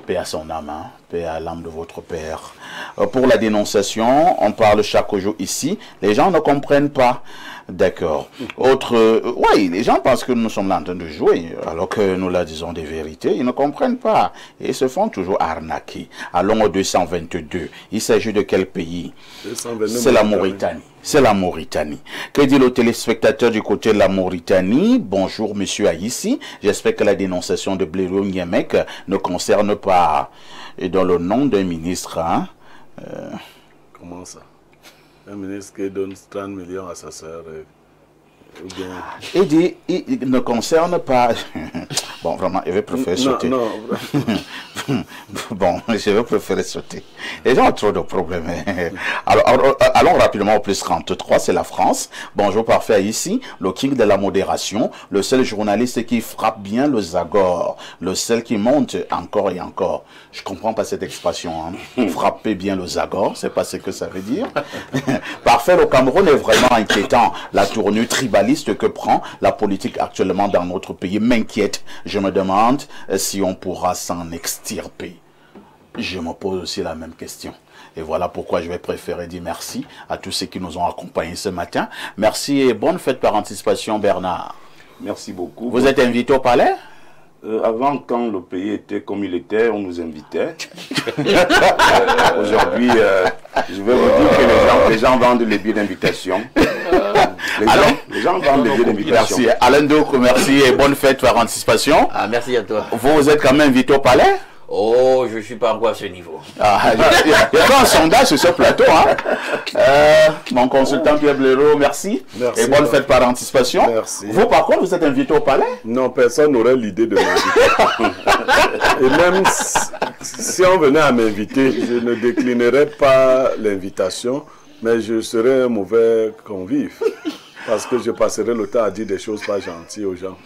paix à son âme, hein, paix à l'âme de votre père. Pour la dénonciation, on parle chaque jour ici, les gens ne comprennent pas. D'accord. Autre, oui, les gens pensent que nous sommes là en train de jouer, alors que nous leur disons des vérités, ils ne comprennent pas. Et ils se font toujours arnaquer. Allons au 222. Il s'agit de quel pays? C'est la Mauritanie. C'est la Mauritanie. Que dit le téléspectateur du côté de la Mauritanie? Bonjour, monsieur Aïssi. J'espère que la dénonciation de Blero Niemek ne concerne pas, et dans le nom d'un ministre, hein? Comment ça? Un ministre qui donne 30 millions à sa sœur. Il dit, il ne concerne pas... Bon, vraiment, je vais préférer sauter. Non. Bon, je vais préférer sauter. Les gens ont trop de problèmes. Alors, allons rapidement au plus 33, c'est la France. Bonjour, parfait ici. Le king de la modération, le seul journaliste qui frappe bien le Zagor, le seul qui monte encore et encore. Je comprends pas cette expression. Hein. Frapper bien le Zagor, c'est pas ce que ça veut dire. Parfait, le Cameroun est vraiment inquiétant. La tournure tribaliste que prend la politique actuellement dans notre pays m'inquiète. Je me demande si on pourra s'en extirper. Je me pose aussi la même question. Et voilà pourquoi je vais préférer dire merci à tous ceux qui nous ont accompagnés ce matin. Merci et bonne fête par anticipation, Bernard. Merci beaucoup. Vous êtes invité au palais? Avant, quand le pays était comme il était, on nous invitait. Aujourd'hui, je vais vous dire que les gens vendent les billets d'invitation. Les gens vendent les billets d'invitation. Merci. Alain Douk, merci et bonne fête par anticipation. Ah, merci à toi. Vous êtes quand même invité au palais? Oh, je ne suis pas encore à ce niveau. Il y a pas un sondage sur ce plateau. Hein? Mon consultant Pierre Blero, merci. Et bonne fête par anticipation. Merci. Vous, par contre, vous êtes invité au palais? Non, personne n'aurait l'idée de m'inviter. Et même si on venait à m'inviter, je ne déclinerais pas l'invitation, mais je serais un mauvais convive. Parce que je passerai le temps à dire des choses pas gentilles aux gens.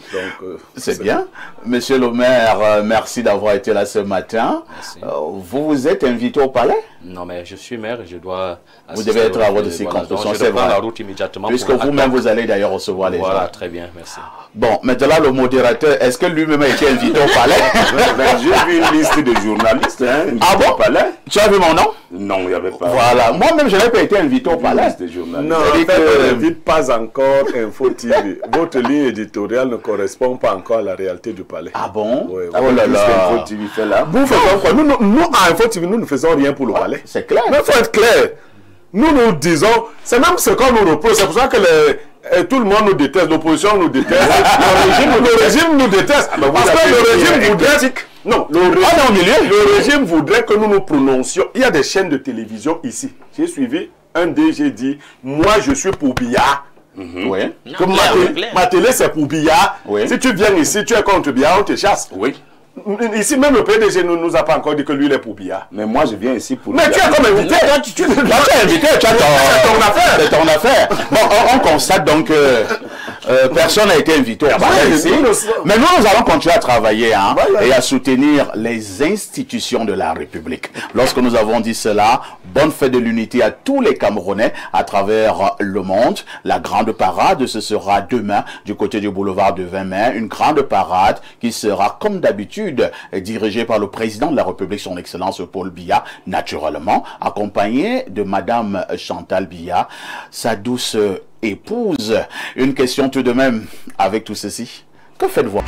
C'est bien. Monsieur le maire, merci d'avoir été là ce matin. Vous êtes invité au palais? Non, mais je suis maire et je dois... Vous devez être à votre circonscription, c'est vrai. La route immédiatement. Puisque vous-même, vous allez d'ailleurs recevoir les gens. Voilà, très bien, merci. Bon, maintenant, le modérateur, est-ce que lui-même a été invité au palais? J'ai vu une liste de journalistes. Hein, ah bon? Au palais. Tu as vu mon nom? Non, il n'y avait pas. Voilà. Moi-même, je n'ai pas été invité au palais. Non, en fait, on n'invite pas encore Info TV. Votre ligne éditoriale ne correspond pas encore à la réalité du palais. Ah bon? Oui, oui. Oh là là. Info TV fait là. Vous faites quoi? Nous, à Info TV, nous ne faisons rien pour le palais. C'est clair. Mais il faut être clair. Nous disons, c'est même ce qu'on nous reproche. C'est pour ça que tout le monde nous déteste, l'opposition nous déteste, le régime nous déteste. Parce que le régime voudrait... Non, le régime voudrait que nous nous prononcions. Il y a des chaînes de télévision ici. J'ai suivi un DG dit, moi je suis pour Biya. Oui. Que ma télé c'est pour Biya. Oui. Si tu viens ici, tu es contre Biya, on te chasse. Oui. Ici, même le PDG ne nous a pas encore dit que lui, il est pour Biya. Mais moi, je viens ici pour... Mais tu es comme invité. Tu es invité, tu as ton affaire. C'est ton affaire. Bon, on constate donc que personne n'a été invité au palais ici. Mais nous allons continuer à travailler hein, et à soutenir les institutions de la République. Lorsque nous avons dit cela, bonne fête de l'unité à tous les Camerounais à travers le monde. La grande parade, ce sera demain du côté du boulevard de 20 mai. Une grande parade qui sera, comme d'habitude, dirigé par le président de la République, son Excellence Paul Biya, naturellement, accompagné de Madame Chantal Biya, sa douce épouse. Une question tout de même avec tout ceci. Que faites-vous?